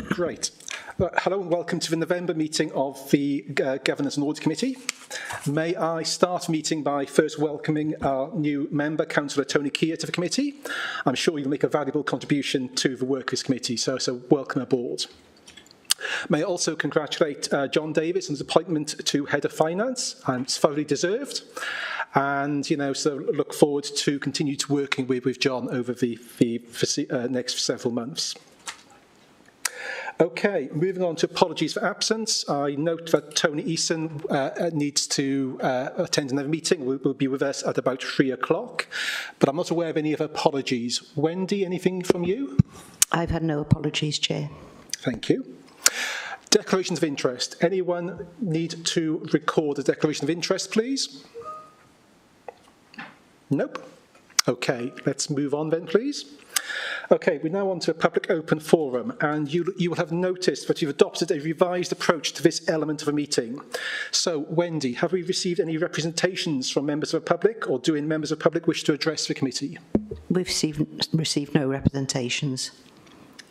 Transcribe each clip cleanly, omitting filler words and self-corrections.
Great. Hello and welcome to the November meeting of the Governance and Audit Committee. May I start the meeting by first welcoming our new member, Councillor Tony Keir, to the committee. I'm sure you'll make a valuable contribution to the work of this committee, so welcome aboard. May I also congratulate John Davis on his appointment to Head of Finance, and it's thoroughly deserved. And, so look forward to continue to working with John over the next several months. Okay, moving on to apologies for absence. I note that Tony Eason needs to attend another meeting. Will be with us at about 3 o'clock, but I'm not aware of any other apologies. Wendy, anything from you? I've had no apologies, Chair. Thank you. Declarations of interest. Anyone need to record a declaration of interest, please? Nope. Okay, let's move on then, please. Okay, we're now on to a public open forum, and you will have noticed that you've adopted a revised approach to this element of a meeting. So, Wendy, have we received any representations from members of the public, or do any members of the public wish to address the committee? We've received no representations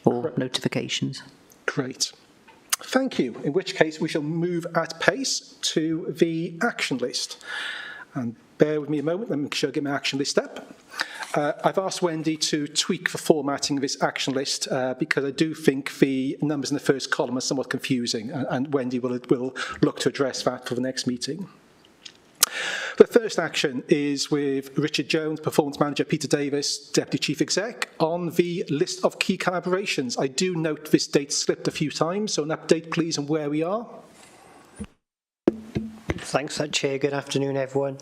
or notifications. Great. Thank you, in which case we shall move at pace to the action list. And bear with me a moment, let me make sure I get my action list up. I've asked Wendy to tweak the formatting of this action list because I do think the numbers in the first column are somewhat confusing, and Wendy will look to address that for the next meeting. The first action is with Richard Jones, Performance Manager, Peter Davis, Deputy Chief Exec, on the list of key collaborations. I do note this date slipped a few times, so an update please on where we are. Thanks, Chair. Good afternoon, everyone.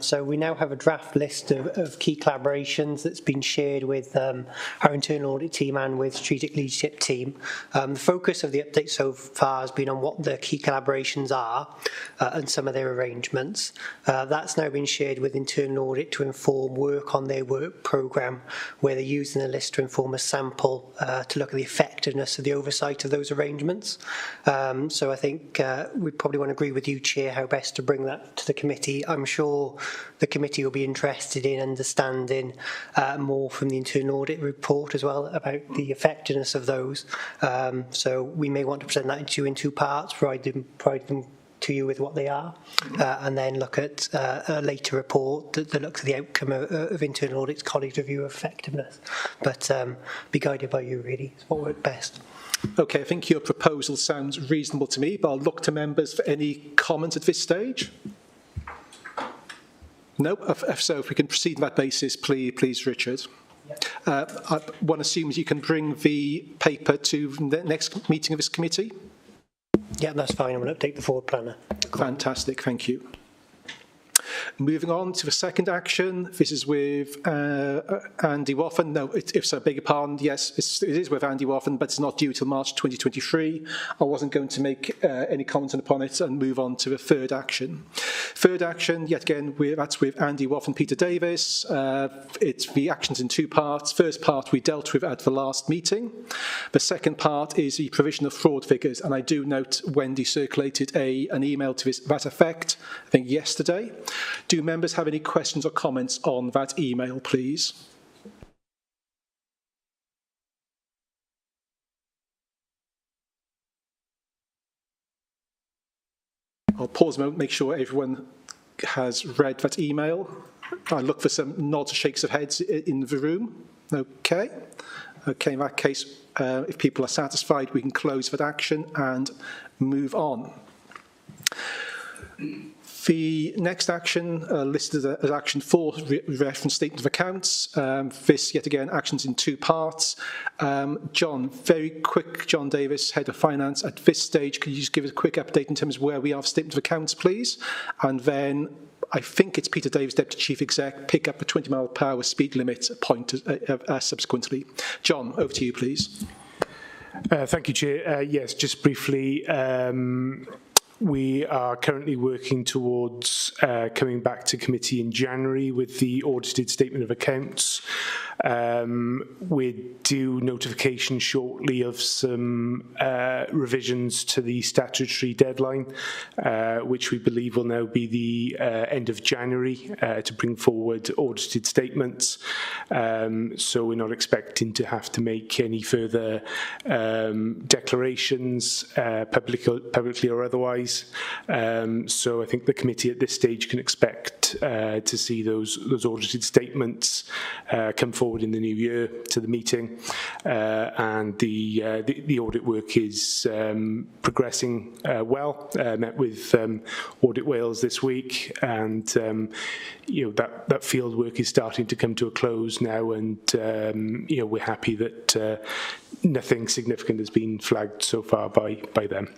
So we now have a draft list of key collaborations that's been shared with our internal audit team and with strategic leadership team. The focus of the update so far has been on what the key collaborations are and some of their arrangements. That's now been shared with internal audit to inform work on their work programme, where they're using the list to inform a sample to look at the effectiveness of the oversight of those arrangements. So I think we probably want to agree with you, Chair, how best to bring that to the committee. I'm sure the committee will be interested in understanding more from the internal audit report as well about the effectiveness of those. So we may want to present that to you in two parts, provide them to you with what they are, and then look at a later report that looks at the outcome of internal audit's colleague review of effectiveness. But be guided by you, really. It's what worked best. Okay, I think your proposal sounds reasonable to me, but I'll look to members for any comments at this stage. No? So if we can proceed on that basis, please Richard. One assumes you can bring the paper to the next meeting of this committee? Yeah, that's fine. I'm going to update the forward planner. Fantastic, thank you. Moving on to the second action, this is with Andy Waffen. No, if so, I beg your pardon, yes, it is with Andy Waffen, but it's not due till March 2023. I wasn't going to make any comment upon it and move on to the third action. Third action, yet again, that's with Andy Waffen, Peter Davis. It's the actions in two parts. First part we dealt with at the last meeting. The second part is the provision of fraud figures, and I do note Wendy circulated an email to that effect, I think yesterday. Do members have any questions or comments on that email, please? I'll pause a moment, make sure everyone has read that email. I look for some nods or shakes of heads in the room. Okay. Okay, in that case, if people are satisfied, we can close that action and move on. The next action listed as action 4, reference statement of accounts. This, yet again, actions in two parts. John, very quick, John Davis, Head of Finance. At this stage, could you just give us a quick update in terms of where we are for statement of accounts, please? And then I think it's Peter Davis, Deputy Chief Exec, pick up a 20-mile-per-hour speed limit point subsequently. John, over to you, please. Thank you, Chair. Yes, just briefly, We are currently working towards coming back to committee in January with the audited statement of accounts. We're due notification shortly of some revisions to the statutory deadline, which we believe will now be the end of January to bring forward audited statements. So we're not expecting to have to make any further declarations publicly or otherwise. So I think the committee at this stage can expect to see those audited statements come forward in the new year to the meeting, and the audit work is progressing well. Met with Audit Wales this week, and that field work is starting to come to a close now, and we're happy that nothing significant has been flagged so far by them.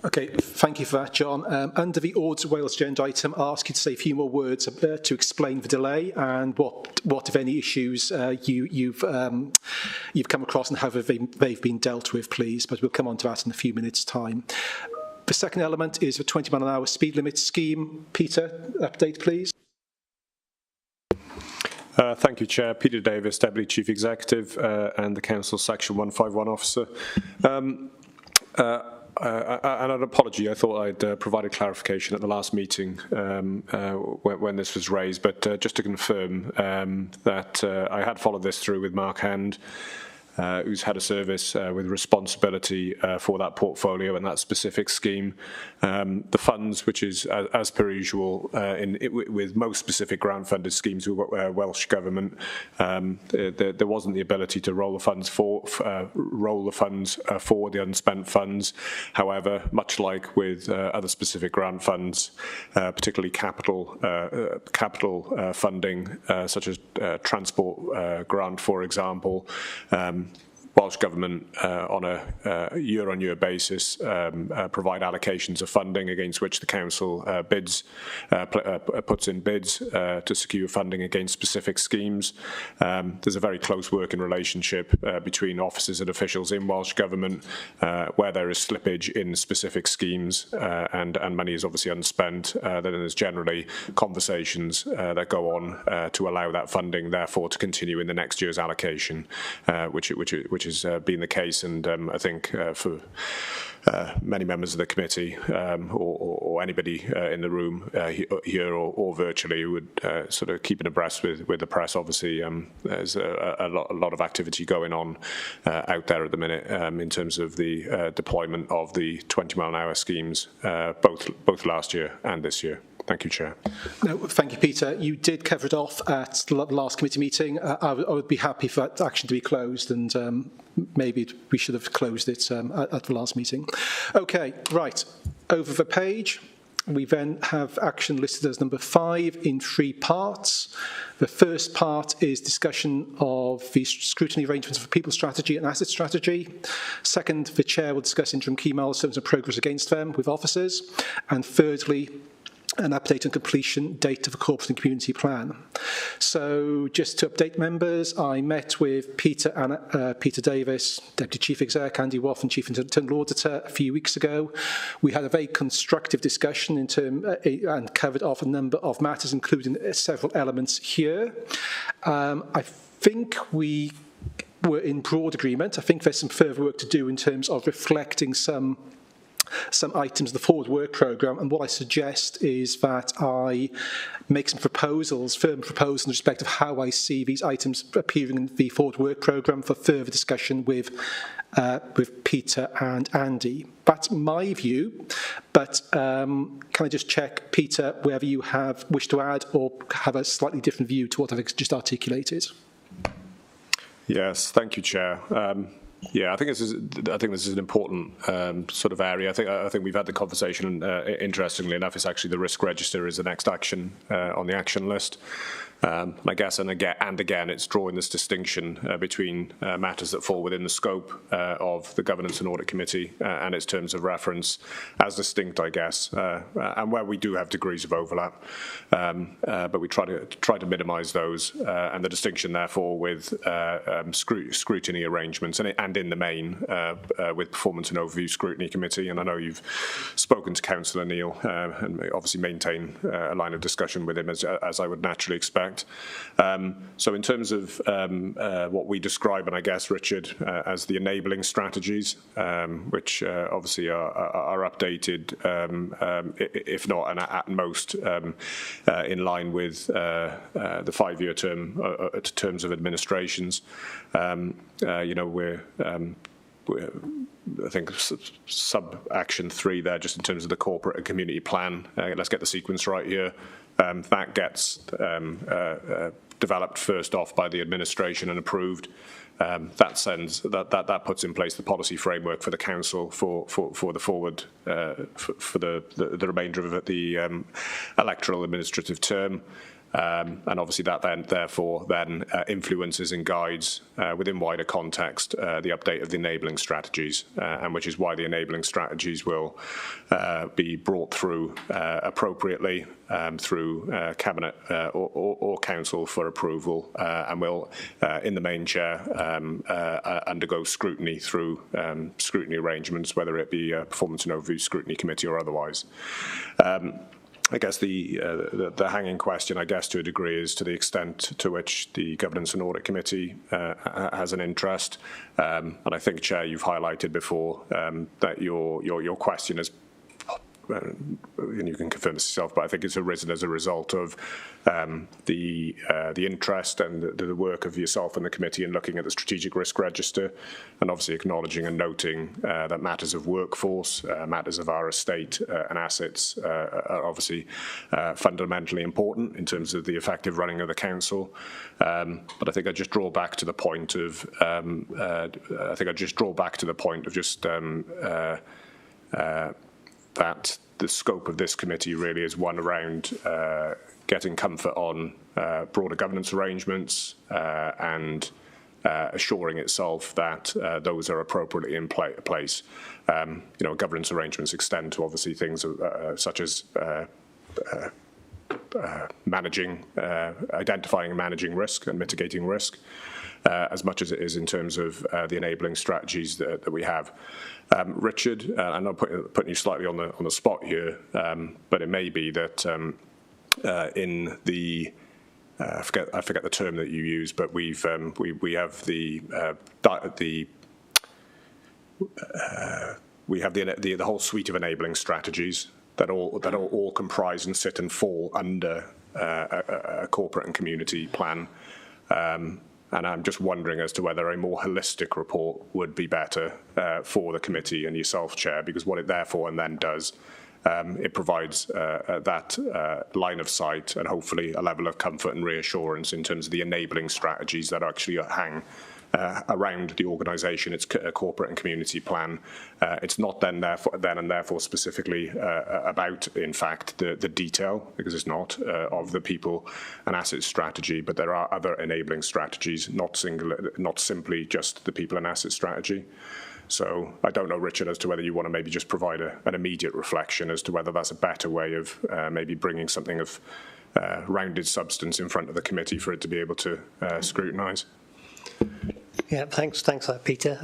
Okay, thank you for that, John. Under the Audit Wales agenda item, I'll ask you to say a few more words to explain the delay and what if any, issues you've come across and how they've been dealt with, please. But we'll come on to that in a few minutes' time. The second element is the 20 mile an hour speed limit scheme. Peter, update, please. Thank you, Chair. Peter Davis, Deputy Chief Executive and the Council's Section 151 Officer. And an apology, I thought I'd provided clarification at the last meeting when this was raised, but just to confirm that I had followed this through with Mark Hand, who's head of service with responsibility for that portfolio and that specific scheme. The funds, which is as per usual with most specific grant-funded schemes with Welsh Government, there wasn't the ability to roll the funds for the unspent funds. However, much like with other specific grant funds, particularly capital funding, such as transport grant, for example, Welsh Government on a year-on-year basis provide allocations of funding against which the Council puts in bids to secure funding against specific schemes. There's a very close working relationship between officers and officials in Welsh Government where there is slippage in specific schemes and money is obviously unspent. Then there's generally conversations that go on to allow that funding therefore to continue in the next year's allocation, which has been the case, and I think for many members of the committee or anybody in the room here or virtually would sort of keeping abreast with the press. Obviously, there's a lot of activity going on out there at the minute in terms of the deployment of the 20 mile an hour schemes, both last year and this year. Thank you, Chair. No, thank you, Peter. You did cover it off at the last committee meeting. I would be happy for that action to be closed, and maybe we should have closed it at the last meeting. Okay, right. Over the page, we then have action listed as number 5 in 3 parts. The first part is discussion of the scrutiny arrangements for people strategy and asset strategy. Second, the Chair will discuss interim key milestones and progress against them with officers. And thirdly, an update on completion date of the corporate and community plan. So just to update members, I met with Peter Davis, Deputy Chief Exec, Andy Waff and Chief Internal Auditor a few weeks ago. We had a very constructive discussion and covered off a number of matters, including several elements here. I think we were in broad agreement. I think there's some further work to do in terms of reflecting some items of the forward work programme, and what I suggest is that I make some firm proposals in respect of how I see these items appearing in the forward work programme for further discussion with Peter and Andy. That's my view, but can I just check, Peter, whether you wish to add or have a slightly different view to what I've just articulated? Yes, thank you, Chair. Yeah, I think this is an important sort of area. I think we've had the conversation. Interestingly enough, it's actually the risk register is the next action on the action list. And I guess, and again, it's drawing this distinction between matters that fall within the scope of the Governance and Audit Committee and its terms of reference as distinct, I guess, and where we do have degrees of overlap. But we try to minimise those, and the distinction, therefore, with scrutiny arrangements and in the main with Performance and Overview Scrutiny Committee. And I know you've spoken to Councillor Neil and obviously maintain a line of discussion with him as I would naturally expect. So in terms of what we describe, and I guess, Richard, as the enabling strategies, which obviously are updated, if not and at most in line with the 5-year terms of administrations. I think sub-action 3 there, just in terms of the corporate and community plan. Let's get the sequence right here. That gets developed first off by the administration and approved. That puts in place the policy framework for the council for the forward for the remainder of the electoral administrative term. And obviously that therefore influences and guides within wider context the update of the enabling strategies, and which is why the enabling strategies will be brought through appropriately through Cabinet or Council for approval, and will, in the main, Chair, undergo scrutiny through scrutiny arrangements, whether it be a Performance and Overview Scrutiny Committee or otherwise. I guess the hanging question, I guess, to a degree, is to the extent to which the Governance and Audit Committee has an interest. And I think, Chair, you've highlighted before that your question is, and you can confirm this yourself, but I think it's arisen as a result of the interest and the work of yourself and the committee in looking at the strategic risk register, and obviously acknowledging and noting that matters of workforce, matters of our estate and assets are obviously fundamentally important in terms of the effective running of the council. But I think I just draw back to the point of that the scope of this committee really is one around getting comfort on broader governance arrangements and assuring itself that those are appropriately in place. Governance arrangements extend to obviously things such as identifying and managing risk and mitigating risk, as much as it is in terms of the enabling strategies that we have. Richard, I'm not putting you slightly on the spot here, but it may be that in the I forget the term that you use, but we have the whole suite of enabling strategies that all comprise and sit and fall under a corporate and community plan. And I'm just wondering as to whether a more holistic report would be better for the committee and yourself, Chair, because what it therefore and then does, it provides that line of sight and hopefully a level of comfort and reassurance in terms of the enabling strategies that actually hang around the organisation, its corporate and community plan. It's not then and therefore specifically about, in fact, the detail, because it's not, of the people and assets strategy, but there are other enabling strategies, not simply just the people and assets strategy. So I don't know, Richard, as to whether you want to maybe just provide an immediate reflection as to whether that's a better way of maybe bringing something of rounded substance in front of the committee for it to be able to scrutinise. Yeah, thanks for that, Peter.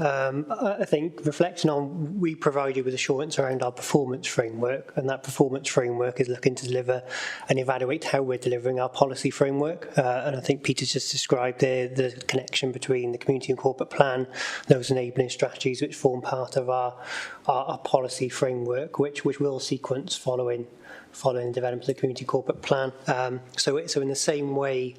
I think reflecting on, we provided with assurance around our performance framework, and that performance framework is looking to deliver and evaluate how we're delivering our policy framework. And I think Peter's just described the connection between the community and corporate plan, those enabling strategies which form part of our policy framework, which will sequence following the development of the community corporate plan. So in the same way,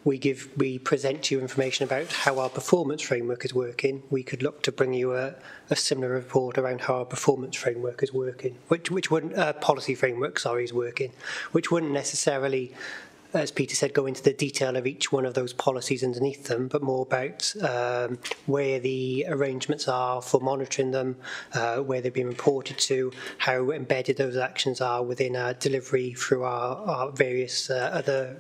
we present you information about how our performance framework is working. We could look to bring you a similar report around how our performance framework is working, which wouldn't policy framework, is working, which wouldn't necessarily, as Peter said, go into the detail of each one of those policies underneath them, but more about where the arrangements are for monitoring them, where they've been reported to, how embedded those actions are within our delivery through our various other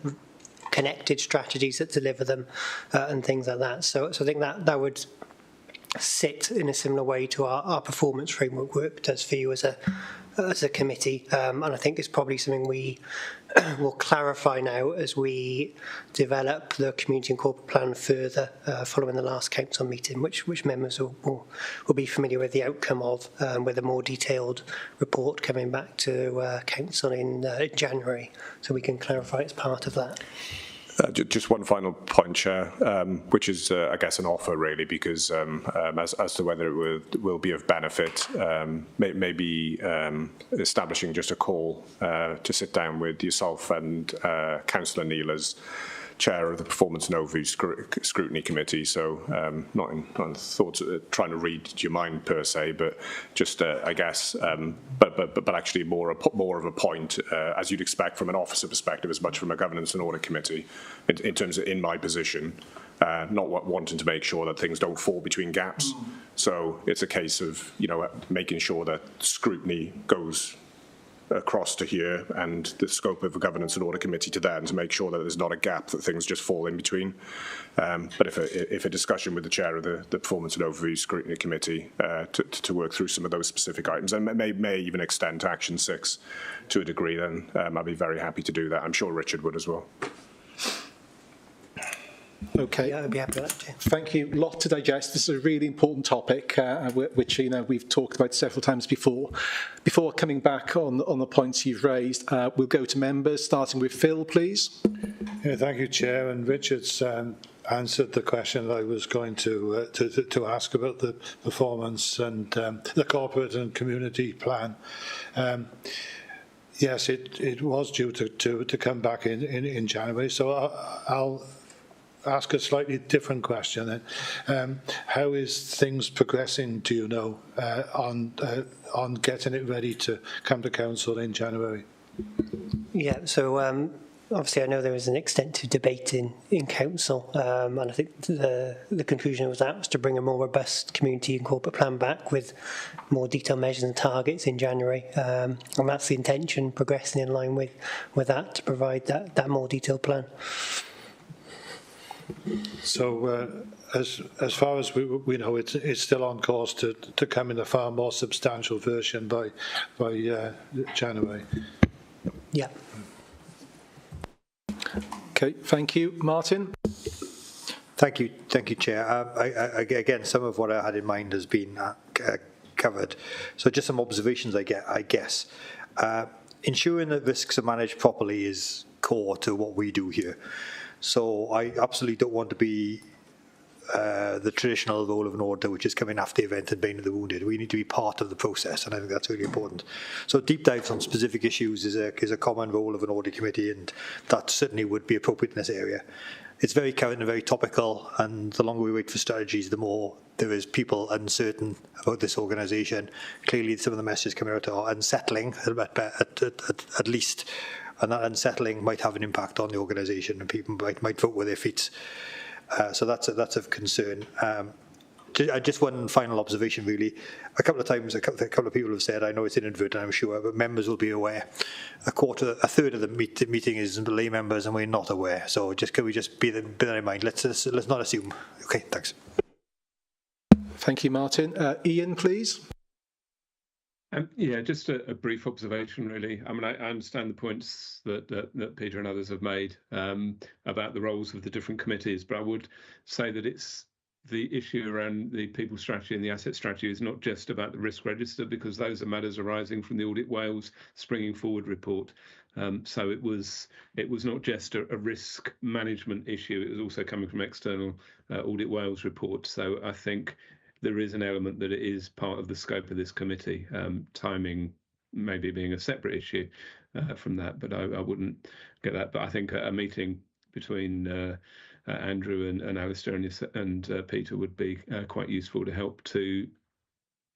connected strategies that deliver them and things like that. So I think that would sit in a similar way to our performance framework work does for you as a committee, and I think it's probably something we will clarify now as we develop the community and corporate plan further following the last council meeting, which members will be familiar with the outcome of, with a more detailed report coming back to council in January, so we can clarify it's part of that. Just one final point, Chair, which is, I guess, an offer, really, because as to whether it will be of benefit, maybe establishing just a call to sit down with yourself and Councillor Neil as Chair of the Performance and Overview Scrutiny Committee. So not in thoughts trying to read your mind per se, but just I guess, but actually more of a point, as you'd expect from an officer perspective, as much from a Governance and Audit Committee, in terms of in my position, not wanting to make sure that things don't fall between gaps. So it's a case of making sure that scrutiny goes across to here and the scope of a Governance and Audit Committee to there, and to make sure that there's not a gap that things just fall in between. But if a discussion with the Chair of the Performance and Overview Scrutiny Committee to work through some of those specific items, and may even extend to Action 6 to a degree, then I'd be very happy to do that. I'm sure Richard would as well. Okay. Yeah, I'd be happy with that, Chair. Thank you. Lot to digest. This is a really important topic, which we've talked about several times before. Before coming back on the points you've raised, we'll go to members, starting with Phil, please. Yeah, thank you, Chair. And Richard's answered the question that I was going to ask about the performance and the corporate and community plan. Yes, it was due to come back in January. So I'll ask a slightly different question then. How is things progressing, do you know, on getting it ready to come to council in January? Yeah, so obviously I know there was an extensive debate in council, and I think the conclusion was to bring a more robust community and corporate plan back with more detailed measures and targets in January, and that's the intention, progressing in line with that to provide that more detailed plan. So as far as we know, it's still on course to come in a far more substantial version by January. Yeah. Okay, thank you. Martin? Thank you, Chair. Again, some of what I had in mind has been covered. So just some observations, I guess. Ensuring that risks are managed properly is core to what we do here. So I absolutely don't want to be the traditional role of an auditor, which is coming after the event and baiting the wounded. We need to be part of the process, and I think that's really important. So deep dives on specific issues is a common role of an audit committee, and that certainly would be appropriate in this area. It's very current and very topical, and the longer we wait for strategies, the more there is people uncertain about this organisation. Clearly, some of the messages coming out are unsettling, at least, and that unsettling might have an impact on the organisation, and people might vote with their feet. So that's of concern. Just one final observation, really. A couple of times, a couple of people have said, I know it's inadvertent, I'm sure, but members will be aware. A third of the meeting is lay members, and we're not aware. So can we just bear that in mind? Let's not assume. Okay, thanks. Thank you, Martin. Ian, please. Yeah, just a brief observation, really. I mean, I understand the points that Peter and others have made about the roles of the different committees, but I would say that it's the issue around the people strategy and the asset strategy is not just about the risk register, because those are matters arising from the Audit Wales Springing Forward report. So it was not just a risk management issue, it was also coming from external Audit Wales report. So I think there is an element that it is part of the scope of this committee, timing maybe being a separate issue from that, but I wouldn't get that. But I think a meeting between Andrew and Alistair and Peter would be quite useful to help to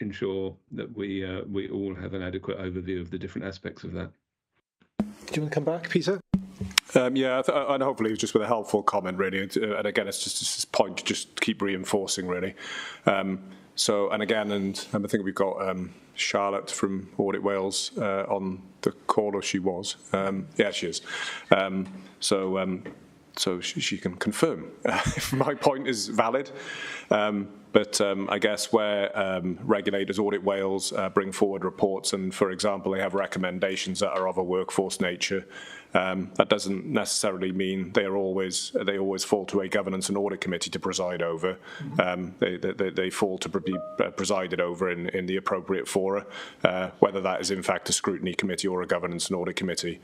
ensure that we all have an adequate overview of the different aspects of that. Do you want to come back, Peter? Yeah, and hopefully it's just with a helpful comment, really. And again, it's just this point to just keep reinforcing, really. So, and again, and I think we've got Charlotte from Audit Wales on the call, or she was. Yeah, she is. so she can confirm if my point is valid. But I guess where regulators, Audit Wales, bring forward reports and, for example, they have recommendations that are of a workforce nature, that doesn't necessarily mean they always fall to a governance and audit committee to preside over. They fall to be presided over in the appropriate fora, whether that is in fact a scrutiny committee or a governance and audit committee.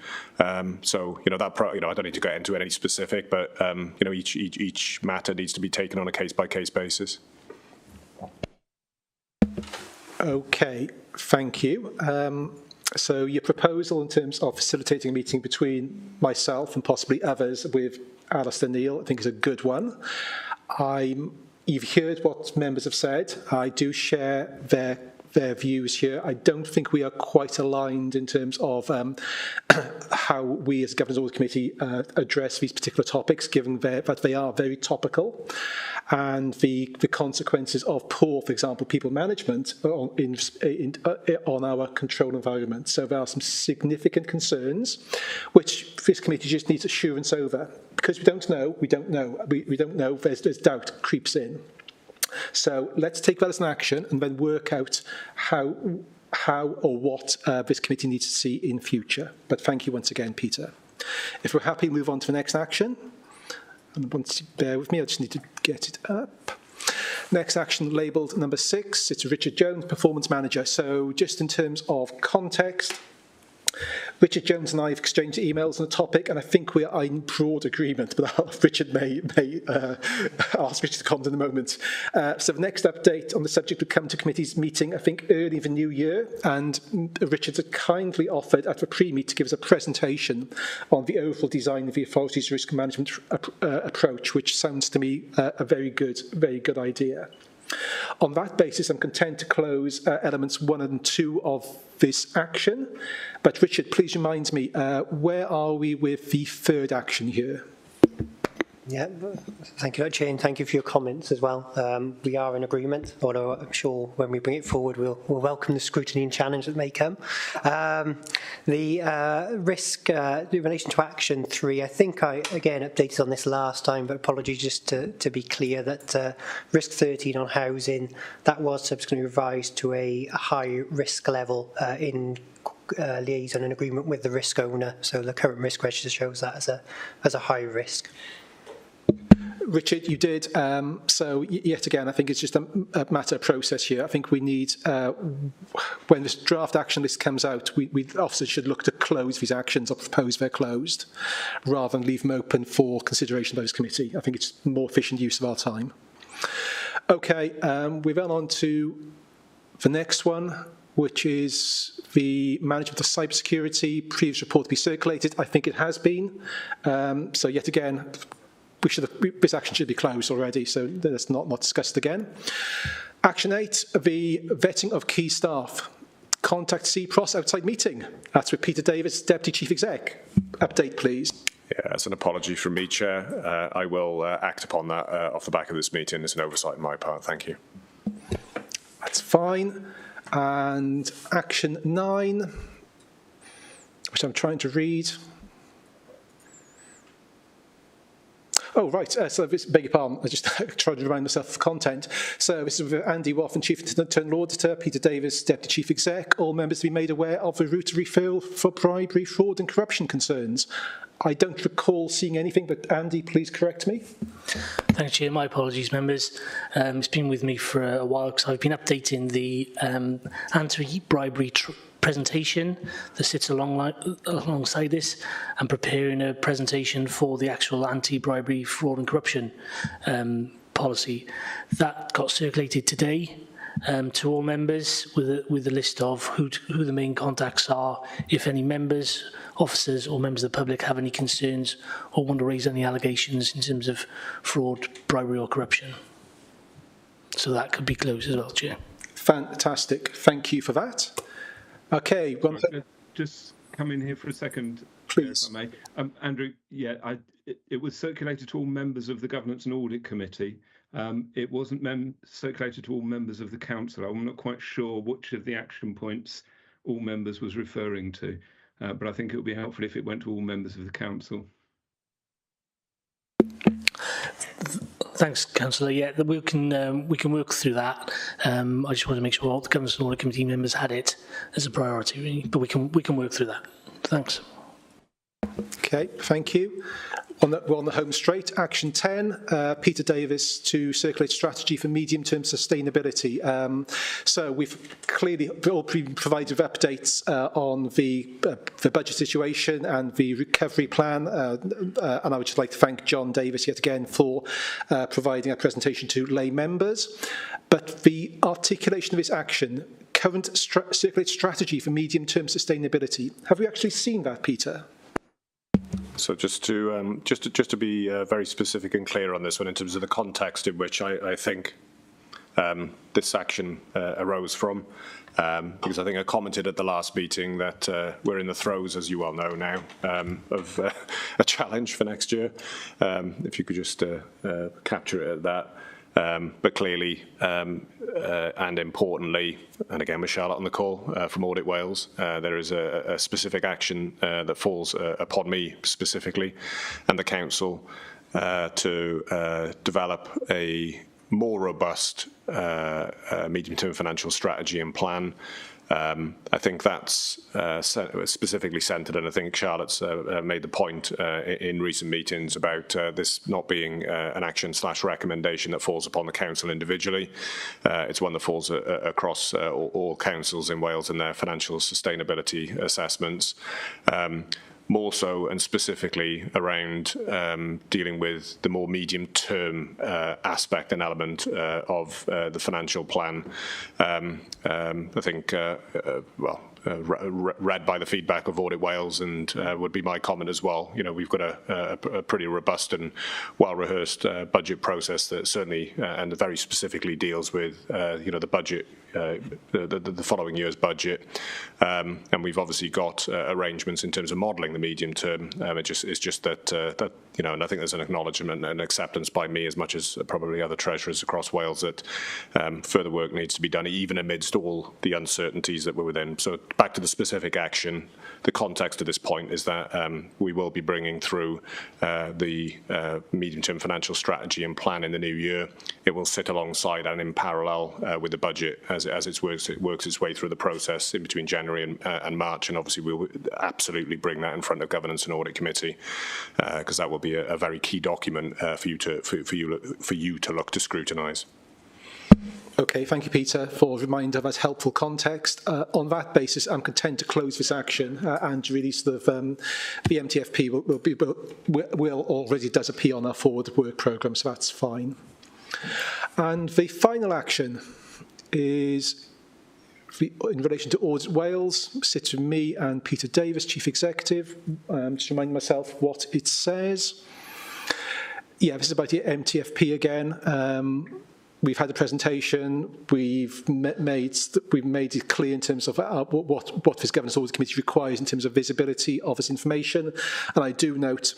So I don't need to get into any specific, but each matter needs to be taken on a case-by-case basis. Okay, thank you. So your proposal in terms of facilitating a meeting between myself and possibly others with Alistair Neil, I think is a good one. You've heard what members have said. I do share their views here. I don't think we are quite aligned in terms of how we as Governance Audit Committee address these particular topics, given that they are very topical, and the consequences of poor, for example, people management on our control environment. So there are some significant concerns which this committee just needs assurance over. Because we don't know, we don't know, there's doubt creeps in. So let's take that as an action and then work out how or what this committee needs to see in future. But thank you once again, Peter. If we're happy, move on to the next action. And once you bear with me, I just need to get it up. Next action labelled number 6, it's Richard Jones, Performance Manager. So just in terms of context, Richard Jones and I have exchanged emails on the topic, and I think we are in broad agreement, but Richard may ask Richard to comment in a moment. So the next update on the subject will come to committee's meeting, I think, early in the new year, and Richard had kindly offered at the pre-meet to give us a presentation on the overall design of the authority's risk management approach, which sounds to me a very good idea. On that basis, I'm content to close elements 1 and 2 of this action. But Richard, please remind me, where are we with the third action here? Yeah, thank you, Chair, and thank you for your comments as well. We are in agreement, although I'm sure when we bring it forward, we'll welcome the scrutiny and challenge that may come. The risk in relation to action 3, I think I, again, updated on this last time, but apologies just to be clear that risk 13 on housing, that was subsequently revised to a high risk level in liaison and agreement with the risk owner. So the current risk register shows that as a high risk. Richard, you did. So yet again, I think it's just a matter of process here. I think we need, when this draft action list comes out, we officers should look to close these actions or propose they're closed, rather than leave them open for consideration by this committee. I think it's more efficient use of our time. Okay, we've gone on to the next one, which is the management of cybersecurity. Previous report to be circulated. I think it has been. So yet again, this action should be closed already, so that's not discussed again. Action 8, the vetting of key staff. Contact CPROS outside meeting. That's with Peter Davis, Deputy Chief Exec. Update, please. Yeah, as an apology from me, Chair. I will act upon that off the back of this meeting. It's an oversight on my part. Thank you. That's fine. And action 9, which I'm trying to read. Oh, right. So this, beg your pardon, I just tried to remind myself of content. So this is with Andy Waffen, Chief Internal Auditor, Peter Davis, Deputy Chief Exec. All members to be made aware of the route of referral for bribery, fraud and corruption concerns. I don't recall seeing anything, but Andy, please correct me. Thanks, Chair. My apologies, members. It's been with me for a while because I've been updating the anti-bribery presentation that sits alongside this and preparing a presentation for the actual anti-bribery, fraud and corruption policy. That got circulated today to all members with a list of who the main contacts are, if any members, officers or members of the public have any concerns or want to raise any allegations in terms of fraud, bribery or corruption. So that could be closed as well, Chair. Fantastic. Thank you for that. Okay. Just come in here for a second, please. Chair, if I may. Andrew, yeah, it was circulated to all members of the Governance and Audit Committee. It wasn't circulated to all members of the Council. I'm not quite sure which of the action points all members was referring to, but I think it would be helpful if it went to all members of the Council. Thanks, Councillor. Yeah, we can work through that. I just want to make sure all the Governance and Audit Committee members had it as a priority, really. But we can work through that. Thanks. Okay, thank you. We're on the home straight. Action 10, Peter Davis to circulate strategy for medium-term sustainability. So we've clearly all provided updates on the budget situation and the recovery plan, and I would just like to thank John Davis yet again for providing a presentation to lay members. But the articulation of this action, current circulate strategy for medium-term sustainability, have we actually seen that, Peter? So just to be very specific and clear on this one in terms of the context in which I think this action arose from, because I think I commented at the last meeting that we're in the throes, as you well know now, of a challenge for next year. If you could just capture it at that. But clearly and importantly, and again with Charlotte on the call from Audit Wales, there is a specific action that falls upon me specifically and the Council to develop a more robust medium-term financial strategy and plan. I think that's specifically centred, and I think Charlotte's made the point in recent meetings about this not being an action/recommendation that falls upon the council individually. It's one that falls across all councils in Wales and their financial sustainability assessments. More so and specifically around dealing with the more medium-term aspect and element of the financial plan. I think, read by the feedback of Audit Wales and would be my comment as well. You know, we've got a pretty robust and well-rehearsed budget process that certainly and very specifically deals with the budget, the following year's budget, and we've obviously got arrangements in terms of modelling the medium term. It's just that and I think there's an acknowledgement and acceptance by me as much as probably other treasurers across Wales that further work needs to be done, even amidst all the uncertainties that we're within. So back to the specific action, the context at this point is that we will be bringing through the medium-term financial strategy and plan in the new year. It will sit alongside and in parallel with the budget as it works its way through the process in between January and March, and obviously we will absolutely bring that in front of Governance and Audit Committee because that will be a very key document for you to look to scrutinise. Okay, thank you, Peter, for a reminder of that helpful context. On that basis, I'm content to close this action and really sort of the MTFP will already does appear on our forward work programme, so that's fine. And the final action is in relation to Audit Wales, sits with me and Peter Davis, Chief Executive. Just reminding myself what it says. Yeah, this is about the MTFP again. We've had a presentation. We've made it clear in terms of what this Governance Audit Committee requires in terms of visibility of this information. And I do note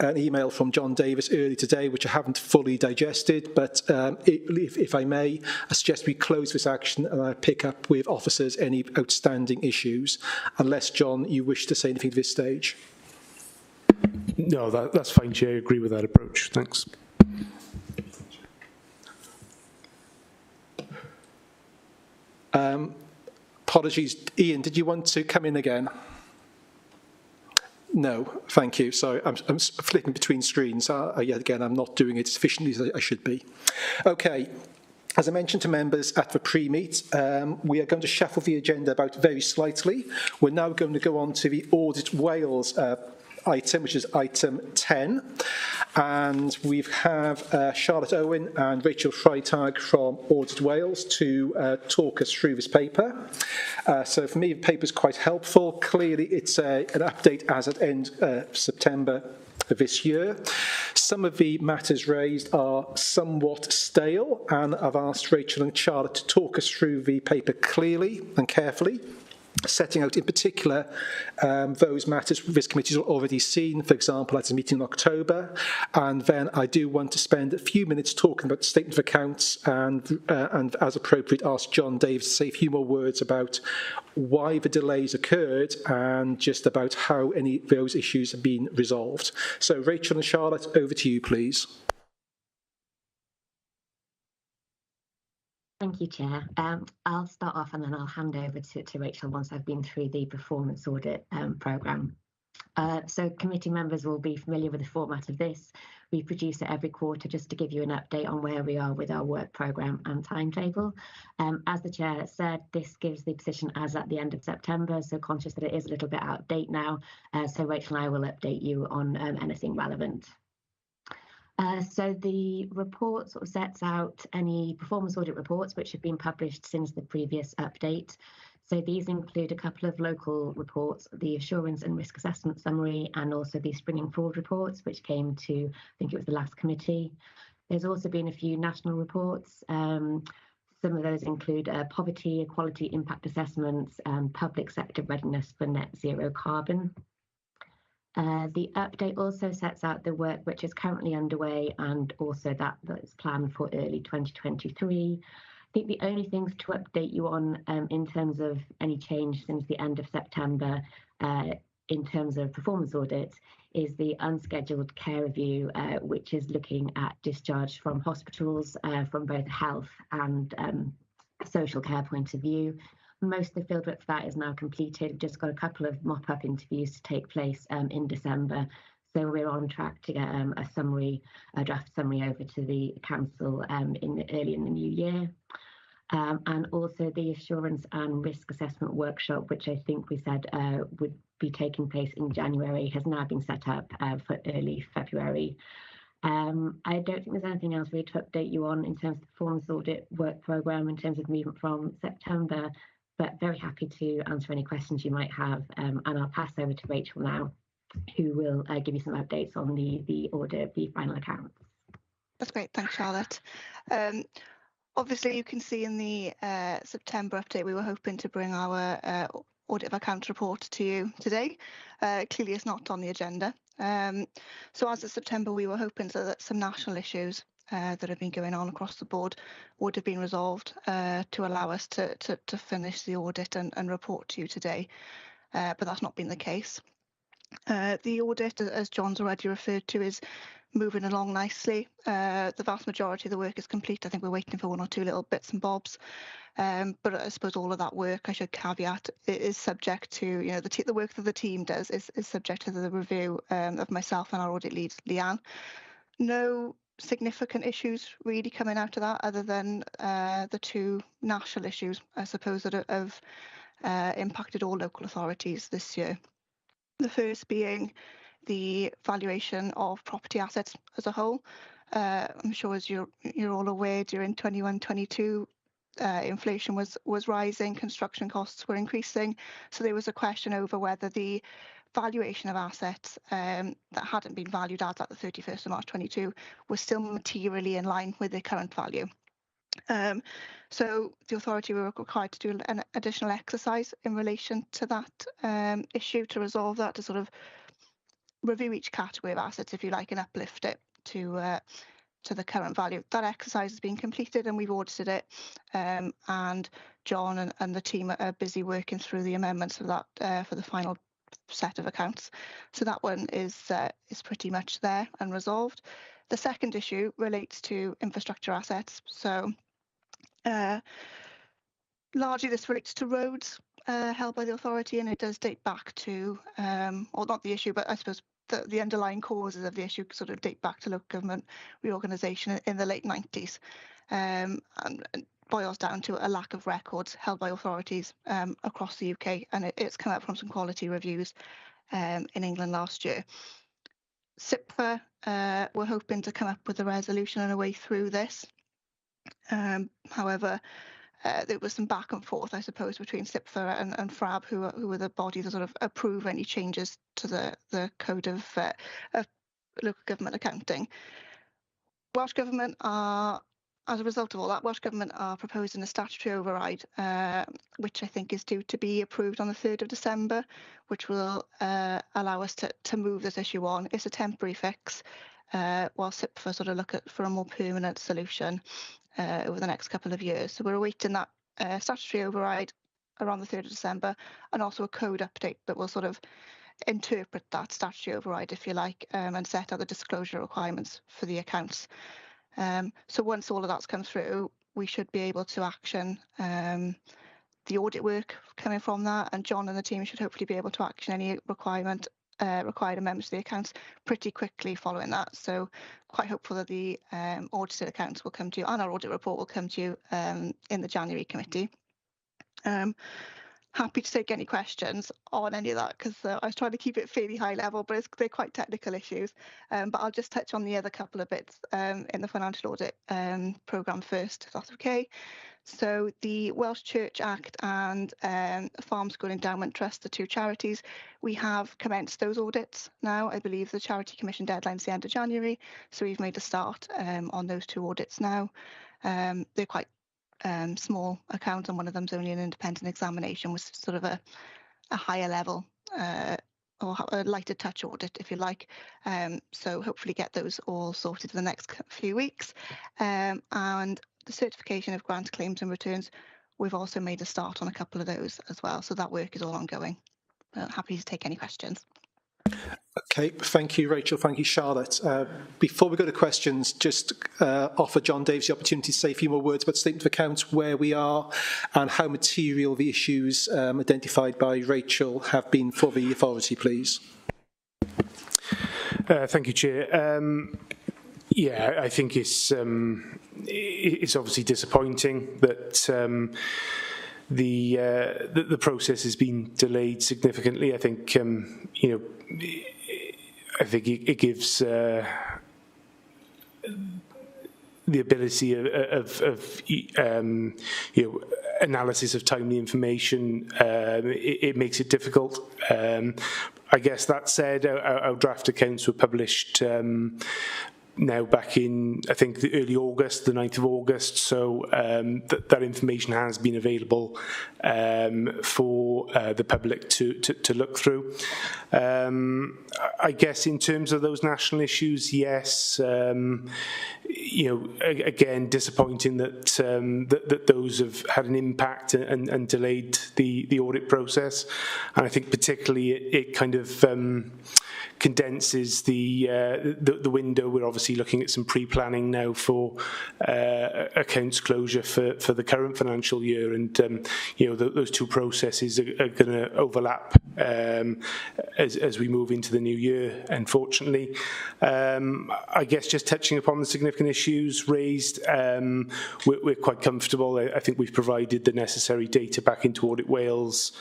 an email from John Davis early today, which I haven't fully digested, but if I may, I suggest we close this action and I pick up with officers any outstanding issues, unless, John, you wish to say anything at this stage. No, that's fine, Chair. I agree with that approach. Thanks. Apologies. Ian, did you want to come in again? No, thank you. Sorry, I'm flipping between screens. Yet again, I'm not doing it sufficiently as I should be. Okay. As I mentioned to members at the pre-meet, we are going to shuffle the agenda about very slightly. We're now going to go on to the Audit Wales item, which is item 10. And we have Charlotte Owen and Rachel Freitag from Audit Wales to talk us through this paper. So for me, the paper is quite helpful. Clearly, it's an update as at end September of this year. Some of the matters raised are somewhat stale, and I've asked Rachel and Charlotte to talk us through the paper clearly and carefully, setting out in particular those matters this committee has already seen, for example, at a meeting in October. And then I do want to spend a few minutes talking about the statement of accounts and as appropriate, ask John Davis to say a few more words about why the delays occurred and just about how any of those issues have been resolved. So Rachel and Charlotte, over to you, please. Thank you, Chair. I'll start off and then I'll hand over to Rachel once I've been through the performance audit programme. So committee members will be familiar with the format of this. We produce it every quarter just to give you an update on where we are with our work programme and timetable. As the Chair said, this gives the position as at the end of September, so conscious that it is a little bit out of date now. So Rachel and I will update you on anything relevant. So the report sort of sets out any performance audit reports which have been published since the previous update. So these include a couple of local reports, the Assurance and Risk Assessment Summary, and also the Springing Forward reports, which came to, I think it was the last committee. There's also been a few national reports. Some of those include poverty, equality impact assessments, public sector readiness for net zero carbon. The update also sets out the work which is currently underway and also that is planned for early 2023. I think the only things to update you on in terms of any change since the end of September in terms of performance audit is the unscheduled care review, which is looking at discharge from hospitals from both health and social care point of view. Most of the fieldwork for that is now completed. We've just got a couple of mop-up interviews to take place in December. So we're on track to get a draft summary over to the council early in the new year. And also the Assurance and Risk Assessment Workshop, which I think we said would be taking place in January, has now been set up for early February. I don't think there's anything else really to update you on in terms of the performance audit work programme in terms of movement from September, but very happy to answer any questions you might have. And I'll pass over to Rachel now, who will give you some updates on the audit of the final accounts. That's great, thanks Charlotte. Obviously you can see in the September update we were hoping to bring our audit of accounts report to you today. Clearly it's not on the agenda. So as of September we were hoping that some national issues that have been going on across the board would have been resolved to allow us to finish the audit and report to you today, but that's not been the case. The audit, as John's already referred to, is moving along nicely. The vast majority of the work is complete. I think we're waiting for one or two little bits and bobs, but I suppose all of that work, I should caveat, it is subject to, you know, the work that the team does is subject to the review of myself and our audit lead, Leanne. No significant issues really coming out of that other than the two national issues, I suppose, that have impacted all local authorities this year. The first being the valuation of property assets as a whole. I'm sure as you're all aware, during 21-22, inflation was rising, construction costs were increasing, so there was a question over whether the valuation of assets that hadn't been valued as at the 31st of March 22 was still materially in line with their current value. So the authority were required to do an additional exercise in relation to that issue to resolve that, to sort of review each category of assets, if you like, and uplift it to the current value. That exercise has been completed and we've audited it, and John and the team are busy working through the amendments of that for the final set of accounts. So that one is pretty much there and resolved. The second issue relates to infrastructure assets. So largely this relates to roads held by the authority, and it does date back to, or not the issue, but I suppose the underlying causes of the issue sort of date back to local government reorganisation in the late 90s, and boils down to a lack of records held by authorities across the UK, and it's come out from some quality reviews in England last year. SIPFA were hoping to come up with a resolution and a way through this. However, there was some back and forth, I suppose, between SIPFA and FRAB, who were the body that sort of approve any changes to the code of local government accounting. Welsh Government are, as a result of all that, Welsh Government are proposing a statutory override, which I think is due to be approved on the 3rd of December, which will allow us to move this issue on. It's a temporary fix, while SIPFA sort of look for a more permanent solution over the next couple of years. So we're awaiting that statutory override around the 3rd of December, and also a code update that will sort of interpret that statutory override, if you like, and set out the disclosure requirements for the accounts. So once all of that's come through, we should be able to action the audit work coming from that, and John and the team should hopefully be able to action any required amendments to the accounts pretty quickly following that. So quite hopeful that the audited accounts will come to you and our audit report will come to you in the January committee. Happy to take any questions on any of that, because I was trying to keep it fairly high level, but they're quite technical issues. But I'll just touch on the other couple of bits in the financial audit programme first, if that's okay. So the Welsh Church Act and Farm School Endowment Trust, the two charities, we have commenced those audits now. I believe the Charity Commission deadline is the end of January, so we've made a start on those two audits now. They're quite small accounts, and one of them's only an independent examination, was sort of a higher level or a lighter touch audit, if you like. So hopefully get those all sorted in the next few weeks. And the certification of grant claims and returns, we've also made a start on a couple of those as well. So that work is all ongoing. Happy to take any questions. Okay, thank you, Rachel. Thank you, Charlotte. Before we go to questions, just offer John Davies the opportunity to say a few more words about statement of accounts, where we are, and how material the issues identified by Rachel have been for the authority, please. Thank you, Chair. Yeah, I think it's obviously disappointing that the process has been delayed significantly. I think I think it gives the ability of analysis of timely information. It makes it difficult. I guess that said, our draft accounts were published now back in, I think, the early August, the 9th of August, so that information has been available for the public to look through. I guess in terms of those national issues, yes, again, disappointing that that those have had an impact and delayed the audit process, and I think particularly it kind of condenses the window. We're obviously looking at some pre-planning now for accounts closure for the current financial year, and those two processes are going to overlap as we move into the new year, unfortunately. I guess just touching upon the significant issues raised, we're quite comfortable. I think we've provided the necessary data back into Audit Wales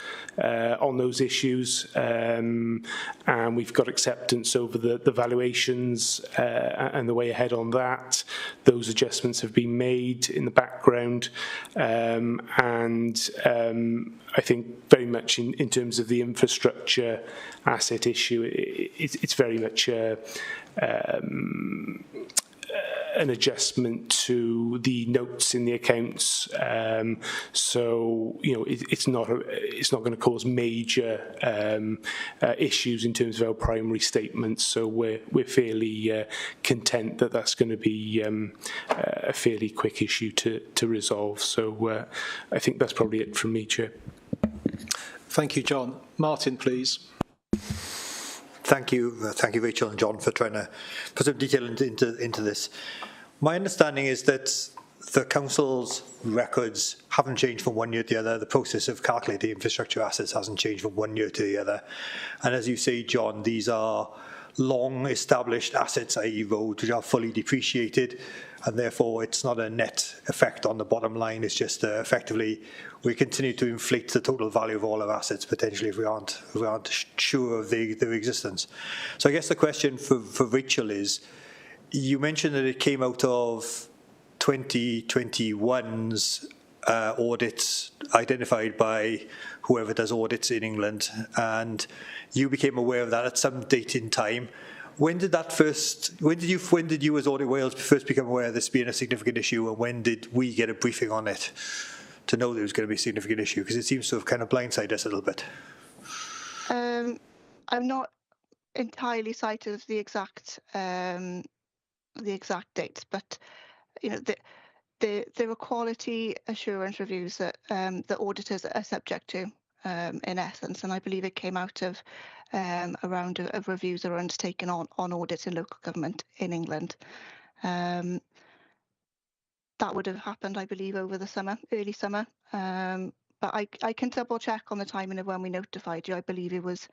on those issues, and we've got acceptance over the valuations and the way ahead on that. Those adjustments have been made in the background, and I think very much in terms of the infrastructure asset issue, it's very much an adjustment to the notes in the accounts, so it's not going to cause major issues in terms of our primary statements. So we're fairly content that that's going to be a fairly quick issue to resolve. So I think that's probably it from me, Chair. Thank you, John. Martin, please. Thank you, Rachel and John, for trying to put some detail into this. My understanding is that the council's records haven't changed from one year to the other. The process of calculating infrastructure assets hasn't changed from one year to the other. And as you say, John, these are long-established assets, i.e. roads, which are fully depreciated, and therefore it's not a net effect on the bottom line. It's just effectively we continue to inflate the total value of all our assets potentially if we aren't sure of their existence. So I guess the question for Rachel is, you mentioned that it came out of 2021's audits identified by whoever does audits in England, and you became aware of that at some date in time. When did you as Audit Wales first become aware of this being a significant issue, and when did we get a briefing on it to know there was going to be a significant issue? Because it seems to have kind of blindsided us a little bit. I'm not entirely cited as the exact dates, but there are quality assurance reviews that the auditors are subject to, in essence, and I believe it came out of a round of reviews that are undertaken on audits in local government in England. that would have happened, I believe, over the summer, early summer. But I can double check on the timing of when we notified you. I believe it was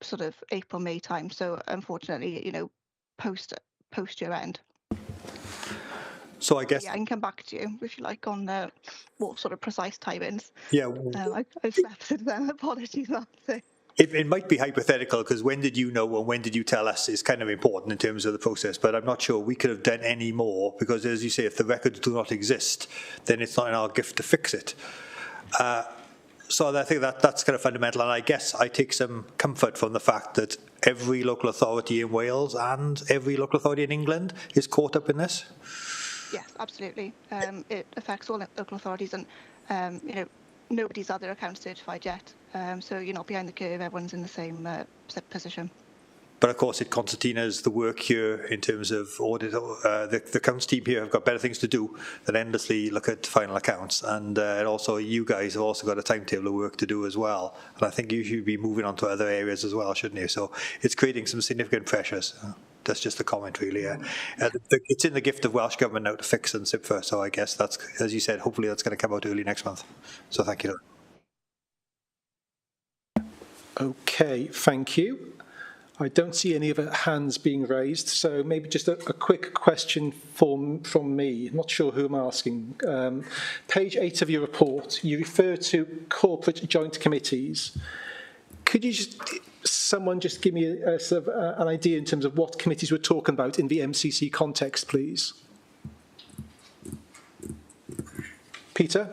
sort of April, May time. So unfortunately, you know, post year end. So I guess, yeah, I can come back to you if you like on more sort of precise timings. yeah, I've stepped into them. Apologies on that. it might be hypothetical, because when did you know and when did you tell us is kind of important in terms of the process, but I'm not sure we could have done any more, because as you say, if the records do not exist, then it's not in our gift to fix it. So I think that's kind of fundamental, and I guess I take some comfort from the fact that every local authority in Wales and every local authority in England is caught up in this. Yes, absolutely. It affects all local authorities, and you know, nobody's had their account certified yet. So you're not behind the curve. Everyone's in the same position. But of course, it concertinas the work here in terms of audit. The accounts team here have got better things to do than endlessly look at final accounts, and also you guys have also got a timetable of work to do as well. And I think you should be moving on to other areas as well, shouldn't you? So it's creating some significant pressures. That's just a comment, really. It's in the gift of Welsh Government now to fix and SIPFA, so I guess that's, as you said, hopefully that's going to come out early next month. So thank you. Okay, thank you. I don't see any other hands being raised, so maybe just a quick question from me. I'm not sure who I'm asking. Page 8 of your report, you refer to corporate joint committees. Could you someone just give me a sort of an idea in terms of what committees we're talking about in the MCC context, please? Peter?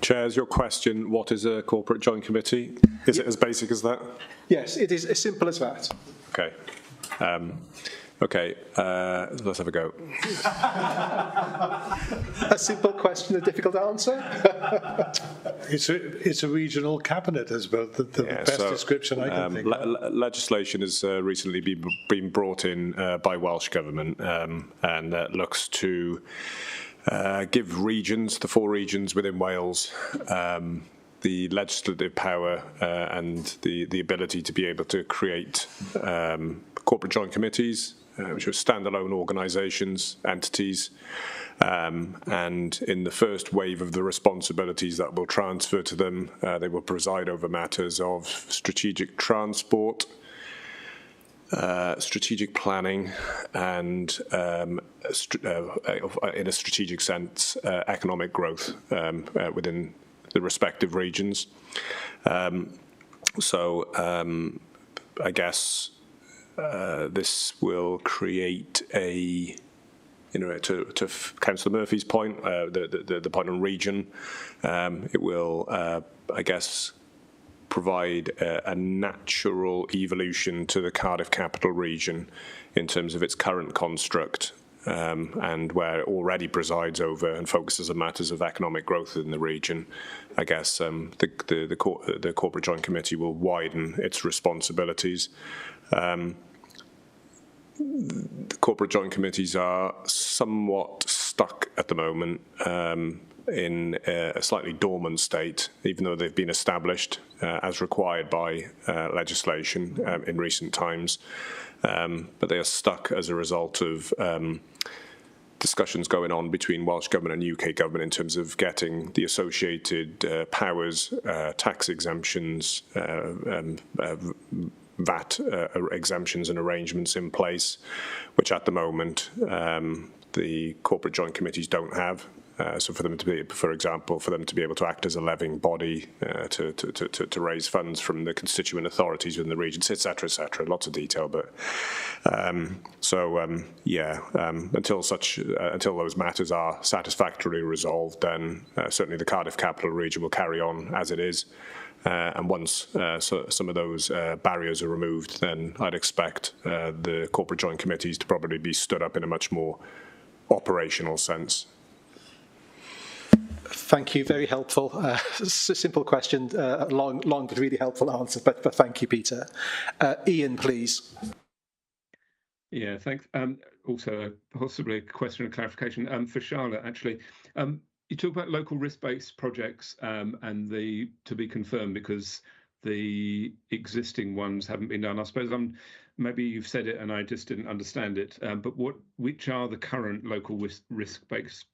Chair, is your question, what is a corporate joint committee? Is it as basic as that? Yes, it is as simple as that. Okay. Let's have a go. A simple question, a difficult answer? It's a regional cabinet, is about the best description I can think of. Legislation has recently been brought in by Welsh Government and looks to give regions, the 4 regions within Wales, the legislative power and the ability to be able to create corporate joint committees, which are standalone organisations, entities, and in the first wave of the responsibilities that will transfer to them, they will preside over matters of strategic transport, strategic planning, and in a strategic sense, economic growth within the respective regions. I guess this will create a, to Councillor Murphy's point, the point on region, it will, I guess, provide a natural evolution to the Cardiff Capital Region in terms of its current construct, and where it already presides over and focuses on matters of economic growth in the region. I guess the Corporate Joint Committee will widen its responsibilities. The Corporate Joint Committees are somewhat stuck at the moment in a slightly dormant state, even though they've been established as required by legislation in recent times. But they are stuck as a result of discussions going on between Welsh Government and UK Government in terms of getting the associated powers, tax exemptions, VAT exemptions and arrangements in place, which at the moment the corporate joint committees don't have. So for them to be, for example, for them to be able to act as a levying body to raise funds from the constituent authorities within the regions, etc., lots of detail, but until those matters are satisfactorily resolved, then certainly the Cardiff Capital Region will carry on as it is. And once some of those barriers are removed, then I'd expect the corporate joint committees to probably be stood up in a much more operational sense. Thank you, very helpful. It's a simple question, long but really helpful answer, but thank you, Peter. Ian, please. Yeah, thanks. Also, possibly a question of clarification for Charlotte, actually. You talk about local risk-based projects and the to be confirmed, because the existing ones haven't been done. I suppose maybe you've said it and I just didn't understand it. But which are the current local risk-based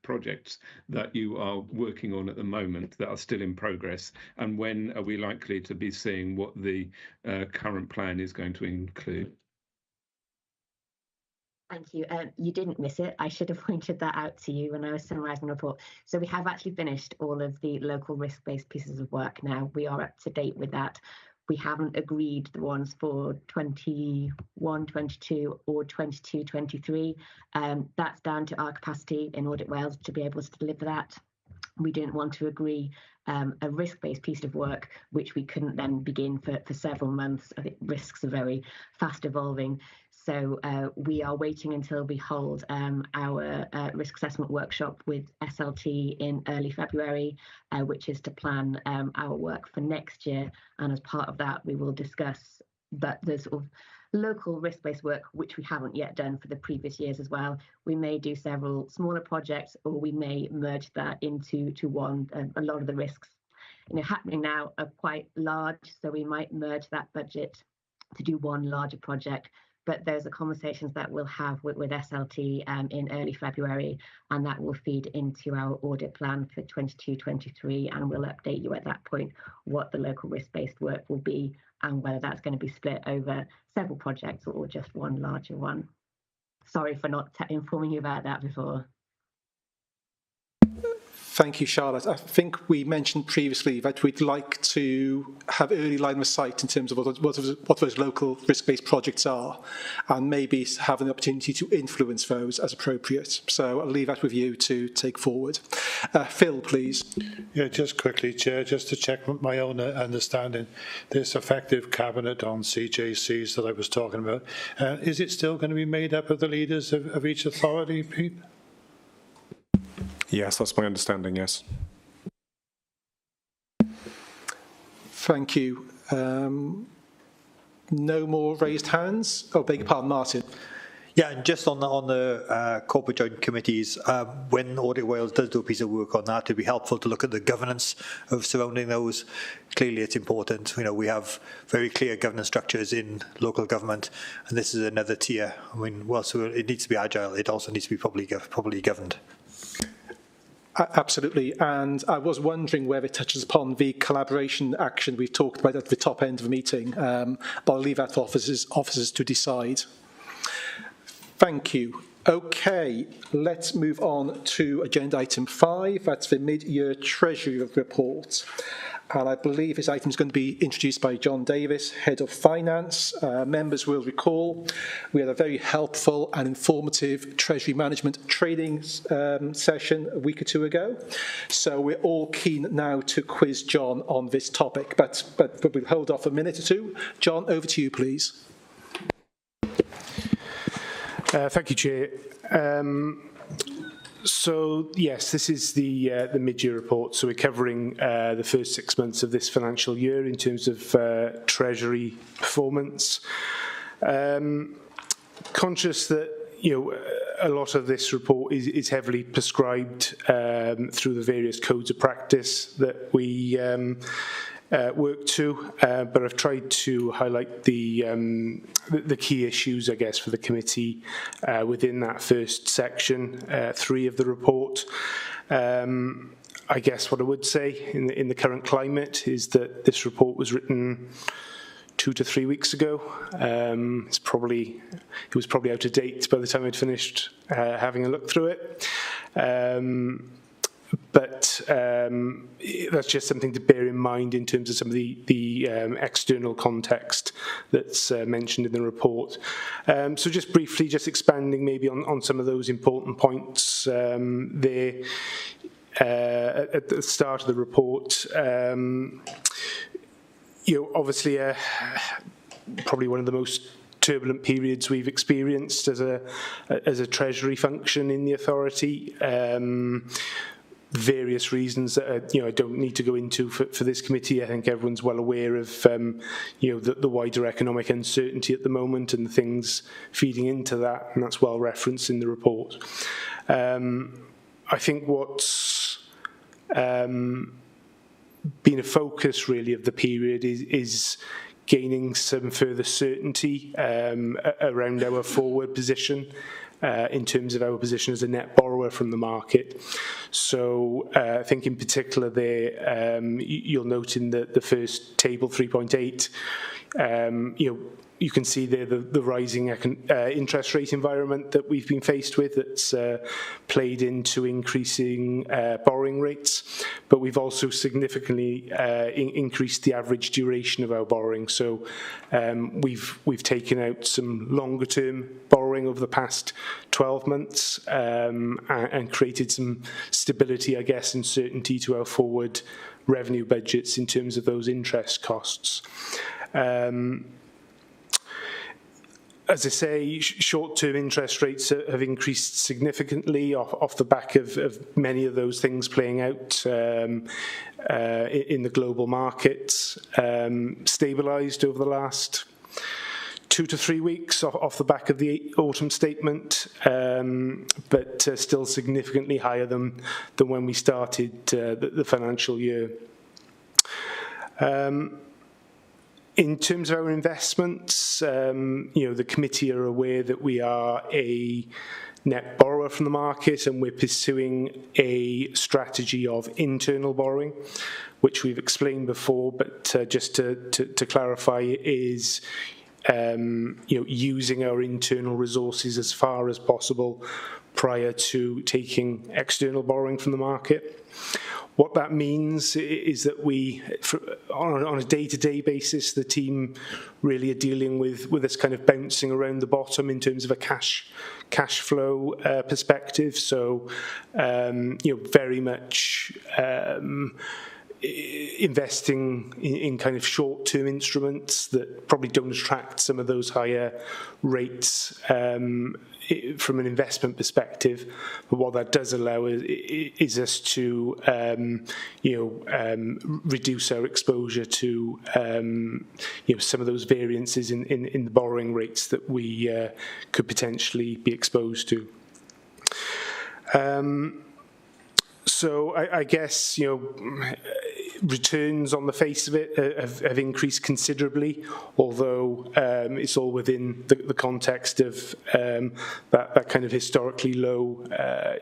projects that you are working on at the moment that are still in progress, and when are we likely to be seeing what the current plan is going to include? Thank you. You didn't miss it. I should have pointed that out to you when I was summarising the report. So we have actually finished all of the local risk-based pieces of work now. We are up to date with that. We haven't agreed the ones for 21, 22 or 22, 23. That's down to our capacity in Audit Wales to be able to deliver that. We didn't want to agree a risk-based piece of work, which we couldn't then begin for several months. I think risks are very fast evolving. So we are waiting until we hold our risk assessment workshop with SLT in early February, which is to plan our work for next year. And as part of that, we will discuss the sort of local risk-based work, which we haven't yet done for the previous years as well. We may do several smaller projects, or we may merge that into one. A lot of the risks happening now are quite large, so we might merge that budget to do one larger project. But those are conversations that we'll have with SLT in early February, and that will feed into our audit plan for 22-23, and we'll update you at that point what the local risk-based work will be and whether that's going to be split over several projects or just one larger one. Sorry for not informing you about that before. Thank you, Charlotte. I think we mentioned previously that we'd like to have early line of sight in terms of what those local risk-based projects are, and maybe have an opportunity to influence those as appropriate. So I'll leave that with you to take forward. Phil, please. Yeah, just quickly, Chair, just to check my own understanding, this effective cabinet on CJCs that I was talking about, is it still going to be made up of the leaders of each authority, Pete? Yes, that's my understanding, yes. Thank you. No more raised hands? Oh, beg your pardon, Martin. Yeah, and just on the corporate joint committees, when Audit Wales does do a piece of work on that, it'd be helpful to look at the governance of surrounding those. Clearly, it's important. We have very clear governance structures in local government, and this is another tier. I mean, whilst it needs to be agile, it also needs to be properly governed. Absolutely, and I was wondering whether it touches upon the collaboration action we've talked about at the top end of the meeting, but I'll leave that for officers to decide. Thank you. Okay, let's move on to agenda item 5. That's the mid-year Treasury report. And I believe this item is going to be introduced by John Davis, Head of Finance. Members will recall we had a very helpful and informative Treasury Management training session a week or two ago. So we're all keen now to quiz John on this topic, but we'll hold off a minute or two. John, over to you, please. Thank you, Chair. So yes, this is the mid-year report. So we're covering the first 6 months of this financial year in terms of Treasury performance. Conscious that a lot of this report is heavily prescribed through the various codes of practice that we work to, but I've tried to highlight the key issues, I guess, for the committee within that first section 3 of the report. I guess what I would say in the current climate is that this report was written 2 to 3 weeks ago. It was probably out of date by the time I'd finished having a look through it. But that's just something to bear in mind in terms of some of the external context that's mentioned in the report. So just briefly, just expanding maybe on some of those important points there at the start of the report. Obviously, probably one of the most turbulent periods we've experienced as a Treasury function in the authority. Various reasons that I don't need to go into for this committee. I think everyone's well aware of the wider economic uncertainty at the moment and the things feeding into that, and that's well referenced in the report. I think what's been a focus really of the period is gaining some further certainty around our forward position in terms of our position as a net borrower from the market. So I think in particular there, you'll note in the first table 3.8, you can see there the rising interest rate environment that we've been faced with that's played into increasing borrowing rates, but we've also significantly increased the average duration of our borrowing. So we've taken out some longer term borrowing over the past 12 months and created some stability, I guess, and certainty to our forward revenue budgets in terms of those interest costs. As I say, short-term interest rates have increased significantly off the back of many of those things playing out in the global markets, stabilised over the last 2 to 3 weeks off the back of the autumn statement, but still significantly higher than when we started the financial year. In terms of our investments, the committee are aware that we are a net borrower from the market and we're pursuing a strategy of internal borrowing, which we've explained before, but just to clarify, is using our internal resources as far as possible prior to taking external borrowing from the market. What that means is that we, on a day-to-day basis, the team really are dealing with this kind of bouncing around the bottom in terms of a cash flow perspective. So, very much investing in kind of short-term instruments that probably don't attract some of those higher rates from an investment perspective. But what that does allow is us to reduce our exposure to some of those variances in the borrowing rates that we could potentially be exposed to. So I guess, returns on the face of it have increased considerably, although it's all within the context of that kind of historically low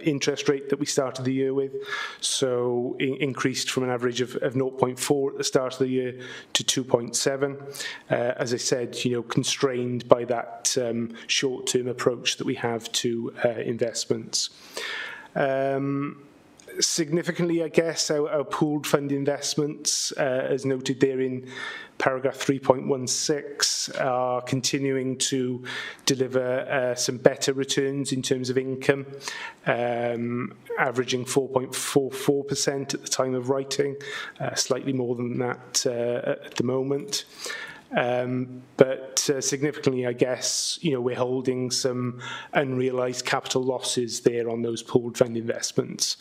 interest rate that we started the year with. So increased from an average of 0.4 at the start of the year to 2.7. As I said, constrained by that short-term approach that we have to investments. Significantly, I guess, our pooled fund investments, as noted there in paragraph 3.16, are continuing to deliver some better returns in terms of income, averaging 4.44% at the time of writing, slightly more than that at the moment. But significantly, I guess, we're holding some unrealised capital losses there on those pooled fund investments.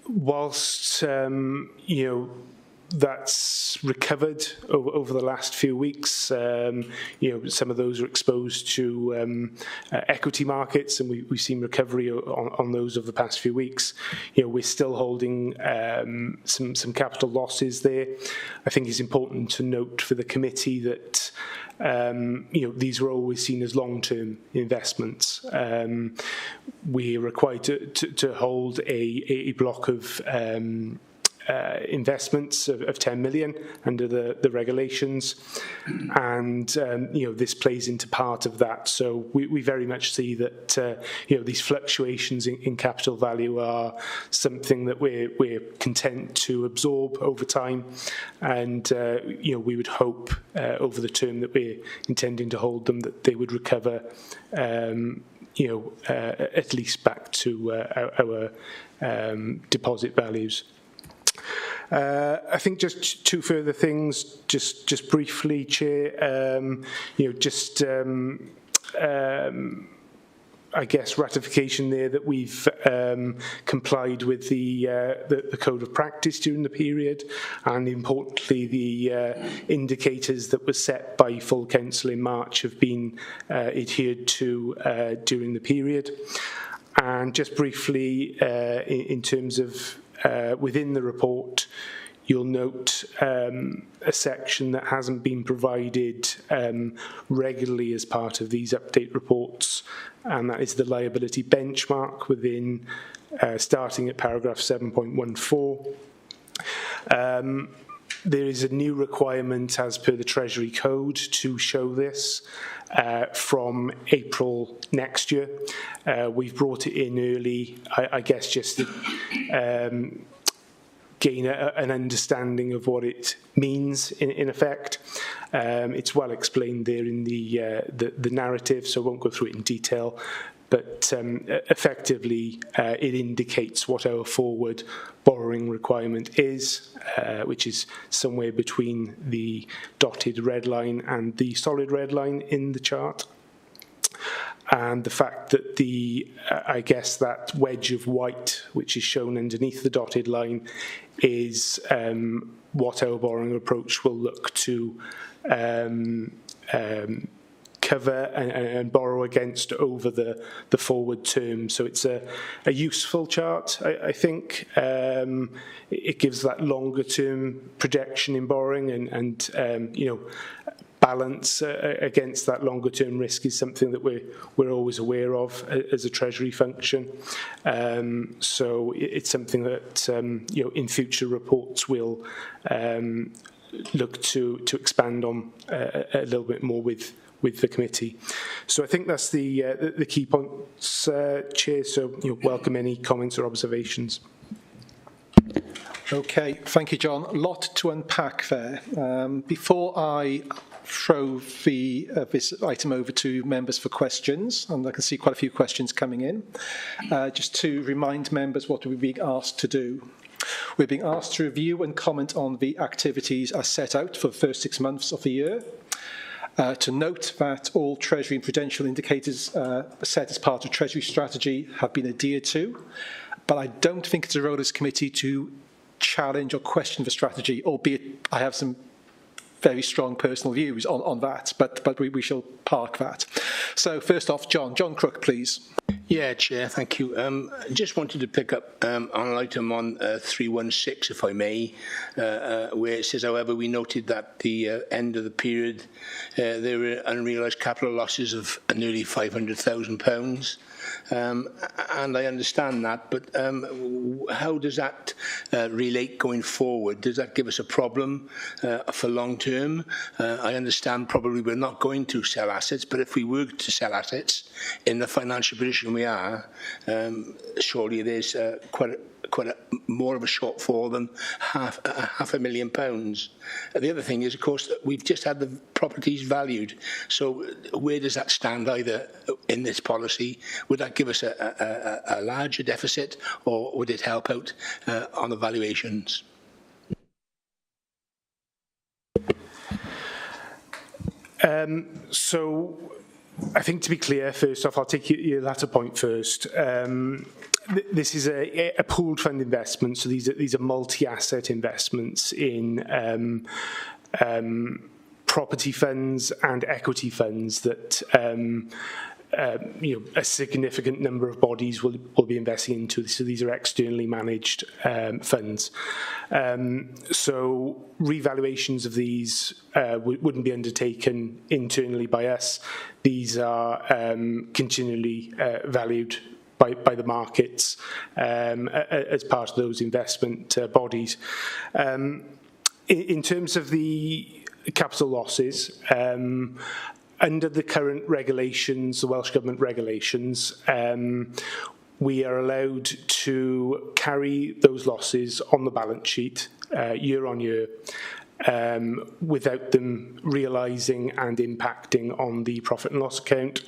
Whilst, that's recovered over the last few weeks. Some of those are exposed to equity markets, and we've seen recovery on those over the past few weeks. We're still holding some capital losses there. I think it's important to note for the committee that these were always seen as long-term investments. We're required to hold a block of investments of 10 million under the regulations, and this plays into part of that. So we very much see that these fluctuations in capital value are something that we're content to absorb over time, and we would hope over the term that we're intending to hold them that they would recover at least back to our deposit values. I think just two further things, just briefly, Chair. I guess ratification there that we've complied with the code of practice during the period, and importantly, the indicators that were set by full council in March have been adhered to during the period. And just briefly, in terms of within the report, you'll note a section that hasn't been provided regularly as part of these update reports, and that is the liability benchmark within, starting at paragraph 7.14. There is a new requirement as per the Treasury Code to show this from April next year. We've brought it in early, I guess, just to gain an understanding of what it means in effect. It's well explained there in the narrative, so I won't go through it in detail. But effectively, it indicates what our forward borrowing requirement is, which is somewhere between the dotted red line and the solid red line in the chart. And the fact that I guess that wedge of white, which is shown underneath the dotted line, is what our borrowing approach will look to cover and borrow against over the forward term. So it's a useful chart, I think. It gives that longer term projection in borrowing, and you know, balance against that longer term risk is something that we're always aware of as a Treasury function. So it's something that you know, in future reports we'll look to expand on a little bit more with the committee. So I think that's the key points, Chair. So you know, welcome any comments or observations. Okay, thank you, John. A lot to unpack there. Before I throw this item over to members for questions, and I can see quite a few questions coming in, just to remind members what we're being asked to do. We're being asked to review and comment on the activities as set out for the first 6 months of the year, to note that all Treasury and prudential indicators set as part of Treasury strategy have been adhered to, but I don't think it's a role of this committee to challenge or question the strategy, albeit I have some very strong personal views on that, but we shall park that. So first off, John Crook, please. Yeah, Chair, thank you. Just wanted to pick up on an item on 316, if I may, where it says, however, we noted that the end of the period, there were unrealised capital losses of nearly £500,000. And I understand that, but how does that relate going forward? Does that give us a problem for long term? I understand probably we're not going to sell assets, but if we were to sell assets in the financial position we are, surely there's quite more of a shortfall than £500,000. The other thing is, of course, that we've just had the properties valued. So where does that stand either in this policy? Would that give us a larger deficit, or would it help out on the valuations? So I think, to be clear, first off, I'll take your latter point first. This is a pooled fund investment, so these are multi-asset investments in property funds and equity funds that you know, a significant number of bodies will be investing into. So these are externally managed funds. So revaluations of these wouldn't be undertaken internally by us. These are continually valued by the markets as part of those investment bodies. In terms of the capital losses, under the current regulations, the Welsh Government regulations, we are allowed to carry those losses on the balance sheet year on year without them realising and impacting on the profit and loss account,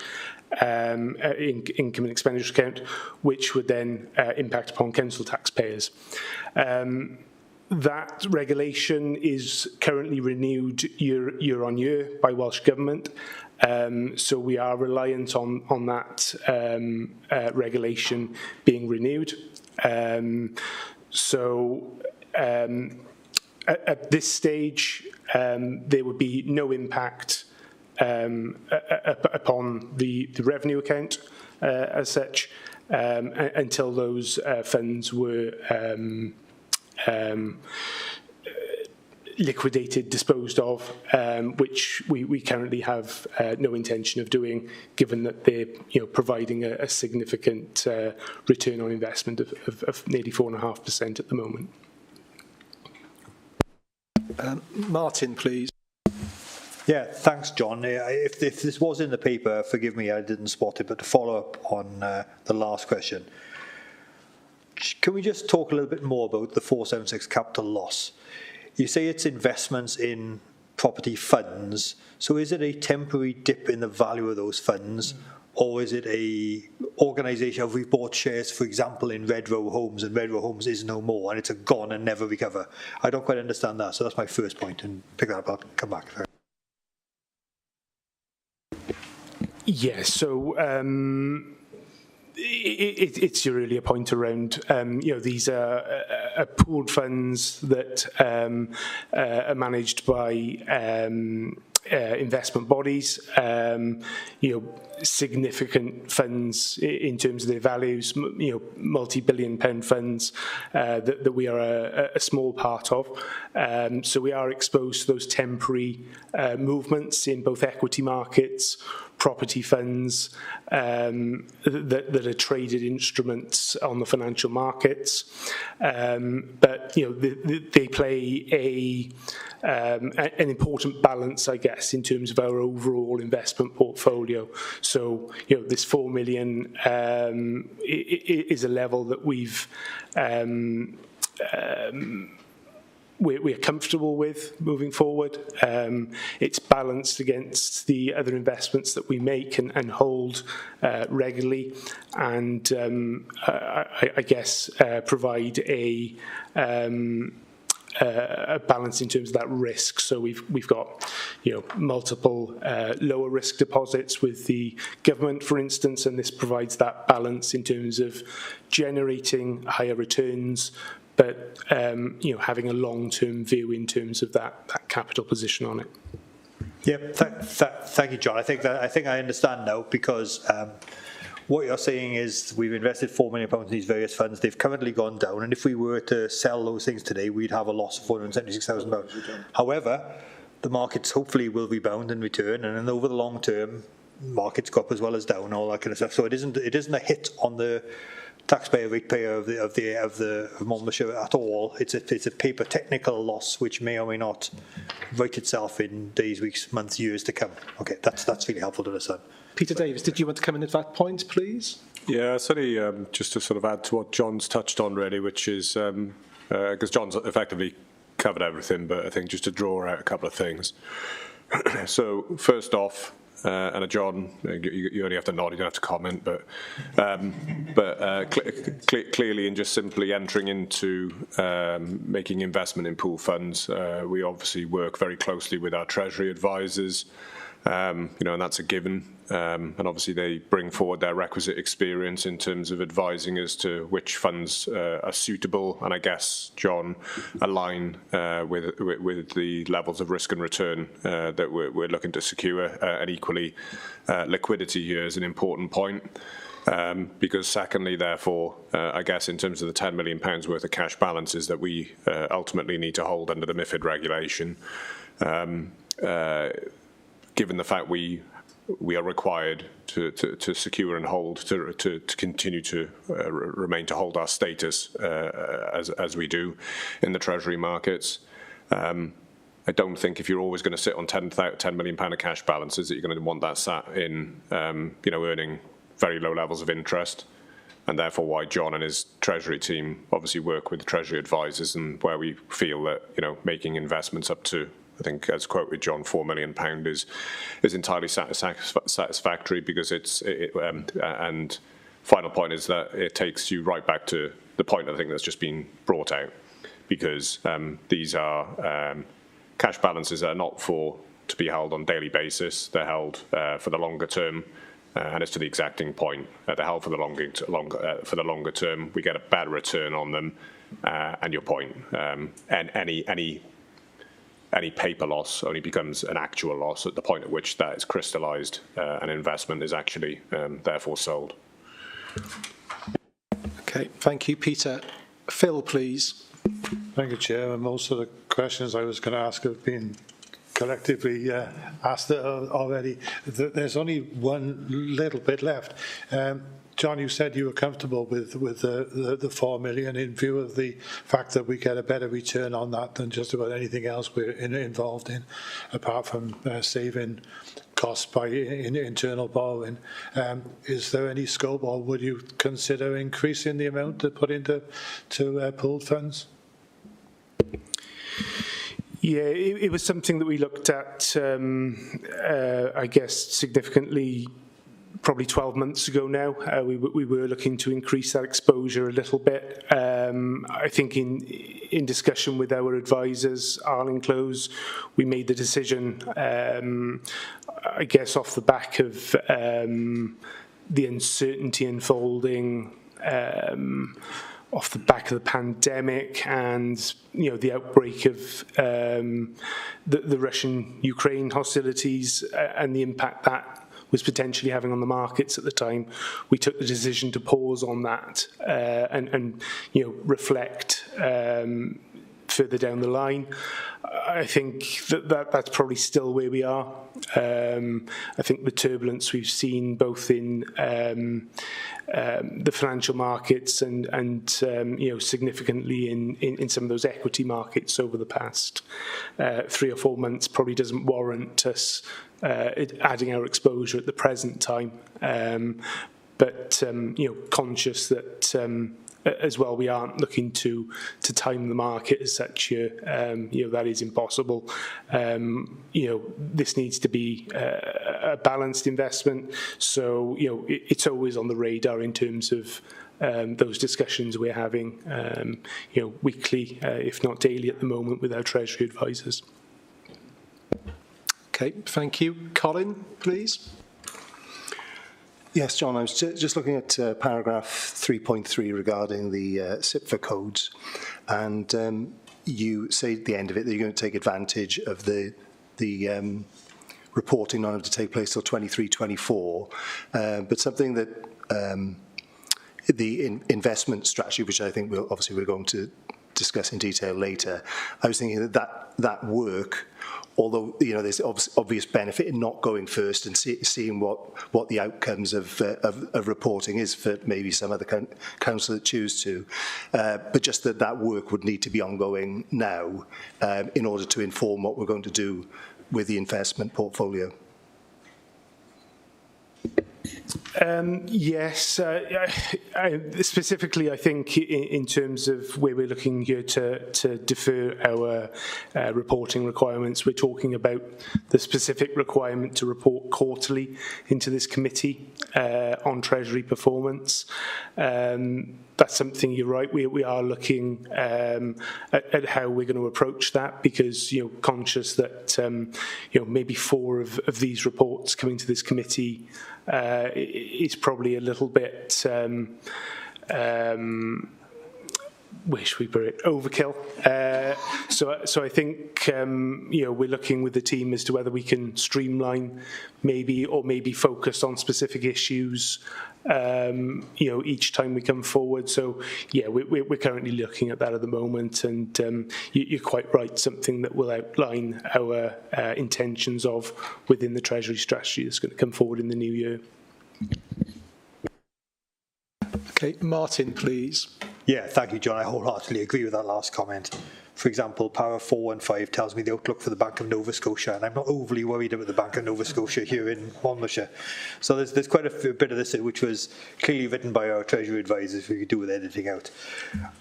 income and expenditure account, which would then impact upon council taxpayers. That regulation is currently renewed year on year by Welsh Government, so we are reliant on that regulation being renewed. At this stage, there would be no impact upon the revenue account as such until those funds were liquidated, disposed of, which we currently have no intention of doing, given that they're providing a significant return on investment of nearly 4.5% at the moment. Martin, please. Yeah, thanks, John. If this was in the paper, forgive me, I didn't spot it, but to follow up on the last question, can we just talk a little bit more about the 476 capital loss? You say it's investments in property funds, so is it a temporary dip in the value of those funds, or is it a organisation of we've bought shares, for example, in Red Row Homes, and Red Row Homes is no more, and it's a gone and never recover? I don't quite understand that, so that's my first point, and pick that up, I'll come back. Yeah, so it's your earlier point around, these are pooled funds that are managed by investment bodies, significant funds in terms of their values, multi-billion pound funds that we are a small part of. So we are exposed to those temporary movements in both equity markets, property funds that are traded instruments on the financial markets, but they play an important balance, I guess, in terms of our overall investment portfolio. So this 4 million is a level that we're comfortable with moving forward. It's balanced against the other investments that we make and hold regularly, and I guess provide a balance in terms of that risk. So we've got multiple lower risk deposits with the government, for instance, and this provides that balance in terms of generating higher returns, but having a long-term view in terms of that capital position on it. Yeah, thank you, John. I think I understand now, because what you're saying is we've invested £4 million in these various funds. They've currently gone down, and if we were to sell those things today, we'd have a loss of £476,000. However, the markets hopefully will rebound and return, and then over the long term, markets go up as well as down, all that kind of stuff. So it isn't a hit on the taxpayer, ratepayer of Monmouthshire at all. It's a paper technical loss which may or may not right itself in days, weeks, months, years to come. Okay, that's really helpful to understand. Peter Davis, did you want to come in at that point, please? Yeah, certainly just to sort of add to what John's touched on, really, which is, because John's effectively covered everything, but I think just to draw out a couple of things. So first off, and John, you only have to nod, you don't have to comment, but clearly in just simply entering into making investment in pool funds, we obviously work very closely with our Treasury advisors, and that's a given. And obviously they bring forward their requisite experience in terms of advising as to which funds are suitable, and I guess, John, align with the levels of risk and return that we're looking to secure, and equally liquidity here is an important point. Because secondly, therefore, I guess in terms of the £10 million worth of cash balances that we ultimately need to hold under the MiFID regulation, given the fact we are required to secure and hold, to continue to remain to hold our status as we do in the Treasury markets. I don't think if you're always going to sit on £10 million of cash balances that you're going to want that sat in, earning very low levels of interest, and therefore why John and his Treasury team obviously work with the Treasury advisors, and where we feel that making investments up to, I think, as quoted John, £4 million is entirely satisfactory, because and final point is that it takes you right back to the point I think that's just been brought out, because these are cash balances that are not to be held on daily basis. They're held for the longer term, and it's to the exacting point. They're held for the longer term. We get a better return on them, and your point, and any paper loss only becomes an actual loss at the point at which that is crystallised, and investment is actually therefore sold. Okay, thank you, Peter. Phil, please. Thank you, Chair. And most of the questions I was going to ask have been collectively asked already. There's only one little bit left. John, you said you were comfortable with the 4 million in view of the fact that we get a better return on that than just about anything else we're involved in, apart from saving costs by internal borrowing. Is there any scope, or would you consider increasing the amount to put into pooled funds? Yeah, it was something that we looked at, I guess, significantly probably 12 months ago now. We were looking to increase that exposure a little bit. I think in discussion with our advisors, Arling Close, we made the decision, I guess, off the back of the uncertainty unfolding, off the back of the pandemic and the outbreak of the Russian-Ukraine hostilities and the impact that was potentially having on the markets at the time. We took the decision to pause on that and reflect further down the line. I think that's probably still where we are. I think the turbulence we've seen both in the financial markets and significantly in some of those equity markets over the past 3 or 4 months probably doesn't warrant us adding our exposure at the present time. But conscious that as well, we aren't looking to time the market as such. That is impossible. This needs to be a balanced investment. So it's always on the radar in terms of those discussions we're having, weekly, if not daily at the moment, with our Treasury advisors. Okay, thank you. Colin, please. Yes, John, I was just looking at paragraph 3.3 regarding the SIPFA codes, and you say at the end of it that you're going to take advantage of the reporting not having to take place till 23-24, but something that the investment strategy, which I think we're going to discuss in detail later, I was thinking that work, although there's obvious benefit in not going first and seeing what the outcomes of reporting is for maybe some other council that choose to, but just that work would need to be ongoing now in order to inform what we're going to do with the investment portfolio. Yes, specifically I think in terms of where we're looking here to defer our reporting requirements, we're talking about the specific requirement to report quarterly into this committee on Treasury performance. That's something, you're right, we are looking at how we're going to approach that, because conscious that maybe 4 of these reports coming to this committee is probably a little bit wish we were overkill. So I think we're looking with the team as to whether we can streamline maybe focus on specific issues each time we come forward. So yeah, we're currently looking at that at the moment, and you're quite right, something that will outline our intentions of within the Treasury strategy that's going to come forward in the new year. Okay, Martin, please. Yeah, thank you, John. I wholeheartedly agree with that last comment. For example, paragraph 415 tells me the outlook for the Bank of Nova Scotia, and I'm not overly worried about the Bank of Nova Scotia here in Monmouthshire. So there's quite a bit of this which was clearly written by our Treasury advisors, we could do with editing out.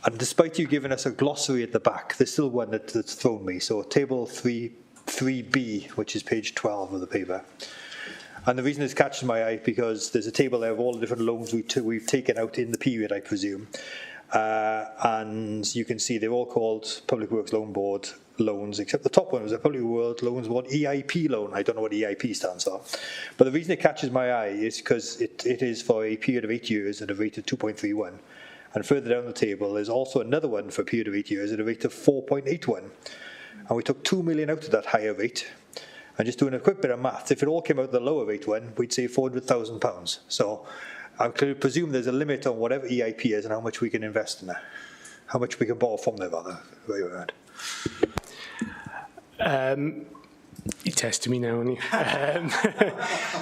And despite you giving us a glossary at the back, there's still one that's thrown me. So table 3B, which is page 12 of the paper. And the reason this catches my eye because there's a table there of all the different loans we've taken out in the period, I presume. And you can see they're all called Public Works Loan Board loans, except the top one was a Public Works Loans Board EIP loan. I don't know what EIP stands for. But the reason it catches my eye is because it is for a period of 8 years at a rate of 2.31. And further down the table, there's also another one for a period of 8 years at a rate of 4.81. And we took 2 million out of that higher rate. And just doing a quick bit of maths, if it all came out the lower rate one, we'd save £400,000. So I could presume there's a limit on whatever EIP is and how much we can invest in that. how much we can borrow from there, rather, where you're at. You're testing me now, aren't you?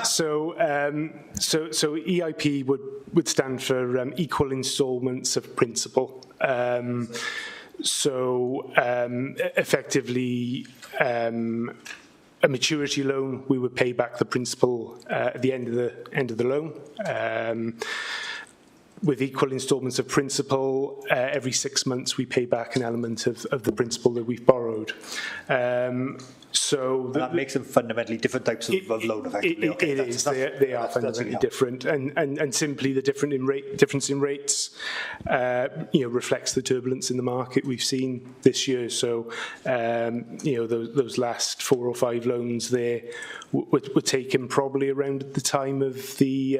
So EIP would stand for equal instalments of principal. Effectively, a maturity loan, we would pay back the principal at the end of the loan. With equal instalments of principal, every 6 months we pay back an element of the principal that we've borrowed. That makes them fundamentally different types of loan, effectively. It is. They are fundamentally different, and simply the difference in rates, reflects the turbulence in the market we've seen this year. So, those last 4 or 5 loans there were taken probably around the time of the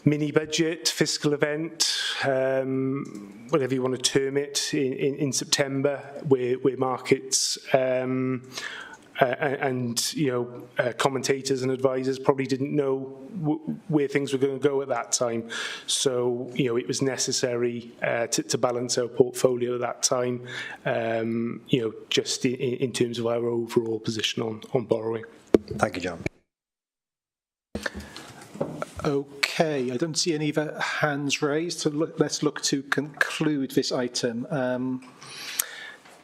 mini-budget, fiscal event, whatever you want to term it, in September, where markets commentators and advisors probably didn't know where things were going to go at that time. So, it was necessary to balance our portfolio at that time, just in terms of our overall position on borrowing. Thank you, John. Okay, I don't see any other hands raised, so let's look to conclude this item.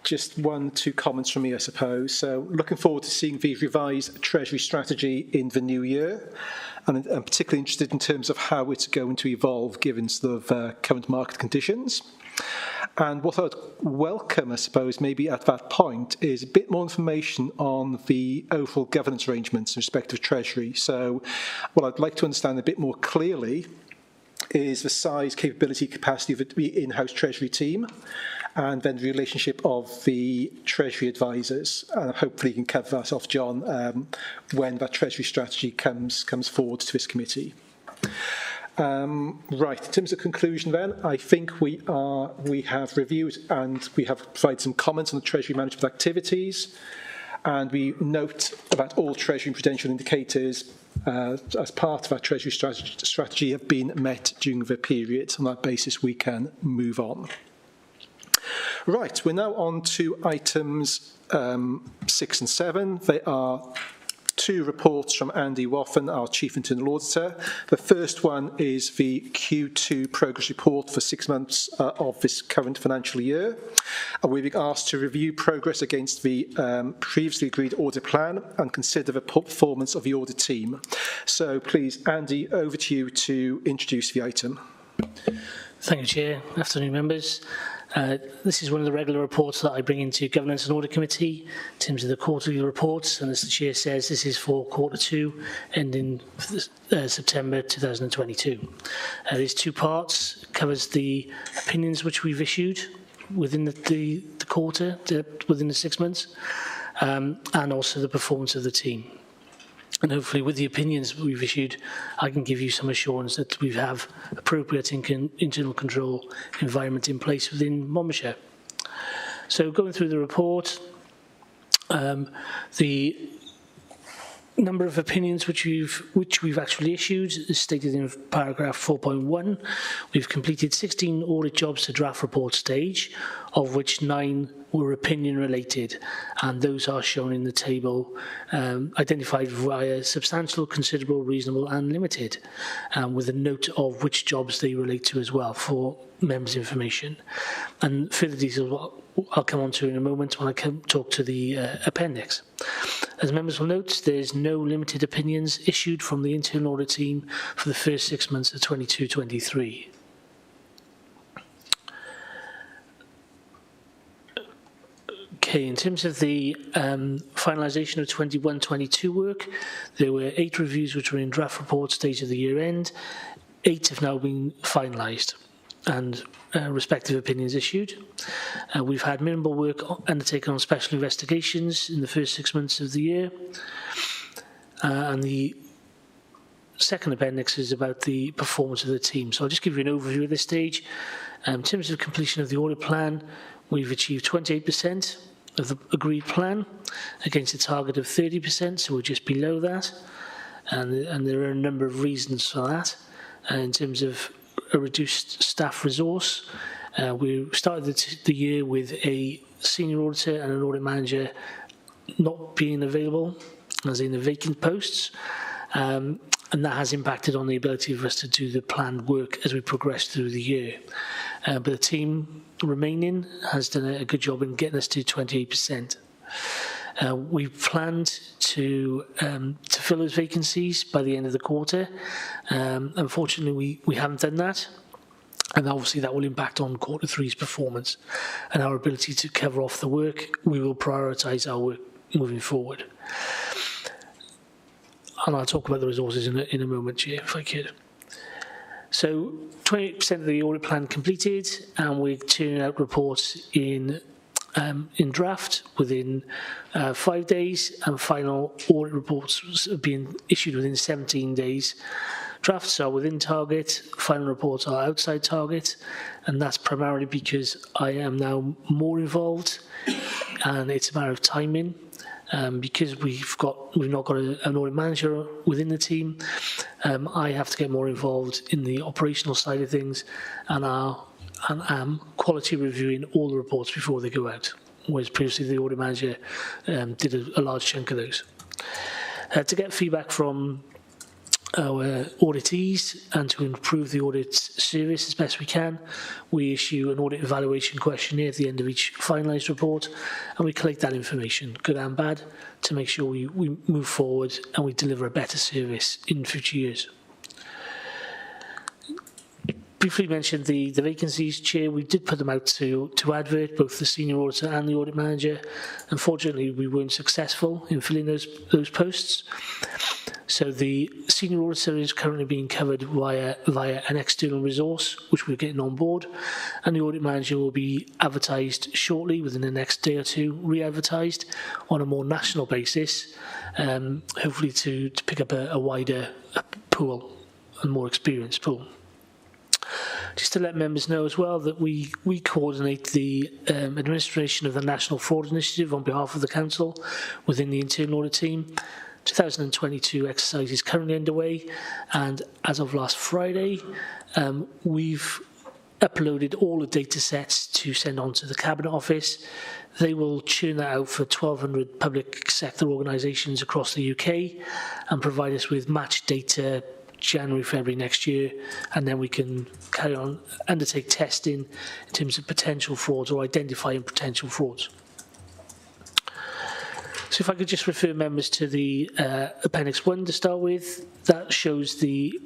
Just 1-2 comments from me, I suppose. So, looking forward to seeing the revised Treasury strategy in the new year, and I'm particularly interested in terms of how it's going to evolve given sort of current market conditions. And what I'd welcome, I suppose, maybe at that point, is a bit more information on the overall governance arrangements in respect of Treasury. So what I'd like to understand a bit more clearly is the size, capability, capacity of the in-house Treasury team, and then the relationship of the Treasury advisors. And hopefully you can cover that off, John, when that Treasury strategy comes forward to this committee. Right, in terms of conclusion then, I think we have reviewed and we have provided some comments on the Treasury management activities, and we note that all Treasury and prudential indicators as part of our Treasury strategy have been met during the period. On that basis, we can move on. Right, we're now on to items 6 and 7. They are 2 reports from Andy Woffin, our Chief Internal Auditor. The first one is the Q2 progress report for 6 months of this current financial year. We've been asked to review progress against the previously agreed audit plan and consider the performance of the audit team. So please, Andy, over to you to introduce the item. Thank you, Chair. Afternoon, members. This is one of the regular reports that I bring into Governance and Audit Committee in terms of the quarterly reports, and as the Chair says, this is for Q2 ending September 2022. There's 2 parts. It covers the opinions which we've issued within the quarter, within the 6 months, and also the performance of the team. And hopefully with the opinions we've issued, I can give you some assurance that we have appropriate internal control environment in place within Monmouthshire. So going through the report, the number of opinions which we've actually issued is stated in paragraph 4.1. We've completed 16 audit jobs to draft report stage, of which 9 were opinion related, and those are shown in the table, identified via substantial, considerable, reasonable and limited, with a note of which jobs they relate to as well for members' information. And further details I'll come on to in a moment when I talk to the appendix. As members will note, there's no limited opinions issued from the internal audit team for the first 6 months of 22-23. Okay, in terms of the finalisation of 21-22 work, there were 8 reviews which were in draft report stage of the year end. 8 have now been finalised and respective opinions issued. We've had minimal work undertaken on special investigations in the first 6 months of the year. And the second appendix is about the performance of the team. So I'll just give you an overview at this stage. In terms of completion of the audit plan, we've achieved 28% of the agreed plan against a target of 30%, so we're just below that. And there are a number of reasons for that. In terms of a reduced staff resource, We started the year with a senior auditor and an audit manager not being available, as in the vacant posts, and that has impacted on the ability of us to do the planned work as we progress through the year. But the team remaining has done a good job in getting us to 28%. We planned to fill those vacancies by the end of the quarter. Unfortunately, we haven't done that. And obviously that will impact on quarter three's performance and our ability to cover off the work. We will prioritise our work moving forward. And I'll talk about the resources in a moment, Chair, if I could. So 28% of the audit plan completed, and we're turning out reports in draft within 5 days, and final audit reports have been issued within 17 days. Drafts are within target, final reports are outside target, and that's primarily because I am now more involved, and it's a matter of timing. Because we've not got an audit manager within the team, I have to get more involved in the operational side of things, and am quality reviewing all the reports before they go out, whereas previously the audit manager did a large chunk of those. To get feedback from our auditees and to improve the audit service as best we can, we issue an audit evaluation questionnaire at the end of each finalised report, and we collect that information, good and bad, to make sure we move forward and we deliver a better service in future years. Briefly mentioned the vacancies, Chair. We did put them out to advert, both the senior auditor and the audit manager. Unfortunately, we weren't successful in filling those posts. So the senior auditor is currently being covered via an external resource, which we're getting on board, and the audit manager will be advertised shortly, within the next day or two, re-advertised on a more national basis, hopefully to pick up a wider pool, a more experienced pool. Just to let members know as well that we coordinate the administration of the National Fraud Initiative on behalf of the Council within the internal audit team. 2022 exercise is currently underway, and as of last Friday, we've uploaded all the data sets to send on to the Cabinet Office. They will churn that out for 1,200 public sector organisations across the UK and provide us with matched data January, February next year, and then we can carry on, undertake testing in terms of potential frauds or identifying potential frauds. So if I could just refer members to the Appendix 1 to start with, that shows the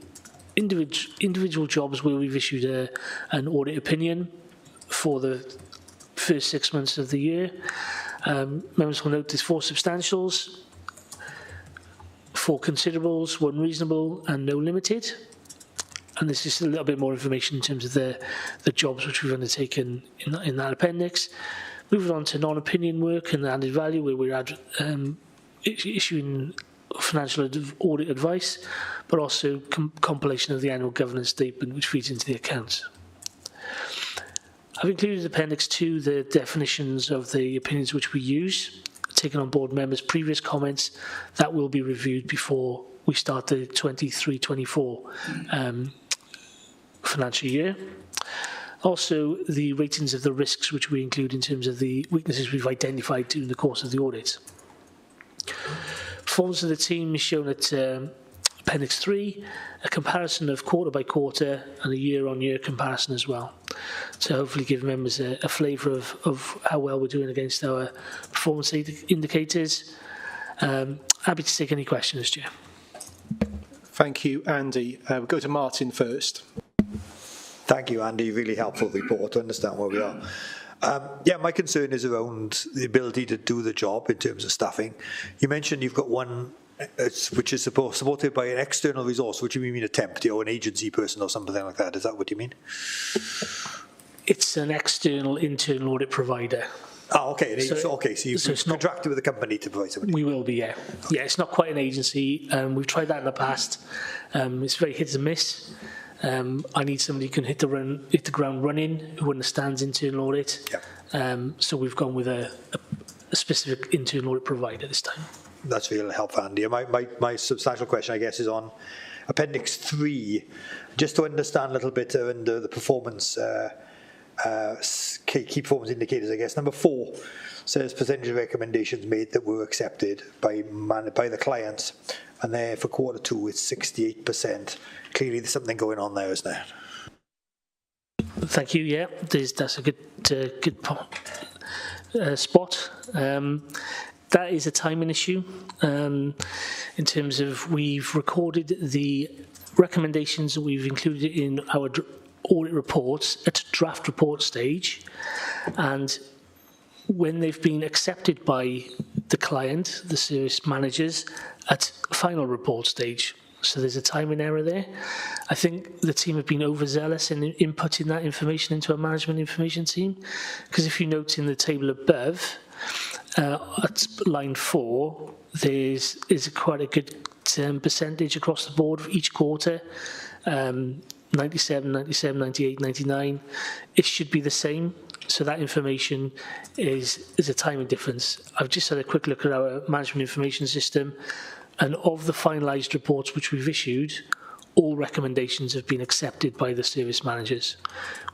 individual jobs where we've issued an audit opinion for the first 6 months of the year. Members will note there's 4 substantials, 4 considerables, 1 reasonable and no limited. And this is a little bit more information in terms of the jobs which we've undertaken in that appendix. Moving on to non-opinion work and added value, where we're issuing financial audit advice, but also compilation of the annual governance statement which feeds into the accounts. I've included in Appendix 2 the definitions of the opinions which we use, taken on board members' previous comments. That will be reviewed before we start the 23-24 financial year. Also, the ratings of the risks which we include in terms of the weaknesses we've identified during the course of the audit. Performance of the team is shown at Appendix 3, a comparison of quarter by quarter and a year-on-year comparison as well. So hopefully give members a flavour of how well we're doing against our performance indicators. Happy to take any questions, Chair. Thank you, Andy. We'll go to Martin first. Thank you, Andy. Really helpful report to understand where we are. Yeah, my concern is around the ability to do the job in terms of staffing. You mentioned you've got one which is supported by an external resource, which you mean a temp or an agency person or something like that. Is that what you mean? It's an external internal audit provider. Oh, okay. So you've contracted with a company to provide somebody. We will be, yeah. Yeah, it's not quite an agency. We've tried that in the past. It's very hit and miss. I need somebody who can hit the ground running, who understands internal audit. Yeah. So we've gone with a specific internal audit provider this time. That's really helpful, Andy. My substantial question, I guess, is on Appendix 3, just to understand a little bit under the performance key performance indicators, I guess. Number 4 says percentage of recommendations made that were accepted by the clients, and there for Q2 it's 68%. Clearly there's something going on there, isn't there? Thank you. Yeah, that's a good spot. That is a timing issue in terms of we've recorded the recommendations that we've included in our audit reports at draft report stage, and when they've been accepted by the client, the service managers, at final report stage. So there's a timing error there. I think the team have been overzealous in inputting that information into a management information team, because if you note in the table above, at line 4, is quite a good percentage across the board for each quarter. 97, 97, 98, 99. It should be the same. So that information is a timing difference. I've just had a quick look at our management information system, and of the finalised reports which we've issued, all recommendations have been accepted by the service managers.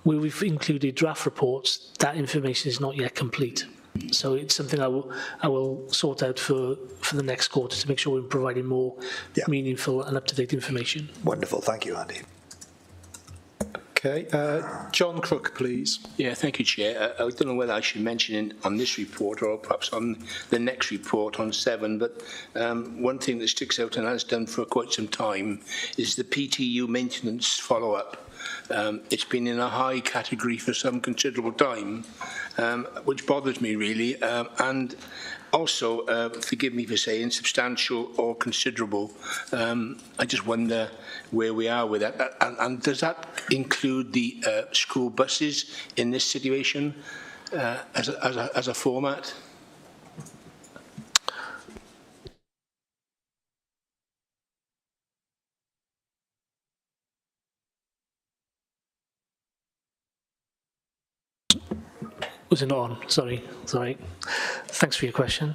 Where we've included draft reports, that information is not yet complete. So it's something I will sort out for the next quarter to make sure we're providing more meaningful and up-to-date information. Wonderful, thank you, Andy. Okay, John Crook, please. Yeah, thank you, Chair. I don't know whether I should mention it on this report or perhaps on the next report on 7, but one thing that sticks out and has done for quite some time is the PTU maintenance follow-up. It's been in a high category for some considerable time, which bothers me really, and also, forgive me for saying substantial or considerable. I just wonder where we are with that. And does that include the school buses in this situation as a format? Was it not on? Sorry. Thanks for your question.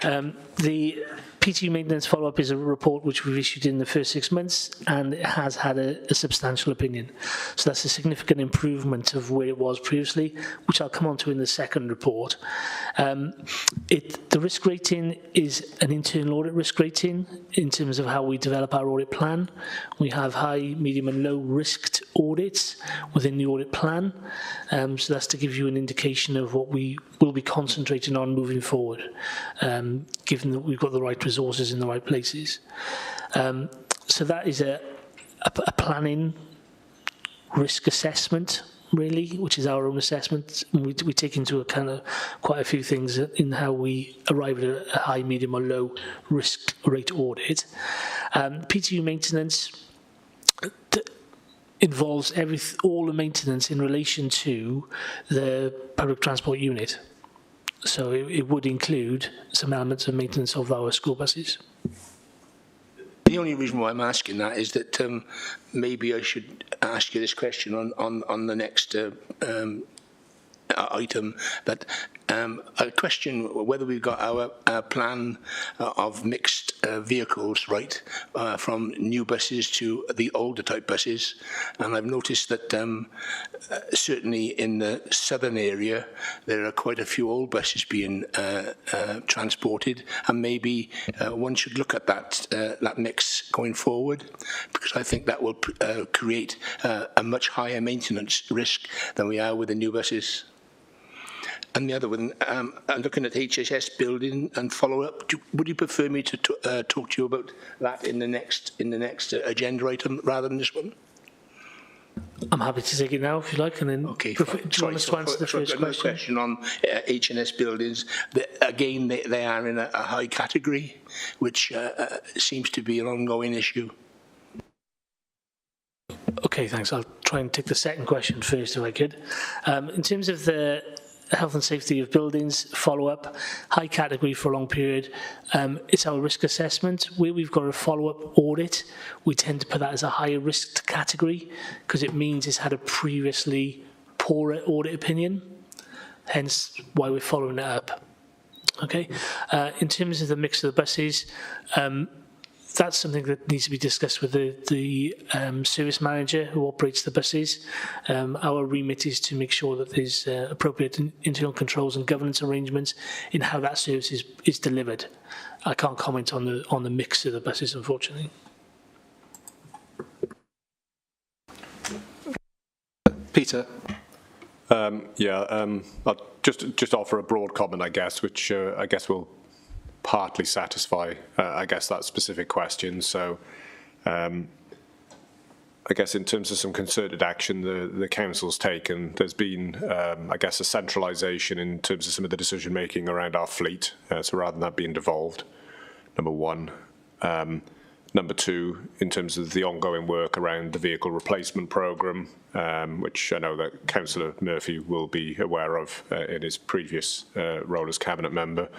The PTU maintenance follow-up is a report which we've issued in the first 6 months, and it has had a substantial opinion. So that's a significant improvement of where it was previously, which I'll come on to in the second report. The risk rating is an internal audit risk rating in terms of how we develop our audit plan. We have high, medium and low risked audits within the audit plan. So that's to give you an indication of what we will be concentrating on moving forward, given that we've got the right resources in the right places. So that is a planning risk assessment, really, which is our own assessment. We take into account quite a few things in how we arrive at a high, medium or low risk rate audit. PTU maintenance involves all the maintenance in relation to the public transport unit. So it would include some elements of maintenance of our school buses. The only reason why I'm asking that is that maybe I should ask you this question on the next item, but I question whether we've got our plan of mixed vehicles right, from new buses to the older type buses, and I've noticed that certainly in the southern area there are quite a few old buses being transported, and maybe one should look at that mix going forward, because I think that will create a much higher maintenance risk than we are with the new buses. And the other one, I'm looking at HSS building and follow-up. Would you prefer me to talk to you about that in the next agenda item rather than this one? I'm happy to take it now if you like, and then okay. Do you want us to answer the first question? On HNS buildings. Again, they are in a high category, which seems to be an ongoing issue. Okay, thanks. I'll try and take the second question first, if I could. In terms of the health and safety of buildings follow-up, high category for a long period. It's our risk assessment. Where we've got a follow-up audit, we tend to put that as a higher risk category because it means it's had a previously poorer audit opinion, hence why we're following it up. Okay. In terms of the mix of the buses, that's something that needs to be discussed with the service manager who operates the buses. Our remit is to make sure that there's appropriate internal controls and governance arrangements in how that service is delivered. I can't comment on the mix of the buses, unfortunately. Peter. I'll just offer a broad comment, I guess, which I guess will partly satisfy, I guess, that specific question. So, I guess in terms of some concerted action the council's taken, there's been, I guess, a centralisation in terms of some of the decision making around our fleet. So rather than that being devolved, number one. Number two, in terms of the ongoing work around the vehicle replacement programme, which I know that Councillor Murphy will be aware of in his previous role as Cabinet member.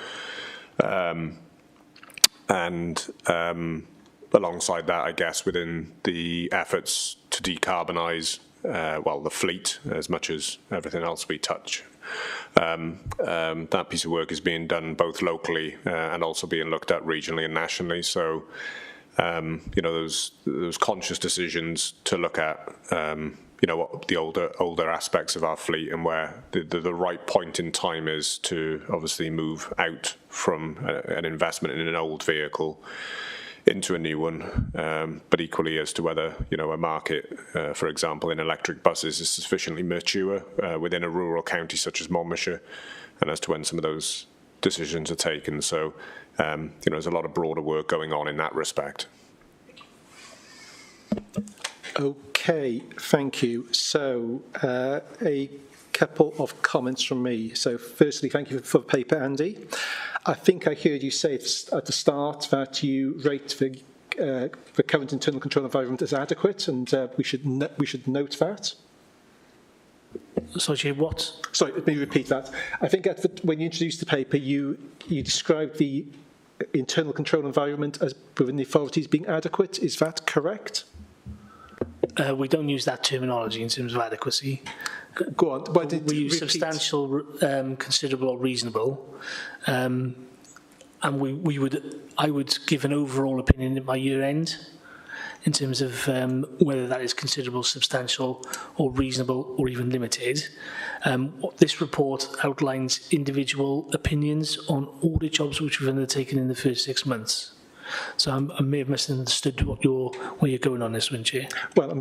Alongside that, I guess, within the efforts to decarbonise, the fleet, as much as everything else we touch. That piece of work is being done both locally and also being looked at regionally and nationally. So, those conscious decisions to look at, what the older aspects of our fleet and where the right point in time is to obviously move out from an investment in an old vehicle into a new one, but equally as to whether, a market, for example, in electric buses is sufficiently mature within a rural county such as Monmouthshire, and as to when some of those decisions are taken. So, there's a lot of broader work going on in that respect. Okay, thank you. So, a couple of comments from me. So, firstly, thank you for the paper, Andy. I think I heard you say at the start that you rate the current internal control environment as adequate, and we should note that. Sorry, what? Sorry, let me repeat that. I think when you introduced the paper, you described the internal control environment as within the authorities being adequate. Is that correct? We don't use that terminology in terms of adequacy. Go on. We use substantial, considerable, or reasonable, and I would give an overall opinion at my year end in terms of whether that is considerable, substantial, or reasonable, or even limited. This report outlines individual opinions on audit jobs which we've undertaken in the first 6 months. So I may have misunderstood where you're going on this one, Chair. Well, I'm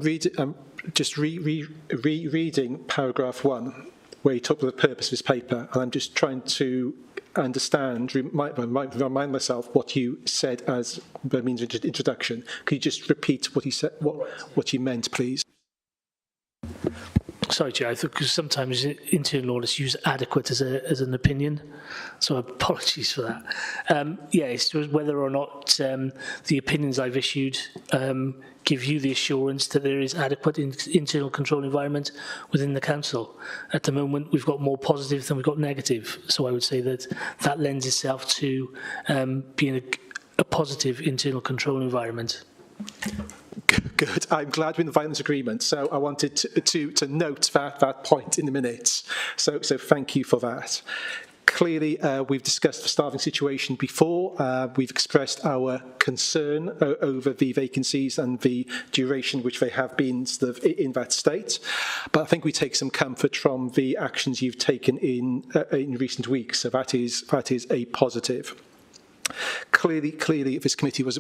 just rereading paragraph 1, where you talk about the purpose of this paper, and I'm just trying to understand, remind myself what you said as by means of introduction. Could you just repeat what you said, what you meant, please? Sorry, Chair, I thought because sometimes internal audits use adequate as an opinion, so apologies for that. It's whether or not the opinions I've issued give you the assurance that there is adequate internal control environment within the council. At the moment, we've got more positive than we've got negative, so I would say that lends itself to being a positive internal control environment. Good. I'm glad we're in the violence agreement. So I wanted to note that point in the minutes. So thank you for that. Clearly, we've discussed the staffing situation before. We've expressed our concern over the vacancies and the duration which they have been sort of in that state. But I think we take some comfort from the actions you've taken in recent weeks. So that is a positive. Clearly, this committee was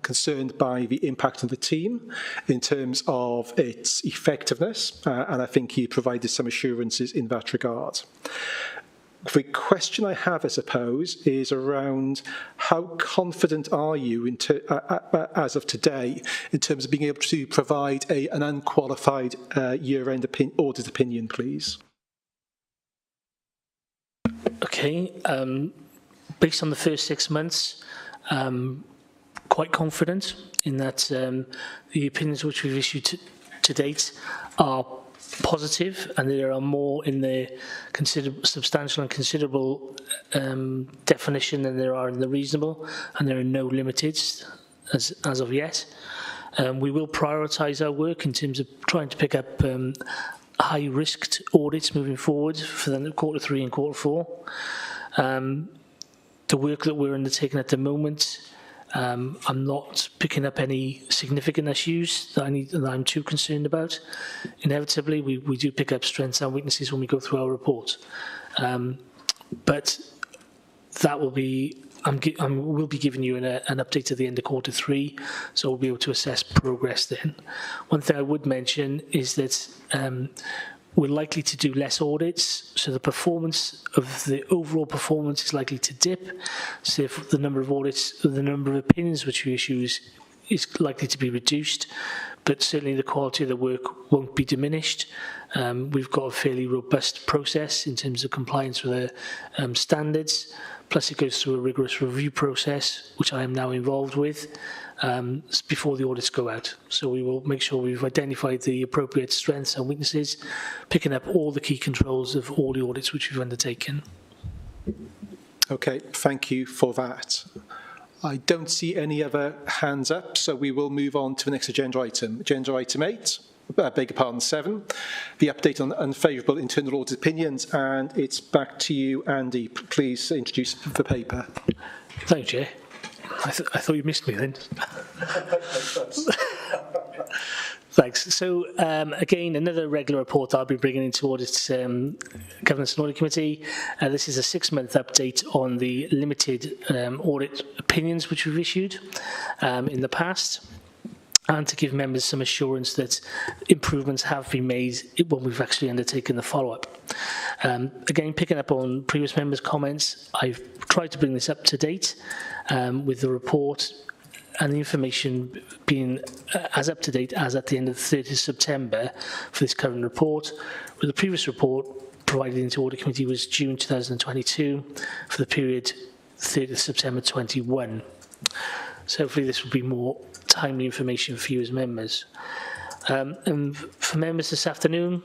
concerned by the impact on the team in terms of its effectiveness, and I think you provided some assurances in that regard. The question I have, I suppose, is around how confident are you as of today in terms of being able to provide an unqualified year-end audit opinion, please? Okay. Based on the first 6 months, quite confident in that the opinions which we've issued to date are positive, and there are more in the substantial and considerable definition than there are in the reasonable, and there are no limiteds as of yet. We will prioritise our work in terms of trying to pick up high-risked audits moving forward for the Q3 and Q4. The work that we're undertaking at the moment I'm not picking up any significant issues that I'm too concerned about. Inevitably, we do pick up strengths and weaknesses when we go through our report, but that will be. We'll be giving you an update at the end of Q3, so we'll be able to assess progress then. One thing I would mention is that we're likely to do less audits, so the performance of the overall performance is likely to dip. So if the number of audits, the number of opinions which we issue is likely to be reduced, but certainly the quality of the work won't be diminished. We've got a fairly robust process in terms of compliance with the standards, plus it goes through a rigorous review process, which I am now involved with, before the audits go out. So we will make sure we've identified the appropriate strengths and weaknesses, picking up all the key controls of all the audits which we've undertaken. Okay, thank you for that. I don't see any other hands up, so we will move on to the next agenda item. Agenda item 8, beg your pardon, 7, the update on unfavourable internal audit opinions, and it's back to you, Andy. Please introduce the paper. Thank you, Chair. I thought you missed me then. Thanks. So again, another regular report I'll be bringing into Audit Governance and Audit Committee. This is a 6-month update on the limited audit opinions which we've issued in the past, and to give members some assurance that improvements have been made when we've actually undertaken the follow-up. Again, picking up on previous members' comments, I've tried to bring this up to date with the report and the information being as up to date as at the end of the 30th of September for this current report. With the previous report provided into Audit Committee was June 2022 for the period 30th September 21. So hopefully this will be more timely information for you as members. And for members this afternoon,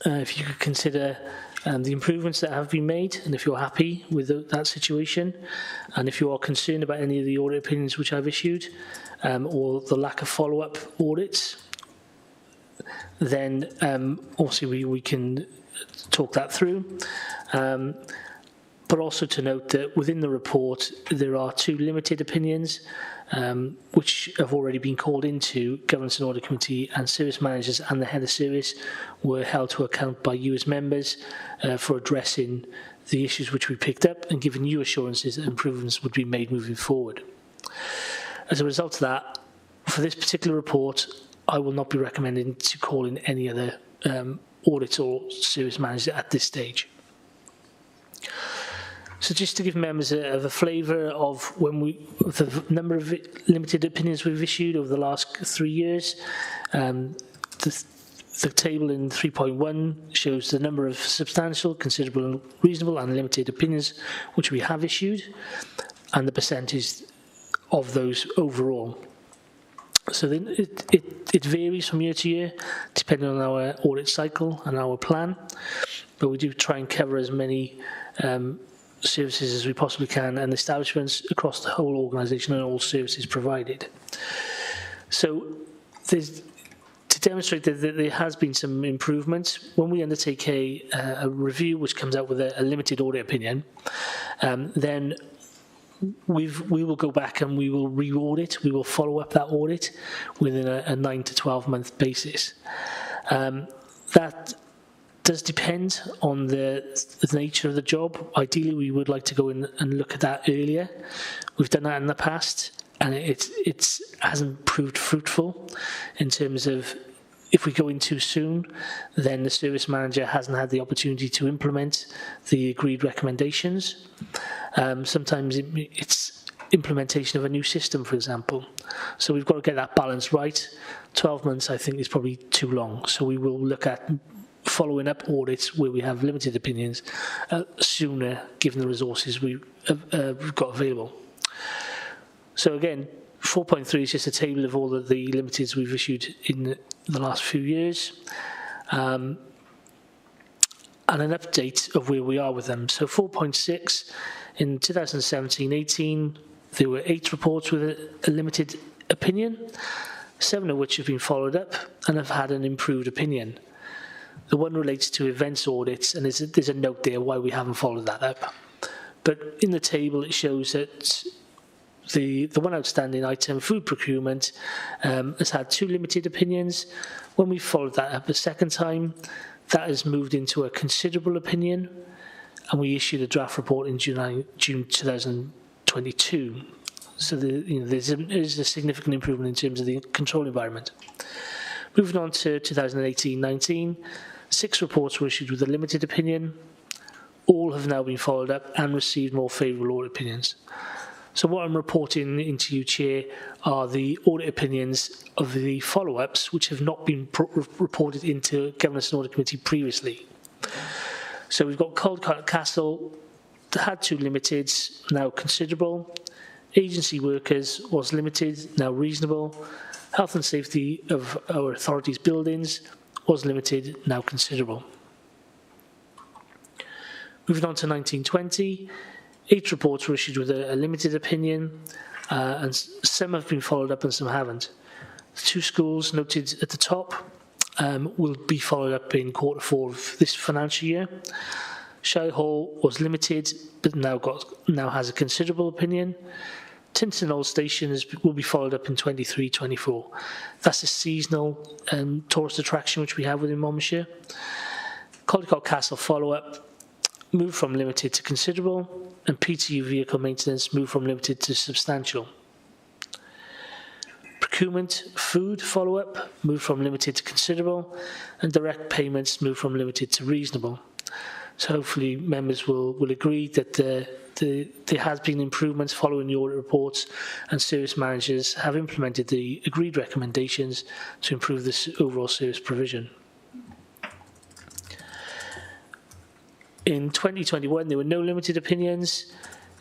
if you could consider the improvements that have been made, and if you're happy with that situation, and if you are concerned about any of the audit opinions which I've issued, or the lack of follow-up audits, then obviously we can talk that through. But also to note that within the report, there are 2 limited opinions which have already been called into Governance and Audit Committee, and service managers and the head of service were held to account by you as members for addressing the issues which we picked up and giving you assurances that improvements would be made moving forward. As a result of that, for this particular report, I will not be recommending to call in any other audit or service manager at this stage. So just to give members a flavour of the number of limited opinions we've issued over the last 3 years, the table in 3.1 shows the number of substantial, considerable, reasonable and limited opinions which we have issued, and the percentage of those overall. So then it varies from year to year, depending on our audit cycle and our plan, but we do try and cover as many services as we possibly can, and establishments across the whole organisation and all services provided. So to demonstrate that there has been some improvements, when we undertake a review which comes out with a limited audit opinion, then we will go back and we will re-audit, we will follow up that audit within a 9 to 12 month basis. That does depend on the nature of the job. Ideally, we would like to go in and look at that earlier. We've done that in the past, and it hasn't proved fruitful in terms of if we go in too soon, then the service manager hasn't had the opportunity to implement the agreed recommendations. Sometimes it's implementation of a new system, for example. So we've got to get that balance right. 12 months, I think, is probably too long. So we will look at following up audits where we have limited opinions sooner, given the resources we've got available. So again, 4.3 is just a table of all of the limiteds we've issued in the last few years, and an update of where we are with them. So 4.6, in 2017-18, there were 8 reports with a limited opinion, 7 of which have been followed up and have had an improved opinion. The one relates to events audits, and there's a note there why we haven't followed that up. But in the table, it shows that the one outstanding item, food procurement, has had 2 limited opinions. When we followed that up a second time, that has moved into a considerable opinion, and we issued a draft report in June 2022. So there's a significant improvement in terms of the control environment. Moving on to 2018-19, 6 reports were issued with a limited opinion. All have now been followed up and received more favourable audit opinions. So what I'm reporting into you, Chair, are the audit opinions of the follow-ups which have not been reported into Governance and Audit Committee previously. So we've got Caldecott Castle, had 2 limiteds, now considerable. Agency workers was limited, now reasonable. Health and safety of our authorities' buildings was limited, now considerable. Moving on to 1920, 8 reports were issued with a limited opinion, and some have been followed up and some haven't. The 2 schools noted at the top will be followed up in Q4 of this financial year. Shire Hall was limited, but now has a considerable opinion. Tinton Old Station will be followed up in 23-24. That's a seasonal tourist attraction which we have within Monmouthshire. Caldecott Castle follow-up moved from limited to considerable, and PTU vehicle maintenance moved from limited to substantial. Procurement food follow-up moved from limited to considerable, and direct payments moved from limited to reasonable. So hopefully members will agree that there has been improvements following the audit reports, and service managers have implemented the agreed recommendations to improve this overall service provision. In 2021, there were no limited opinions.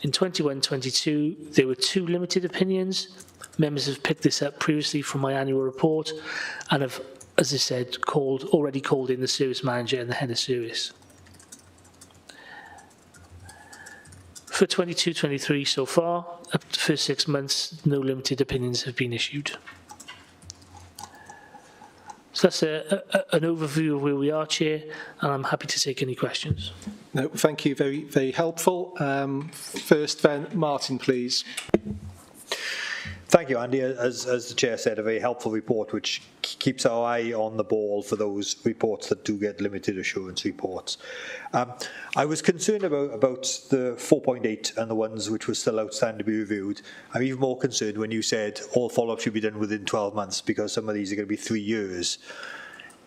In 21-22, there were 2 limited opinions. Members have picked this up previously from my annual report and have, as I said, already called in the service manager and the head of service. For 22-23 so far, up to the first 6 months, no limited opinions have been issued. So that's an overview of where we are, Chair, and I'm happy to take any questions. No, thank you, very, very helpful. First then, Martin, please. Thank you, Andy. As the Chair said, a very helpful report which keeps our eye on the ball for those reports that do get limited assurance reports. I was concerned about the 4.8 and the ones which were still outstanding to be reviewed. I'm even more concerned when you said all follow-up should be done within 12 months because some of these are going to be 3 years.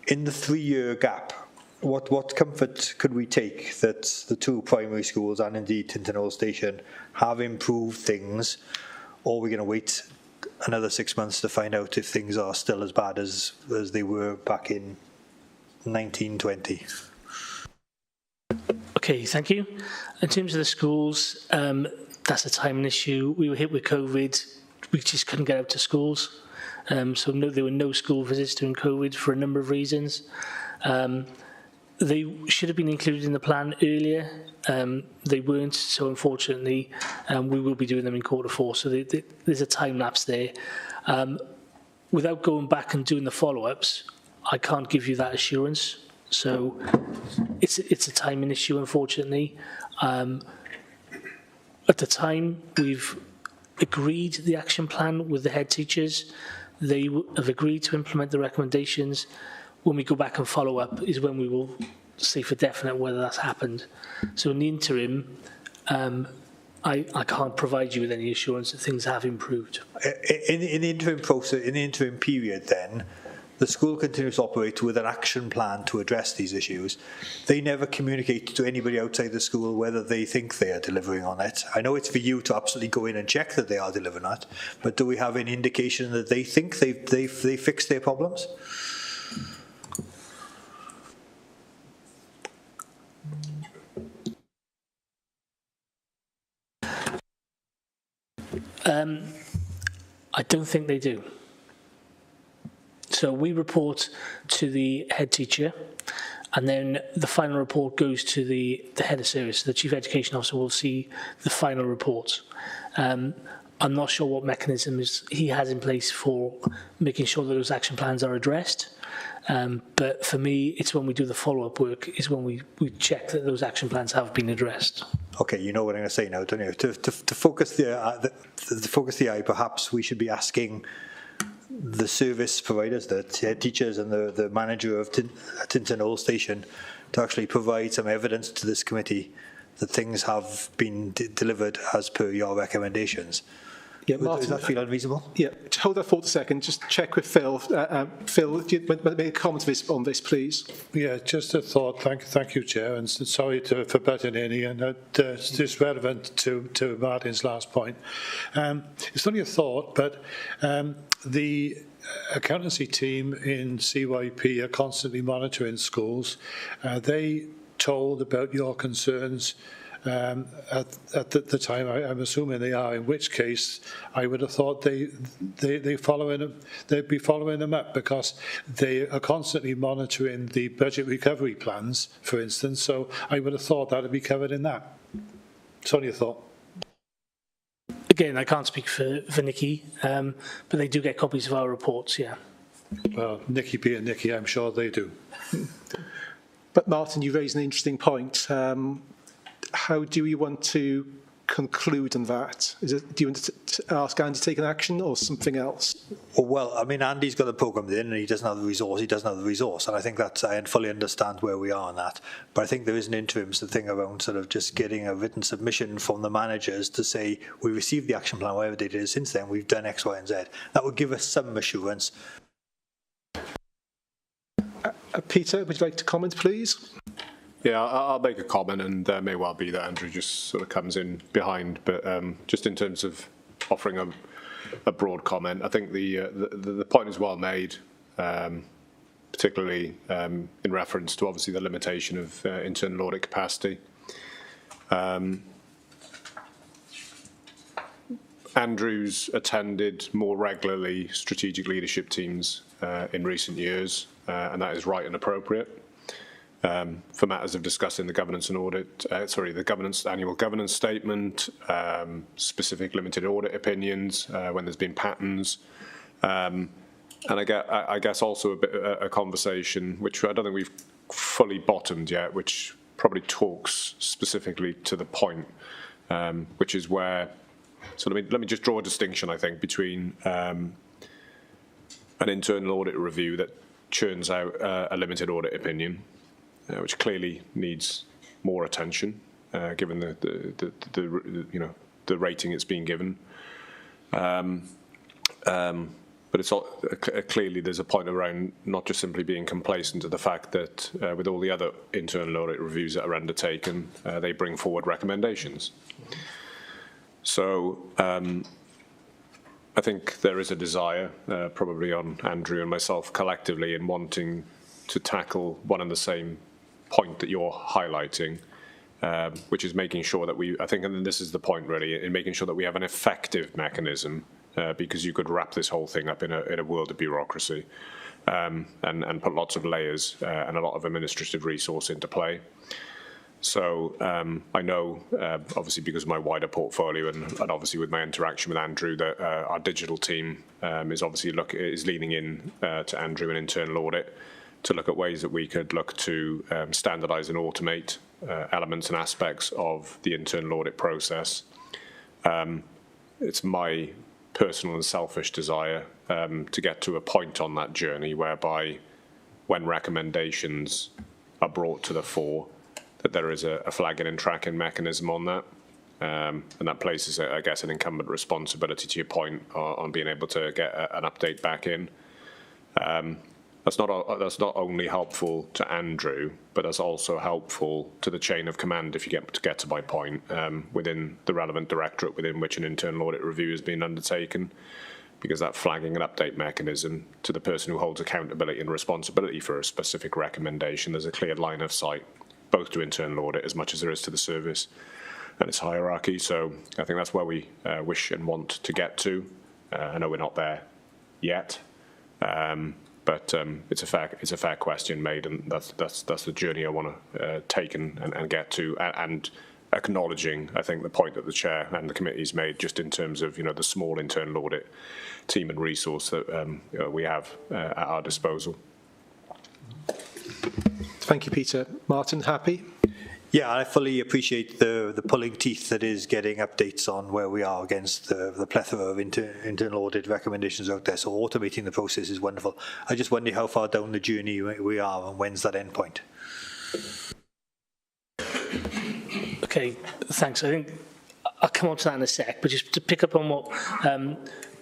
In the 3-year gap, what comfort could we take that the 2 primary schools and indeed Tinton Old Station have improved things, or are we going to wait another 6 months to find out if things are still as bad as they were back in 1920? Okay, thank you. In terms of the schools, that's a timing issue. We were hit with COVID. We just couldn't get out to schools. So there were no school visits during COVID for a number of reasons. They should have been included in the plan earlier. They weren't, so unfortunately, we will be doing them in Q4. So there's a time lapse there. Without going back and doing the follow-ups, I can't give you that assurance. So it's a timing issue, unfortunately. At the time, we've agreed the action plan with the head teachers. They have agreed to implement the recommendations. When we go back and follow up is when we will see for definite whether that's happened. So in the interim, I can't provide you with any assurance that things have improved. In the interim process, in the interim period then, the school continues to operate with an action plan to address these issues. They never communicate to anybody outside the school whether they think they are delivering on it. I know it's for you to absolutely go in and check that they are delivering on it, but do we have any indication that they think they fixed their problems? I don't think they do. So we report to the head teacher, and then the final report goes to the head of service. The Chief Education Officer will see the final report. I'm not sure what mechanisms he has in place for making sure that those action plans are addressed. But for me, it's when we do the follow-up work is when we check that those action plans have been addressed. Okay, you know what I'm going to say now, don't you? To focus the eye, perhaps we should be asking the service providers, the teachers and the manager of Tintern Old Station to actually provide some evidence to this committee that things have been delivered as per your recommendations. Yeah, Martin, does that feel unreasonable? Yeah, hold that thought a second. Just check with Phil. Phil, do you make a comment on this, please? Yeah, just a thought. Thank you, Chair, and sorry for butting in here. And it's just relevant to Martin's last point. It's only a thought, but the accountancy team in CYP are constantly monitoring schools. They told about your concerns at the time. I'm assuming they are, in which case I would have thought they'd be following them up, because they are constantly monitoring the budget recovery plans, for instance, so I would have thought that would be covered in that. It's only a thought. Again, I can't speak for Nikki, but they do get copies of our reports, yeah. Well, Nikki being Nikki, I'm sure they do. But Martin, you raised an interesting point. How do you want to conclude on that? Do you want to ask Andy to take an action or something else? Well, I mean, Andy's got the programme in and he doesn't have the resource. And I think that's, I fully understand where we are on that. But I think there is an interim thing around sort of just getting a written submission from the managers to say, we received the action plan, whatever they did since then, we've done X, Y, and Z. That would give us some assurance. Peter, would you like to comment, please? Yeah, I'll make a comment, and may well be that Andrew just sort of comes in behind. But just in terms of offering a broad comment, I think the point is well made, particularly in reference to obviously the limitation of internal audit capacity. Andrew's attended more regularly strategic leadership teams in recent years, and that is right and appropriate. For matters of discussing the governance and audit, the annual governance statement, specific limited audit opinions when there's been patterns, and I guess also a conversation which I don't think we've fully bottomed yet, which probably talks specifically to the point, which is where. So let me just draw a distinction, I think, between an internal audit review that churns out a limited audit opinion, which clearly needs more attention, given the rating it's being given. But it's all, clearly there's a point around not just simply being complacent to the fact that with all the other internal audit reviews that are undertaken, they bring forward recommendations. So I think there is a desire, probably on Andrew and myself collectively, in wanting to tackle one and the same point that you're highlighting, which is making sure that I think, and this is the point really, in making sure that we have an effective mechanism, because you could wrap this whole thing up in a world of bureaucracy, and put lots of layers and a lot of administrative resource into play. So I know, obviously because of my wider portfolio and obviously with my interaction with Andrew, that our digital team is obviously leaning in to Andrew and internal audit to look at ways that we could look to standardise and automate elements and aspects of the internal audit process. It's my personal and selfish desire to get to a point on that journey whereby when recommendations are brought to the fore, that there is a flagging and tracking mechanism on that. And that places, I guess, an incumbent responsibility, to your point, on being able to get an update back in. That's not only helpful to Andrew, but that's also helpful to the chain of command, if you get to my point, within the relevant directorate within which an internal audit review has been undertaken, because that flagging and update mechanism to the person who holds accountability and responsibility for a specific recommendation, there's a clear line of sight, both to internal audit as much as there is to the service and its hierarchy. So I think that's where we wish and want to get to. I know we're not there yet, but it's a fair question made, and that's the journey I want to take and get to, and acknowledging, I think, the point that the chair and the committee's made, just in terms of the small internal audit team and resource that we have at our disposal. Thank you, Peter. Martin, happy? Yeah, I fully appreciate the pulling teeth that is getting updates on where we are against the plethora of internal audit recommendations out there. So automating the process is wonderful. I just wonder how far down the journey we are and when's that end point? Okay, thanks. I think I'll come on to that in a sec, but just to pick up on what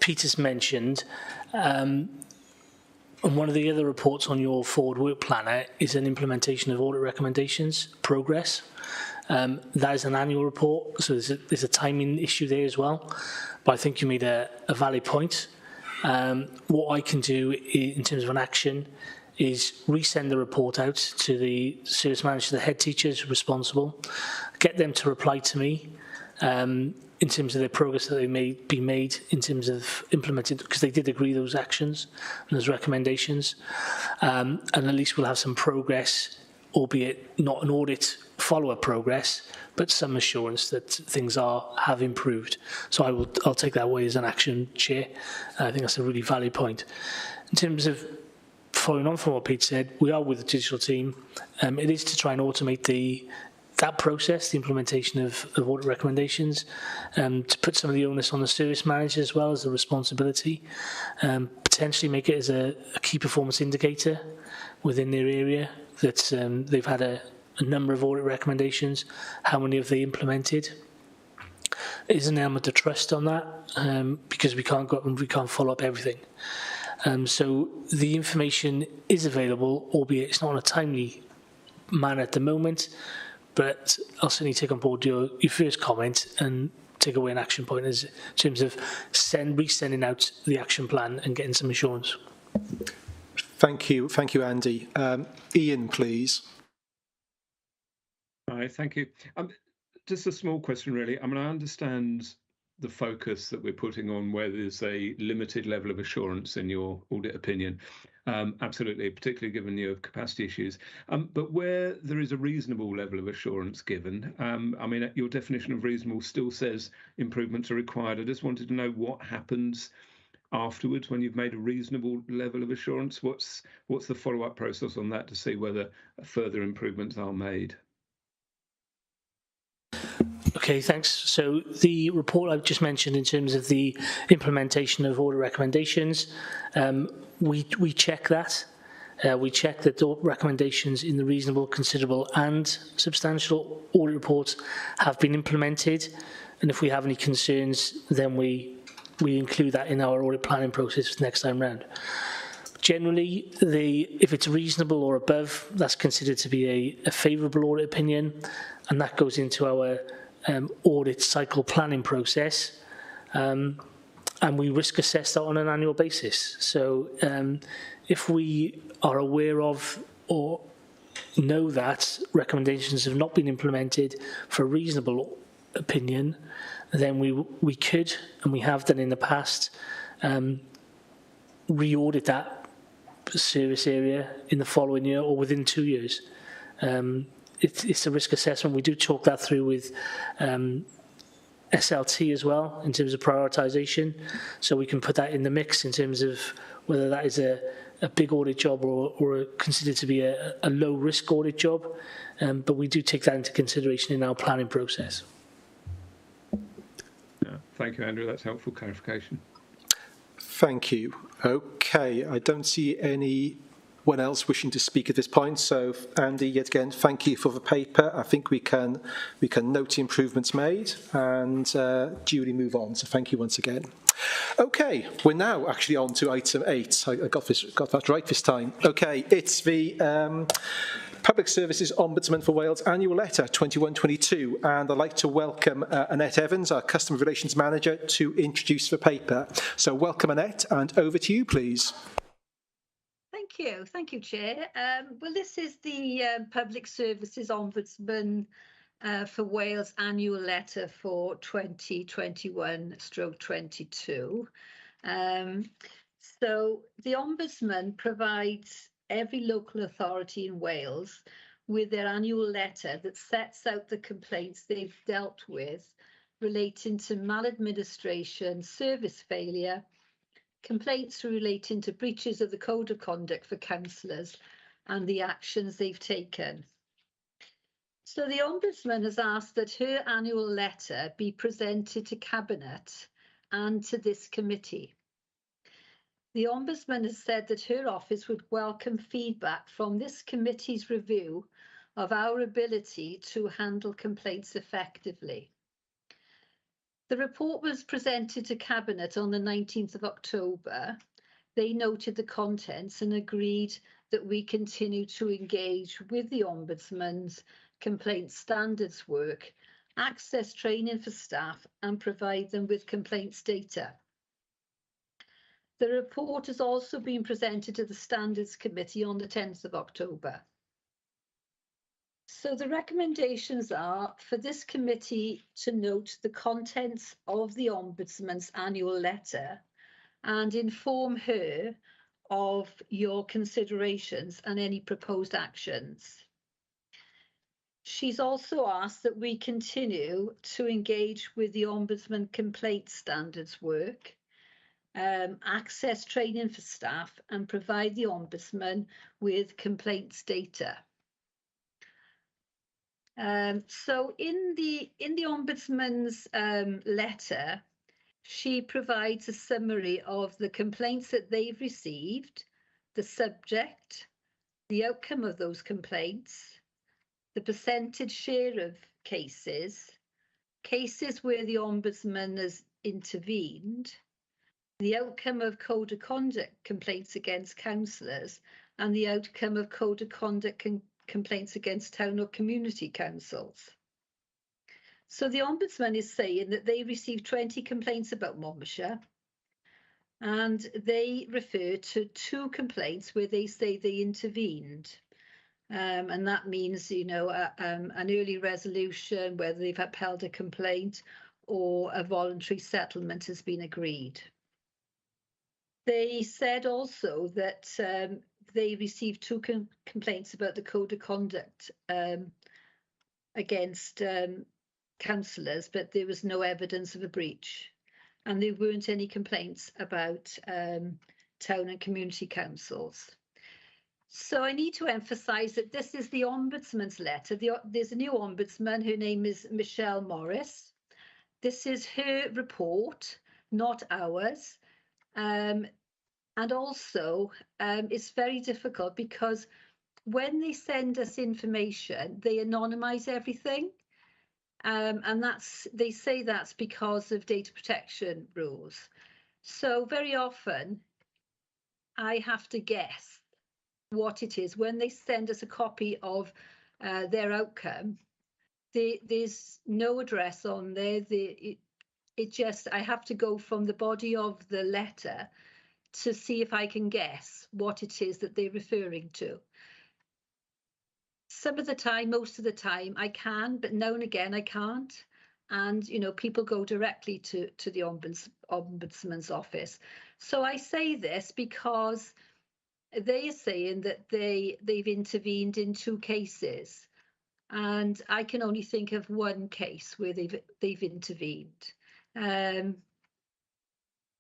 Peter's mentioned, and one of the other reports on your forward work planner is an implementation of audit recommendations progress. That is an annual report, so there's a timing issue there as well. But I think you made a valid point. What I can do in terms of an action is resend the report out to the service manager, the head teachers responsible, get them to reply to me in terms of their progress that they may be made in terms of implemented, because they did agree those actions and those recommendations. And at least we'll have some progress, albeit not an audit follow-up progress, but some assurance that things have improved. So I'll take that away as an action, Chair. I think that's a really valid point. In terms of following on from what Pete said, we are with the digital team. It is to try and automate that process, the implementation of audit recommendations, to put some of the onus on the service manager as well as the responsibility, potentially make it as a key performance indicator within their area that they've had a number of audit recommendations, how many have they implemented. There's an element of trust on that because we can't go up and we can't follow up everything. So the information is available, albeit it's not in a timely manner at the moment, but I'll certainly take on board your first comment and take away an action point in terms of resending out the action plan and getting some assurance. Thank you, Andy. Ian, please. Hi, thank you. Just a small question, really. I mean, I understand the focus that we're putting on where there's a limited level of assurance in your audit opinion. Absolutely, particularly given your capacity issues. But where there is a reasonable level of assurance given, I mean, your definition of reasonable still says improvements are required. I just wanted to know what happens afterwards when you've made a reasonable level of assurance. What's the follow-up process on that to see whether further improvements are made? Okay, thanks. So the report I've just mentioned in terms of the implementation of audit recommendations, we check that. We check that the recommendations in the reasonable, considerable and substantial audit reports have been implemented. And if we have any concerns, then we include that in our audit planning process next time round. Generally, if it's reasonable or above, that's considered to be a favourable audit opinion, and that goes into our audit cycle planning process, and we risk assess that on an annual basis. So if we are aware of or know that recommendations have not been implemented for a reasonable opinion, then we could, and we have done in the past, re-audit that service area in the following year or within 2 years. It's a risk assessment. We do talk that through with SLT as well in terms of prioritisation, so we can put that in the mix in terms of whether that is a big audit job or considered to be a low risk audit job, but we do take that into consideration in our planning process. Yeah, thank you, Andrew. That's helpful clarification. Thank you. Okay, I don't see anyone else wishing to speak at this point. So, Andy, yet again, thank you for the paper. I think we can note the improvements made and duly move on. So, thank you once again. Okay, we're now actually on to item 8. I got that right this time. Okay, it's the Public Services Ombudsman for Wales Annual Letter 21-22, and I'd like to welcome Annette Evans, our Customer Relations Manager, to introduce the paper. So welcome, Annette, and over to you, please. Thank you, Chair. Well, this is the Public Services Ombudsman for Wales Annual Letter for 2021/22. So the Ombudsman provides every local authority in Wales with their annual letter that sets out the complaints they've dealt with relating to maladministration, service failure, complaints relating to breaches of the Code of Conduct for councillors and the actions they've taken. So the Ombudsman has asked that her annual letter be presented to Cabinet and to this committee. The Ombudsman has said that her office would welcome feedback from this committee's review of our ability to handle complaints effectively. The report was presented to Cabinet on the 19th of October. They noted the contents and agreed that we continue to engage with the Ombudsman's complaint standards work, access training for staff and provide them with complaints data. The report has also been presented to the Standards Committee on the 10th of October. So the recommendations are for this committee to note the contents of the Ombudsman's annual letter and inform her of your considerations and any proposed actions. She's also asked that we continue to engage with the Ombudsman complaint standards work, access training for staff and provide the Ombudsman with complaints data. So in the Ombudsman's letter, she provides a summary of the complaints that they've received, the subject, the outcome of those complaints, the percentage share of cases, cases where the Ombudsman has intervened, the outcome of code of conduct complaints against councillors, and the outcome of code of conduct complaints against town or community councils. So the Ombudsman is saying that they received 20 complaints about Monmouthshire, and they refer to 2 complaints where they say they intervened. And that means, you know, an early resolution, whether they've upheld a complaint or a voluntary settlement has been agreed. They said also that they received 2 complaints about the code of conduct against councillors, but there was no evidence of a breach. And there weren't any complaints about town and community councils. So I need to emphasise that this is the Ombudsman's letter. There's a new Ombudsman. Her name is Michelle Morris. This is her report, not ours. And also, it's very difficult because when they send us information, they anonymise everything. And they say that's because of data protection rules. So very often, I have to guess what it is. When they send us a copy of their outcome, there's no address on there. I have to go from the body of the letter to see if I can guess what it is that they're referring to. Some of the time, most of the time, I can, but now and again I can't. And, you know, people go directly to the Ombudsman's office. So I say this because they are saying that they've intervened in 2 cases. And I can only think of 1 case where they've intervened.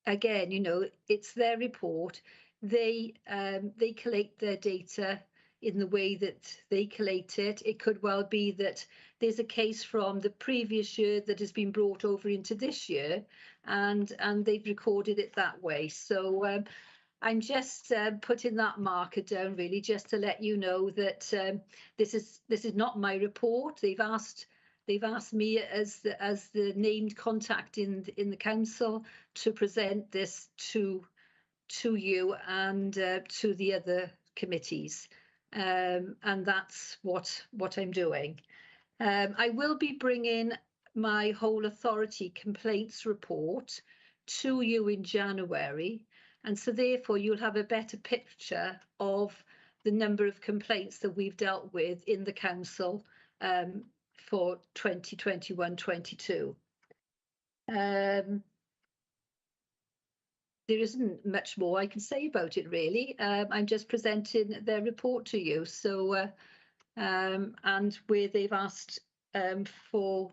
Again, you know, it's their report. They collate their data in the way that they collate it. It could well be that there's a case from the previous year that has been brought over into this year, and they've recorded it that way. So I'm just putting that marker down, really, just to let you know that this is not my report. They've asked me as the named contact in the council to present this to you and to the other committees, and that's what I'm doing. I will be bringing my whole authority complaints report to you in January, and so therefore you'll have a better picture of the number of complaints that we've dealt with in the council for 2021-22. There isn't much more I can say about it, really. I'm just presenting their report to you. So, and where they've asked for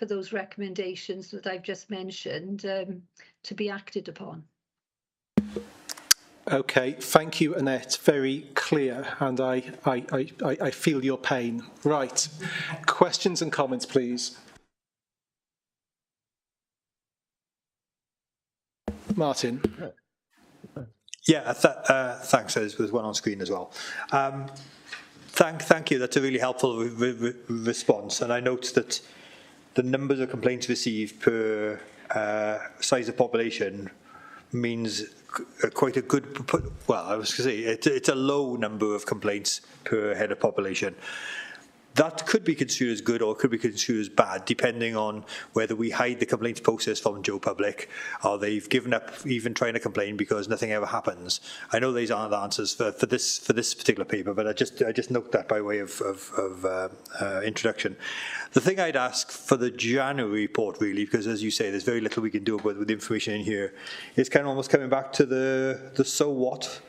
those recommendations that I've just mentioned to be acted upon. Okay, thank you, Annette. Very clear, and I feel your pain. Right. Questions and comments, please. Martin. Yeah, thanks. There's one on screen as well. Thank you. That's a really helpful response. And I note that the numbers of complaints received per size of population means quite a good, well, I was going to say, it's a low number of complaints per head of population. That could be construed as good or could be construed as bad, depending on whether we hide the complaints process from Joe Public or they've given up even trying to complain because nothing ever happens. I know these aren't the answers for this particular paper, but I just note that by way of introduction. The thing I'd ask for the January report, really, because as you say, there's very little we can do with the information in here, is kind of almost coming back to the so what,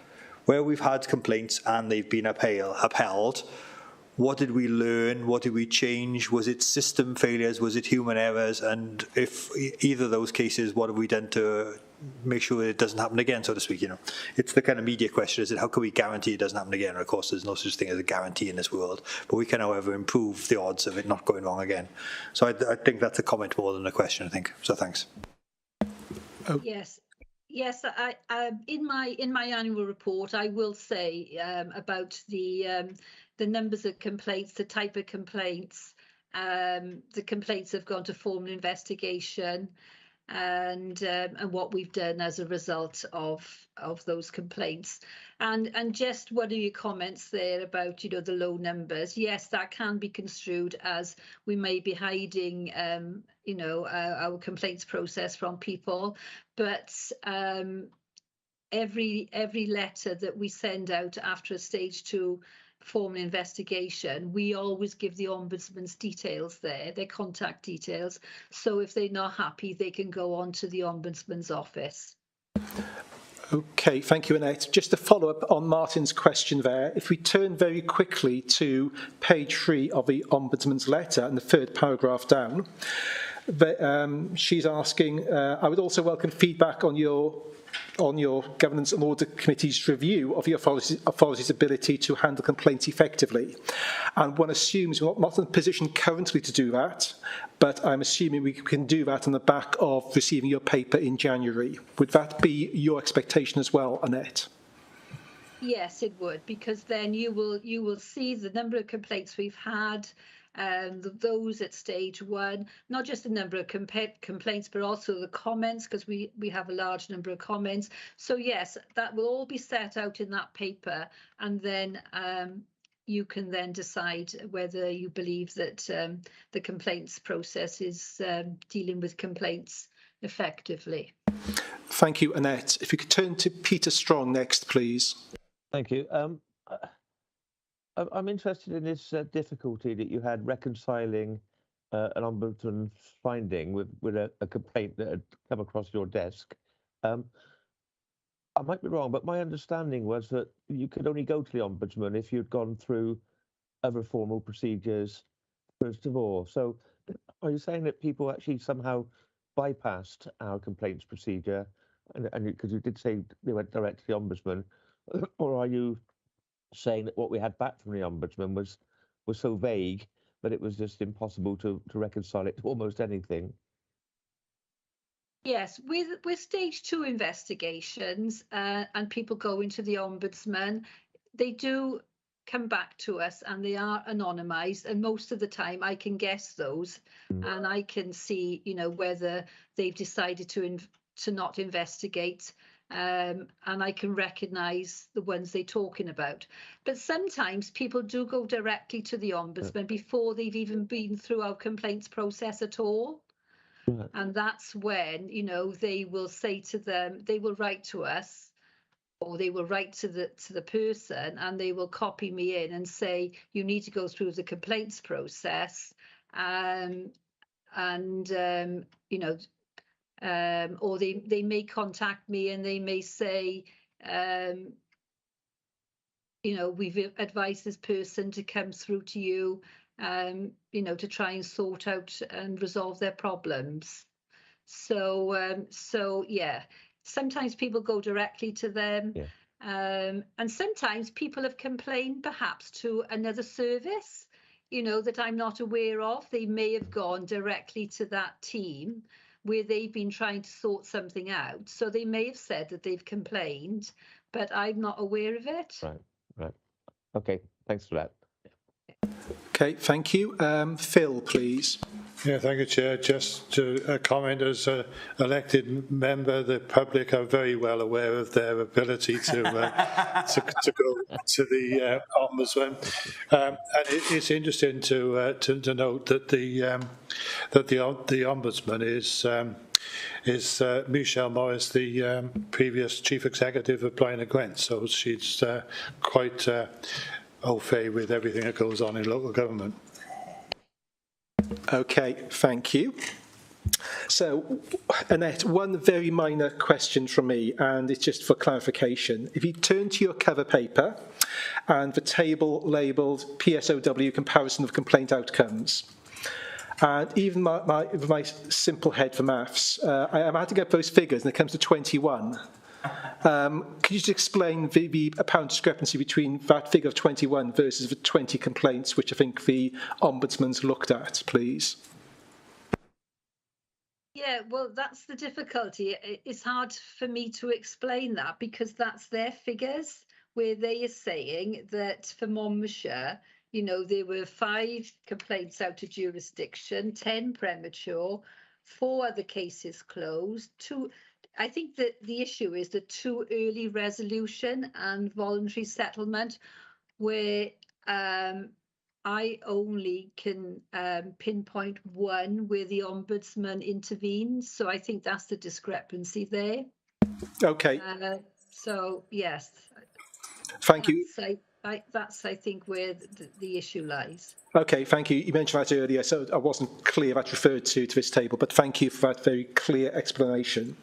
where we've had complaints and they've been upheld. What did we learn? What did we change? Was it system failures? Was it human errors? And if either of those cases, what have we done to make sure it doesn't happen again, so to speak? You know, it's the kind of media question, is it how can we guarantee it doesn't happen again? And of course, there's no such thing as a guarantee in this world, but we can, however, improve the odds of it not going wrong again. So I think that's a comment more than a question, I think. So thanks. Oh. Yes. Yes, in my annual report, I will say about the numbers of complaints, the type of complaints. The complaints have gone to formal investigation, and what we've done as a result of those complaints. And just what are your comments there about, you know, the low numbers? Yes, that can be construed as we may be hiding you know, our complaints process from people, but every letter that we send out after a stage 2 formal investigation, we always give the Ombudsman's details there, their contact details. So if they're not happy, they can go on to the Ombudsman's office. Okay, thank you, Annette. Just to follow up on Martin's question there, if we turn very quickly to page 3 of the Ombudsman's letter and the 3rd paragraph down, she's asking, I would also welcome feedback on your Governance and Audit Committee's review of the authority's ability to handle complaints effectively. And one assumes we're not in a position currently to do that, but I'm assuming we can do that on the back of receiving your paper in January. Would that be your expectation as well, Annette? Yes, it would, because then you will see the number of complaints we've had, those at stage 1, not just the number of complaints, but also the comments, because we have a large number of comments. So yes, that will all be set out in that paper, and then you can then decide whether you believe that the complaints process is dealing with complaints effectively. Thank you, Annette. If you could turn to Peter Strong next, please. Thank you. I'm interested in this difficulty that you had reconciling an ombudsman's finding with a complaint that had come across your desk. I might be wrong, but my understanding was that you could only go to the ombudsman if you'd gone through other formal procedures first of all. So are you saying that people actually somehow bypassed our complaints procedure, and because you did say they went direct to the ombudsman, or are you saying that what we had back from the Ombudsman was so vague that it was just impossible to reconcile it to almost anything? Yes, with stage 2 investigations and people go into the Ombudsman, they do come back to us and they are anonymised, and most of the time I can guess those and I can see, you know, whether they've decided to not investigate. And I can recognise the ones they're talking about. But sometimes people do go directly to the Ombudsman before they've even been through our complaints process at all. And that's when, you know, they will say to them, they will write to us, or they will write to the person, and they will copy me in and say, you need to go through the complaints process, you know, or they may contact me and they may say, you know, we've advised this person to come through to you, you know, to try and sort out and resolve their problems. So yeah, sometimes people go directly to them. Yeah. And sometimes people have complained perhaps to another service, you know, that I'm not aware of. They may have gone directly to that team where they've been trying to sort something out. So they may have said that they've complained, but I'm not aware of it. Right. Okay, thanks for that. Okay, thank you. Phil, please. Yeah, thank you, Chair. Just to comment, as an elected member, the public are very well aware of their ability to go to the Ombudsman. And it's interesting to note that the Ombudsman is Michelle Morris, the previous Chief Executive of Blaenau Gwent. So she's quite au fait with everything that goes on in local government. Okay, thank you. So, Annette, one very minor question from me, and it's just for clarification. If you turn to your cover paper and the table labelled PSOW comparison of complaint outcomes, and even my simple head for maths, I'm adding up those figures and it comes to 21. Could you just explain the apparent discrepancy between that figure of 21 versus the 20 complaints, which I think the Ombudsman's looked at, please? Yeah, well, that's the difficulty. It's hard for me to explain that because that's their figures, where they are saying that for Monmouthshire, you know, there were 5 complaints out of jurisdiction, 10 premature, 4 other cases closed, 2. I think that the issue is the too early resolution and voluntary settlement, where I only can pinpoint one where the Ombudsman intervenes. So I think that's the discrepancy there. Okay. So, yes. Thank you. That's, I think, where the issue lies. Okay, thank you. You mentioned that earlier, so I wasn't clear that referred to this table, but thank you for that very clear explanation.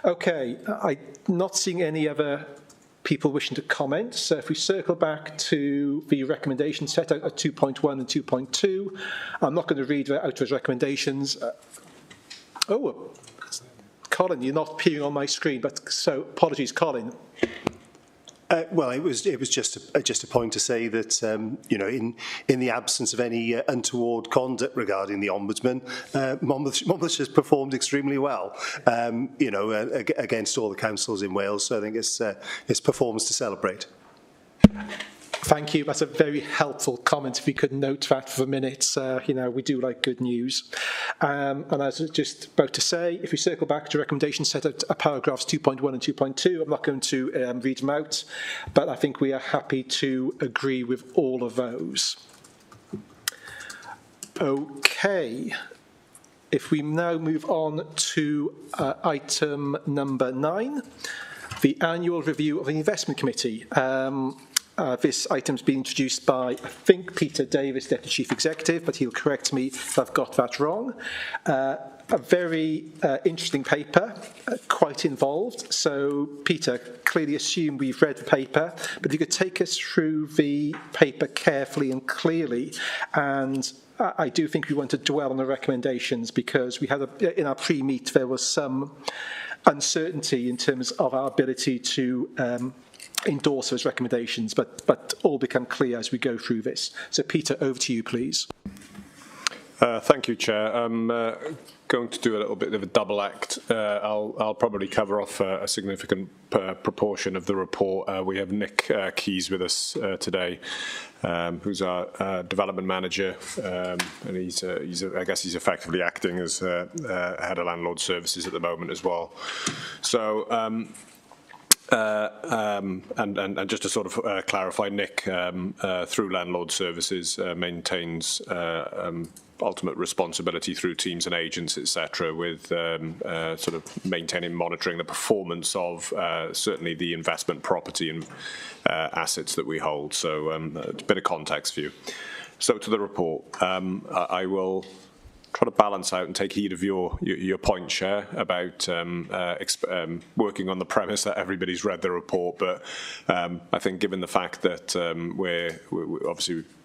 Okay, I'm not seeing any other people wishing to comment, so if we circle back to the recommendations set out at 2.1 and 2.2, I'm not going to read out those recommendations. Colin, you're not appearing on my screen, but so apologies, Colin. Well, it was just a point to say that you know, in the absence of any untoward conduct regarding the Ombudsman, Monmouth has performed extremely well, you know, against all the councils in Wales. So I think it's performance to celebrate. Thank you. That's a very helpful comment. If we could note that for minutes, you know, we do like good news. And as I was just about to say, if we circle back to recommendations set out paragraphs 2.1 and 2.2, I'm not going to read them out, but I think we are happy to agree with all of those. Okay. If we now move on to item number 9, the annual review of the investment committee. This item's been introduced by, I think, Peter Davis, Deputy Chief Executive, but he'll correct me if I've got that wrong. A very interesting paper, quite involved. So, Peter, clearly assume we've read the paper, but if you could take us through the paper carefully and clearly. And I do think we want to dwell on the recommendations because we had, in our pre-meet, there was some uncertainty in terms of our ability to endorse those recommendations, but all become clear as we go through this. So, Peter, over to you, please. Thank you, Chair. I'm going to do a little bit of a double act. I'll probably cover off a significant proportion of the report. We have Nick Keys with us today, who's our development manager, and I guess he's effectively acting as head of landlord services at the moment as well. So. And just to sort of clarify, Nick, through Landlord Services, maintains ultimate responsibility through teams and agents, etc., with sort of maintaining, monitoring the performance of certainly the investment property and assets that we hold. So a bit of context for you. So to the report, I will try to balance out and take heed of your point, Chair, about working on the premise that everybody's read the report. But I think, given the fact that we're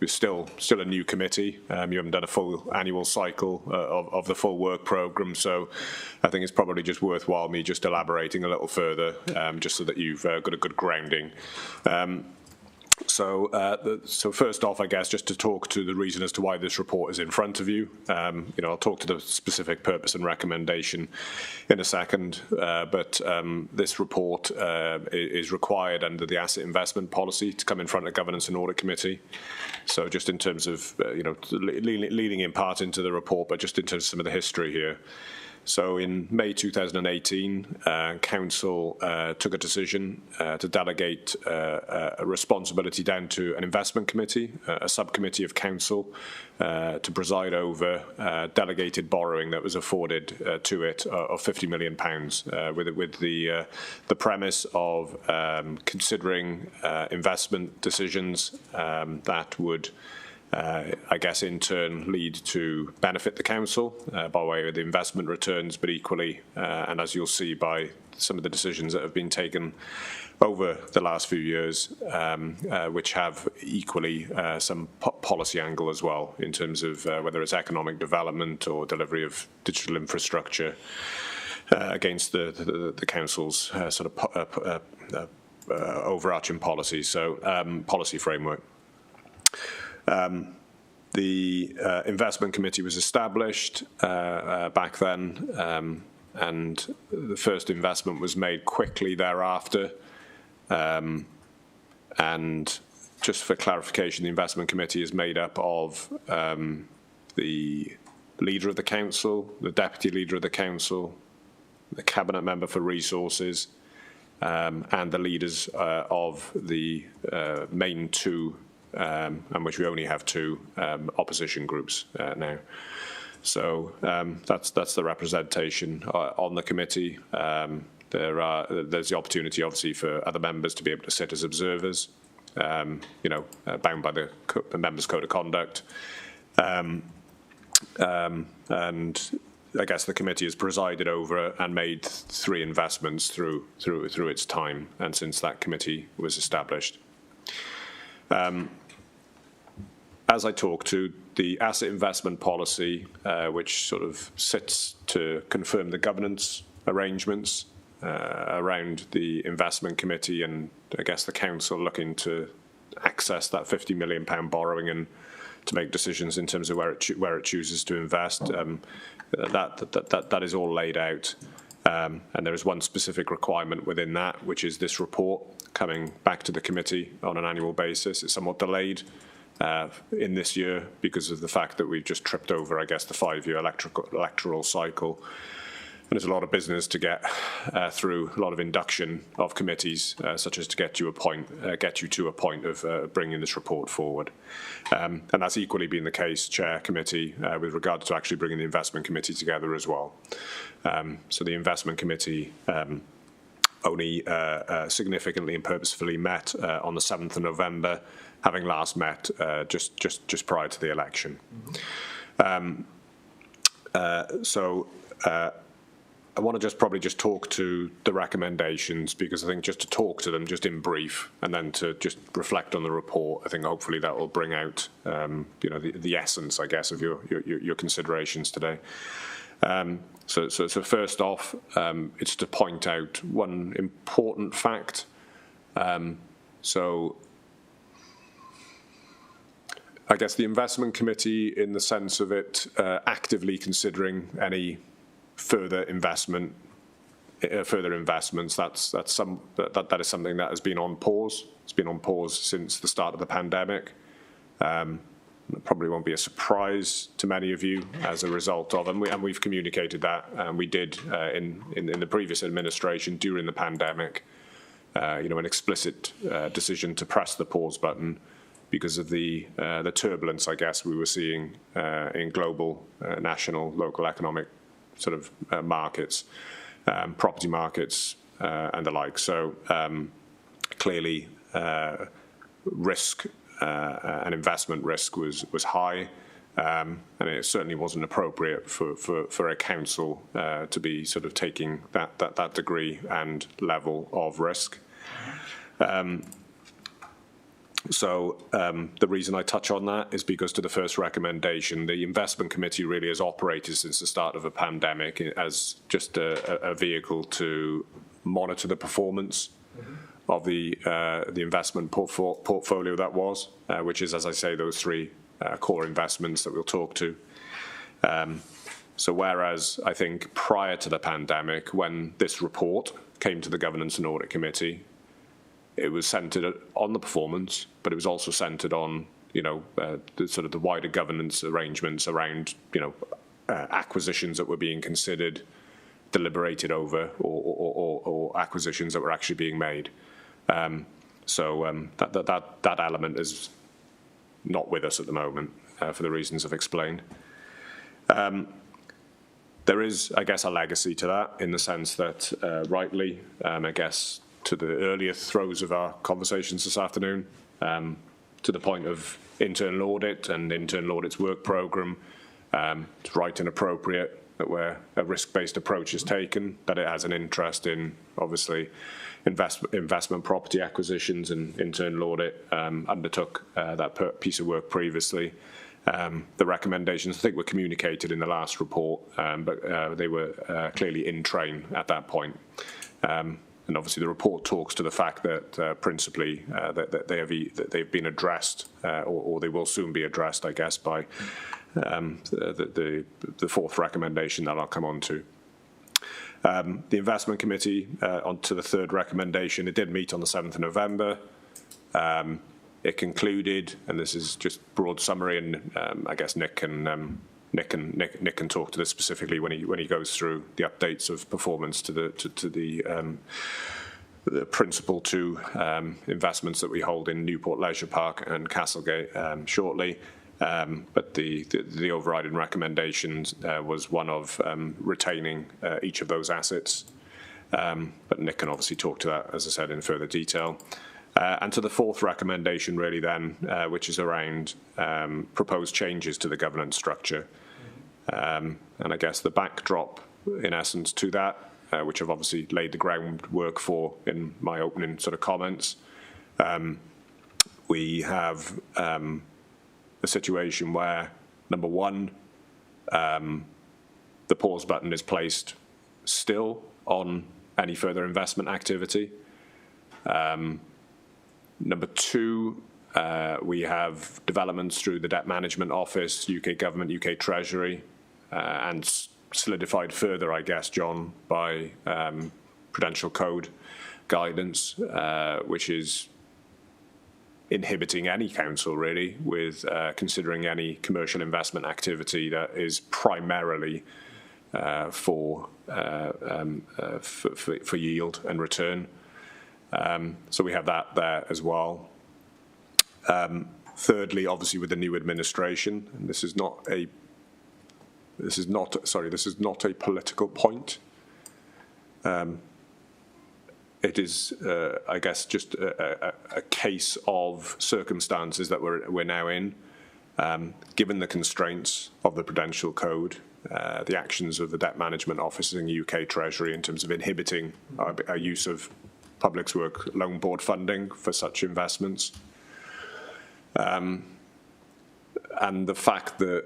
still a new committee, you haven't done a full annual cycle of the full work programme, so I think it's probably just worthwhile me just elaborating a little further, just so that you've got a good grounding. So first off, I guess, just to talk to the reason as to why this report is in front of you. I'll talk to the specific purpose and recommendation in a second, but this report is required under the asset investment policy to come in front of Governance and Audit Committee. So just in terms of, leading in part into the report, but just in terms of some of the history here. So in May 2018, Council took a decision to delegate a responsibility down to an investment committee, a subcommittee of Council, to preside over delegated borrowing that was afforded to it of £50 million, with the premise of considering investment decisions that would I guess in turn lead to benefit the council by way of the investment returns, but equally, and as you'll see by some of the decisions that have been taken over the last few years, which have equally some policy angle as well, in terms of whether it's economic development or delivery of digital infrastructure against the council's sort of overarching policy, policy framework. The investment committee was established back then, and the first investment was made quickly thereafter. And just for clarification, the investment committee is made up of the leader of the council, the deputy leader of the council, the cabinet member for resources, and the leaders of the main two, and which we only have two opposition groups now. So that's the representation on the committee. There's the opportunity, obviously, for other members to be able to sit as observers, bound by the members' code of conduct. And I guess the committee has presided over and made 3 investments through its time, and since that committee was established. As I talk to the asset investment policy, which sort of sits to confirm the governance arrangements around the investment committee, and I guess the council looking to access that £50 million borrowing and to make decisions in terms of where it chooses to invest. That is all laid out, and there is one specific requirement within that, which is this report coming back to the committee on an annual basis. It's somewhat delayed in this year because of the fact that we've just tripped over, I guess, the 5-year electoral cycle. And there's a lot of business to get through, a lot of induction of committees, such as to get you to a point of bringing this report forward. And that's equally been the case, Chair Committee, with regard to actually bringing the Investment Committee together as well. So the Investment Committee only significantly and purposefully met on the 7th of November, having last met just prior to the election. I want to probably talk to the recommendations, because I think just to talk to them just in brief and then to just reflect on the report, I think hopefully that will bring out the essence, I guess, of your considerations today. So first off, it's to point out one important fact. So I guess the Investment Committee, in the sense of it actively considering any further investments, that is something that has been on pause. It's been on pause since the start of the pandemic. It probably won't be a surprise to many of you as a result of, and we've communicated that, and we did in the previous administration during the pandemic, an explicit decision to press the pause button because of the turbulence, I guess, we were seeing in global, national, local economic sort of markets, property markets, and the like. So clearly, risk and investment risk was high, And it certainly wasn't appropriate for a council to be sort of taking that degree and level of risk. So the reason I touch on that is because to the first recommendation, the investment committee really has operated since the start of a pandemic as just a vehicle to monitor the performance of the investment portfolio that was, which is, as I say, those three core investments that we'll talk to. So whereas I think prior to the pandemic, when this report came to the Governance and Audit Committee, it was centred on the performance, but it was also centred on, the sort of the wider governance arrangements around, acquisitions that were being considered, deliberated over, or acquisitions that were actually being made. That element is not with us at the moment for the reasons I've explained. There is, I guess, a legacy to that in the sense that, rightly, I guess, to the earlier throes of our conversations this afternoon, to the point of internal audit and internal audit's work programme, it's right and appropriate that where a risk-based approach is taken, that it has an interest in, obviously, investment property acquisitions, and internal audit undertook that piece of work previously. The recommendations, I think, were communicated in the last report, but they were clearly in train at that point. And obviously the report talks to the fact that principally that they've been addressed, or they will soon be addressed, I guess, by the fourth recommendation that I'll come on to. The investment committee, on to the third recommendation, it did meet on the 7th of November. It concluded, and this is just broad summary, and I guess Nick can talk to this specifically when he goes through the updates of performance to the principal two investments that we hold in Newport Leisure Park and Castlegate shortly. But the overriding recommendations was one of retaining each of those assets. But Nick can obviously talk to that, as I said, in further detail. And to the fourth recommendation, really, then, which is around proposed changes to the governance structure. And I guess the backdrop, in essence, to that, which I've obviously laid the groundwork for in my opening sort of comments, we have a situation where, number one, the pause button is placed still on any further investment activity. Number two, we have developments through the Debt Management Office, UK Government, UK Treasury, and solidified further, I guess, John, by Prudential Code guidance, which is inhibiting any council, really, with considering any commercial investment activity that is primarily for yield and return. So we have that there as well. Thirdly, obviously, with the new administration, and this is not a political point. It is, I guess, just a case of circumstances that we're now in, given the constraints of the Prudential Code, the actions of the Debt Management Office in the UK Treasury in terms of inhibiting our use of Public Works Loan Board funding for such investments. And the fact that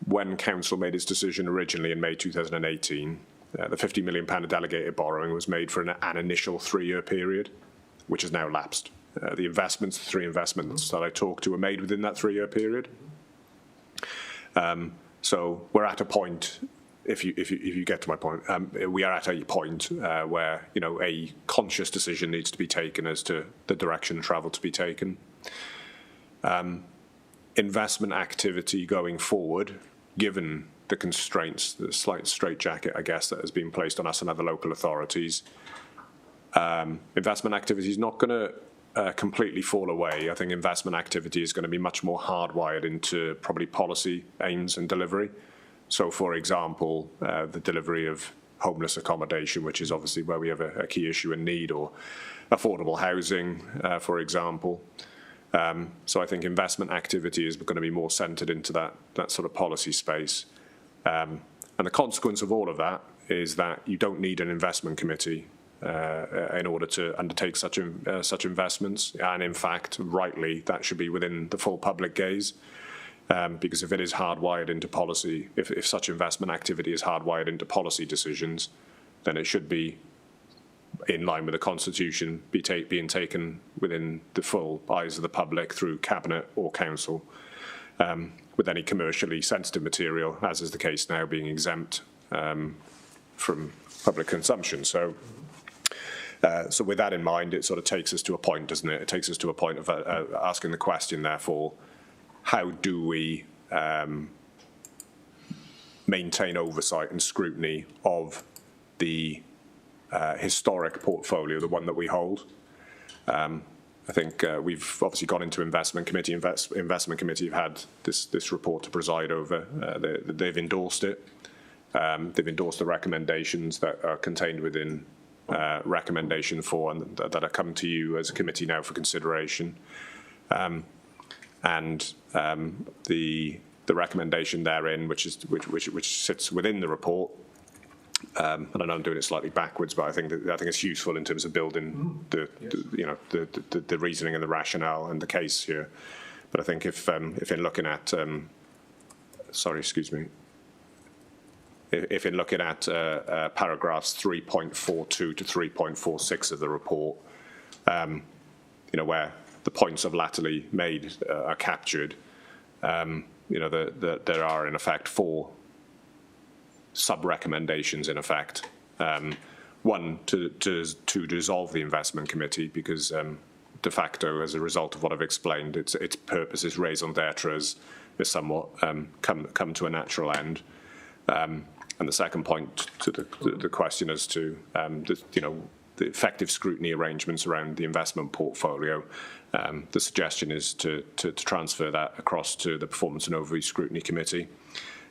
when Council made its decision originally in May 2018, the £50 million of delegated borrowing was made for an initial 3-year period, which has now lapsed. The investments, the 3 investments that I talked to, were made within that 3-year period. So we're at a point, if you get to my point, we are at a point where a conscious decision needs to be taken as to the direction of travel to be taken. Investment activity going forward, given the constraints, the slight straitjacket, I guess, that has been placed on us and other local authorities, investment activity is not going to completely fall away. I think investment activity is going to be much more hardwired into probably policy aims and delivery. So, for example, the delivery of homeless accommodation, which is obviously where we have a key issue and need, or affordable housing, for example. So I think investment activity is going to be more centred into that sort of policy space. And the consequence of all of that is that you don't need an investment committee in order to undertake such investments. And in fact, rightly, that should be within the full public gaze. Because if it is hardwired into policy, if such investment activity is hardwired into policy decisions, then it should be in line with the Constitution, being taken within the full eyes of the public through Cabinet or Council, with any commercially sensitive material, as is the case now, being exempt from public consumption. So with that in mind, it sort of takes us to a point, doesn't it? It takes us to a point of asking the question, therefore, how do we maintain oversight and scrutiny of the historic portfolio, the one that we hold? I think we've obviously gone into investment committee. Investment committee have had this report to preside over. They've endorsed it. They've endorsed the recommendations that are contained within recommendation 4 and that are coming to you as a committee now for consideration. And the recommendation therein, which sits within the report, and I know I'm doing it slightly backwards, but I think it's useful in terms of building the reasoning and the rationale and the case here. But I think if in looking at if in looking at paragraphs 3.42 to 3.46 of the report, where the points of latterly made are captured, there are in effect 4 sub-recommendations in effect. One, to dissolve the investment committee, because de facto, as a result of what I've explained, its purpose is raison d'etre is somewhat come to a natural end. And the second point to the question as to the effective scrutiny arrangements around the investment portfolio, the suggestion is to transfer that across to the Performance and Overview Scrutiny Committee.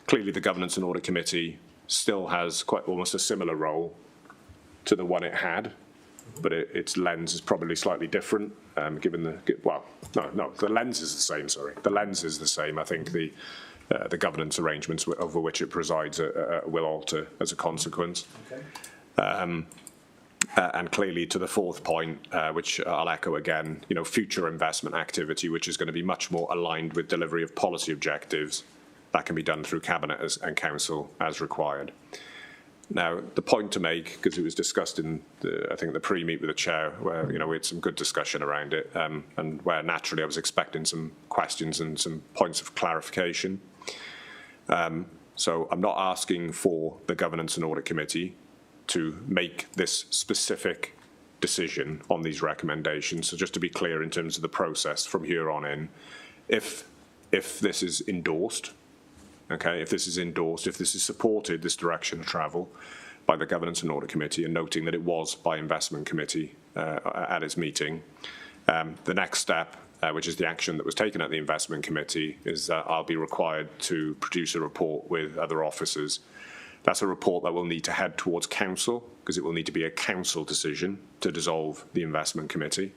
Clearly, the Governance and Audit Committee still has quite almost a similar role to the one it had, but its lens is probably slightly different, given the lens is the same, sorry. The lens is the same. I think the governance arrangements over which it presides will alter as a consequence. Okay. And clearly, to the fourth point, which I'll echo again, future investment activity, which is going to be much more aligned with delivery of policy objectives, that can be done through Cabinet and Council as required. Now, the point to make, because it was discussed in I think the pre-meet with the chair, where we had some good discussion around it, and where naturally I was expecting some questions and some points of clarification. So I'm not asking for the Governance and Audit Committee to make this specific decision on these recommendations. So just to be clear in terms of the process from here on in, if this is endorsed, okay, if this is supported, this direction of travel by the Governance and Audit Committee, and noting that it was by Investment Committee at its meeting, the next step, which is the action that was taken at the Investment Committee, is that I'll be required to produce a report with other officers. That's a report that will need to head towards Council, because it will need to be a Council decision to dissolve the Investment Committee.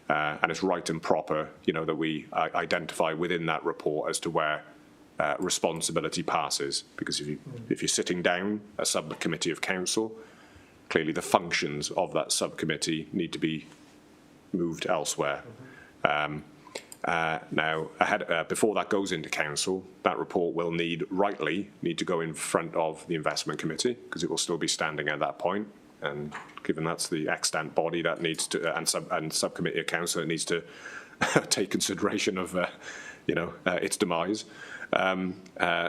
And it's right and proper, that we identify within that report as to where responsibility passes. Because if you're sitting down a subcommittee of Council, clearly the functions of that subcommittee need to be moved elsewhere. Now, before that goes into Council, that report will rightly need to go in front of the Investment Committee, because it will still be standing at that point. And given that's the extant body that needs to, and subcommittee of Council, it needs to take consideration of, its demise.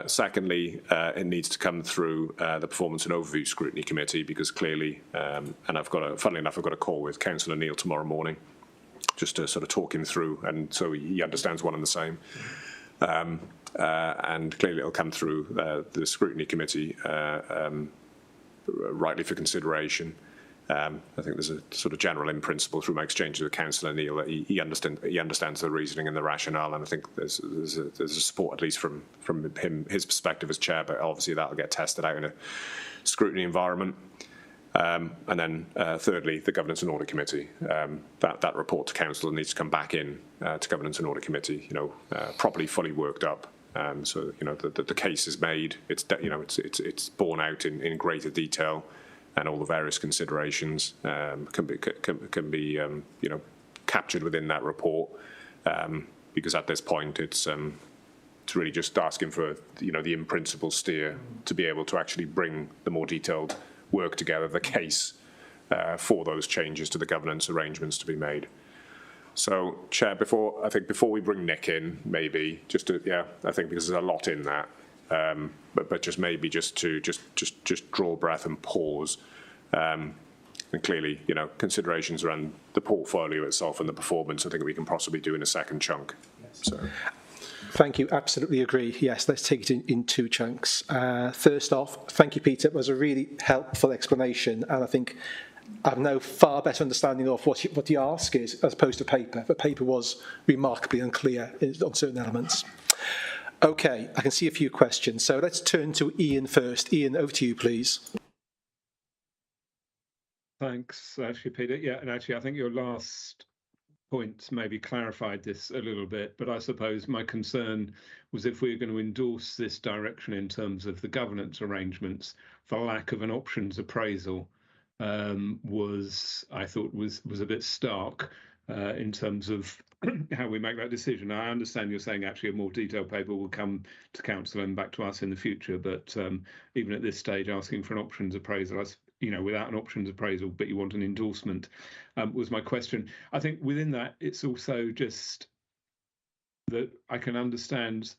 Secondly, it needs to come through the Performance and Overview Scrutiny Committee, because clearly, and funnily enough, I've got a call with Councillor Neil tomorrow morning, just to sort of talk him through, and so he understands one and the same. And clearly it'll come through the Scrutiny Committee rightly for consideration. I think there's a sort of general in principle through my exchanges with Councillor Neil that he understands the reasoning and the rationale, and I think there's a support, at least from his perspective as chair, but obviously that'll get tested out in a scrutiny environment. And then thirdly, the Governance and Audit Committee. That report to Council needs to come back in to Governance and Audit Committee, properly, fully worked up. So the case is made. It's borne out in greater detail, and all the various considerations can be captured within that report. Because at this point, it's really just asking for the in-principle steer to be able to actually bring the more detailed work together, the case for those changes to the governance arrangements to be made. So, Chair, before we bring Nick in, maybe I think because there's a lot in that, but just maybe just to draw breath and pause. And clearly, considerations around the portfolio itself and the performance, I think we can possibly do in a second chunk. Yes. So. Thank you. Absolutely agree. Yes, let's take it in two chunks. First off, thank you, Peter. It was a really helpful explanation, and I think I have now far better understanding of what the ask is as opposed to paper. The paper was remarkably unclear on certain elements. Okay, I can see a few questions. So let's turn to Ian first. Ian, over to you, please. Thanks, actually, Peter. Yeah, and actually, I think your last point maybe clarified this a little bit, but I suppose my concern was if we were going to endorse this direction in terms of the governance arrangements, the lack of an options appraisal I thought was a bit stark in terms of how we make that decision. I understand you're saying actually a more detailed paper will come to Council and back to us in the future, but even at this stage, asking for an options appraisal, without an options appraisal, but you want an endorsement, was my question. I think within that, it's also just that I can understand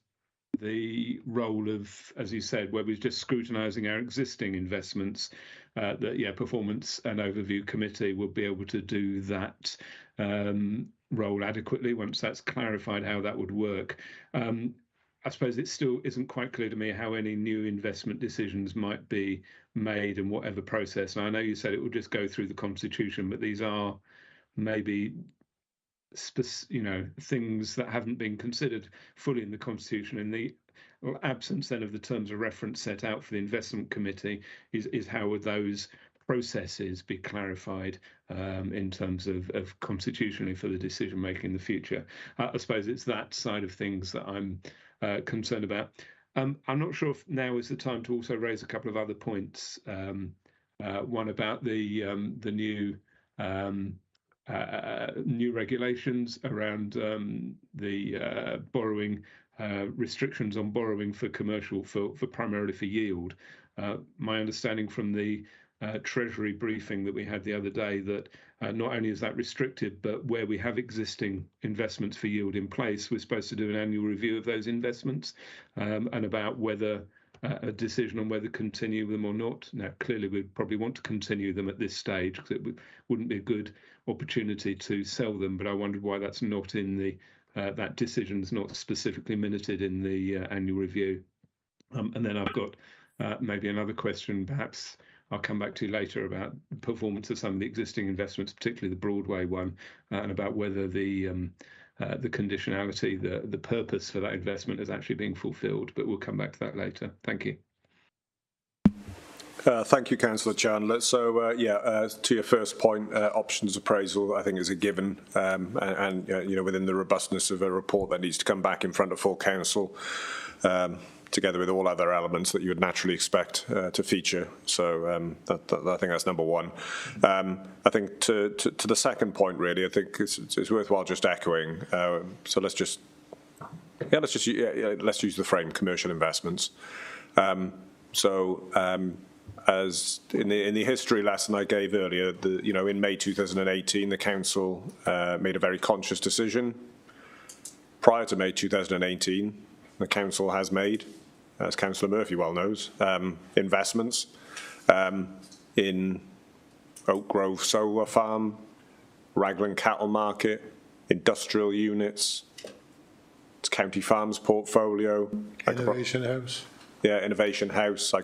the role of, as you said, where we're just scrutinising our existing investments, that performance and overview committee will be able to do that role adequately once that's clarified how that would work. I suppose it still isn't quite clear to me how any new investment decisions might be made and whatever process. And I know you said it will just go through the Constitution, but these are maybe things that haven't been considered fully in the Constitution. In the absence then of the terms of reference set out for the investment committee, is how would those processes be clarified in terms of constitutionally for the decision making in the future? I suppose it's that side of things that I'm concerned about. I'm not sure if now is the time to also raise a couple of other points. One about the new new regulations around the borrowing restrictions on borrowing for commercial, for primarily for yield. My understanding from the Treasury briefing that we had the other day that not only is that restricted, but where we have existing investments for yield in place, we're supposed to do an annual review of those investments and about whether a decision on whether to continue them or not. Now, clearly, we'd probably want to continue them at this stage because it wouldn't be a good opportunity to sell them. But I wondered why that's not in the that decision's not specifically minuted in the annual review. And then I've got maybe another question, perhaps I'll come back to later, about the performance of some of the existing investments, particularly the Broadway one, and about whether the conditionality, the purpose for that investment is actually being fulfilled. But we'll come back to that later. Thank you. Thank you, Councillor Chandler. So, to your first point, options appraisal, I think, is a given, and within the robustness of a report that needs to come back in front of full council, together with all other elements that you would naturally expect to feature. So, I think that's number one. I think to the second point, really, I think it's worthwhile just echoing. So let's use the frame commercial investments. As in the history lesson I gave earlier, in May 2018, the council made a very conscious decision. Prior to May 2018, the council has made, as Councillor Murphy well knows, investments in Oak Grove Solar Farm, Raglan Cattle Market, industrial units, its County Farms portfolio, Innovation House. Yeah, Innovation House. All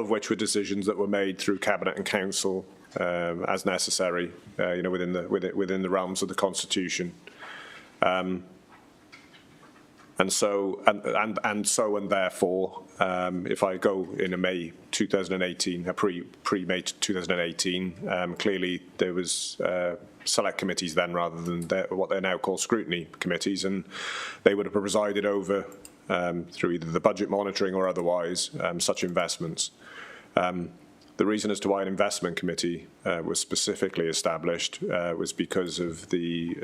of which were decisions that were made through Cabinet and Council as necessary, within the realms of the Constitution. And And therefore, if I go in May 2018, pre-May 2018, clearly there was select committees then rather than what they're now called scrutiny committees, and they would have presided over, through either the budget monitoring or otherwise, such investments. The reason as to why an investment committee was specifically established was because of the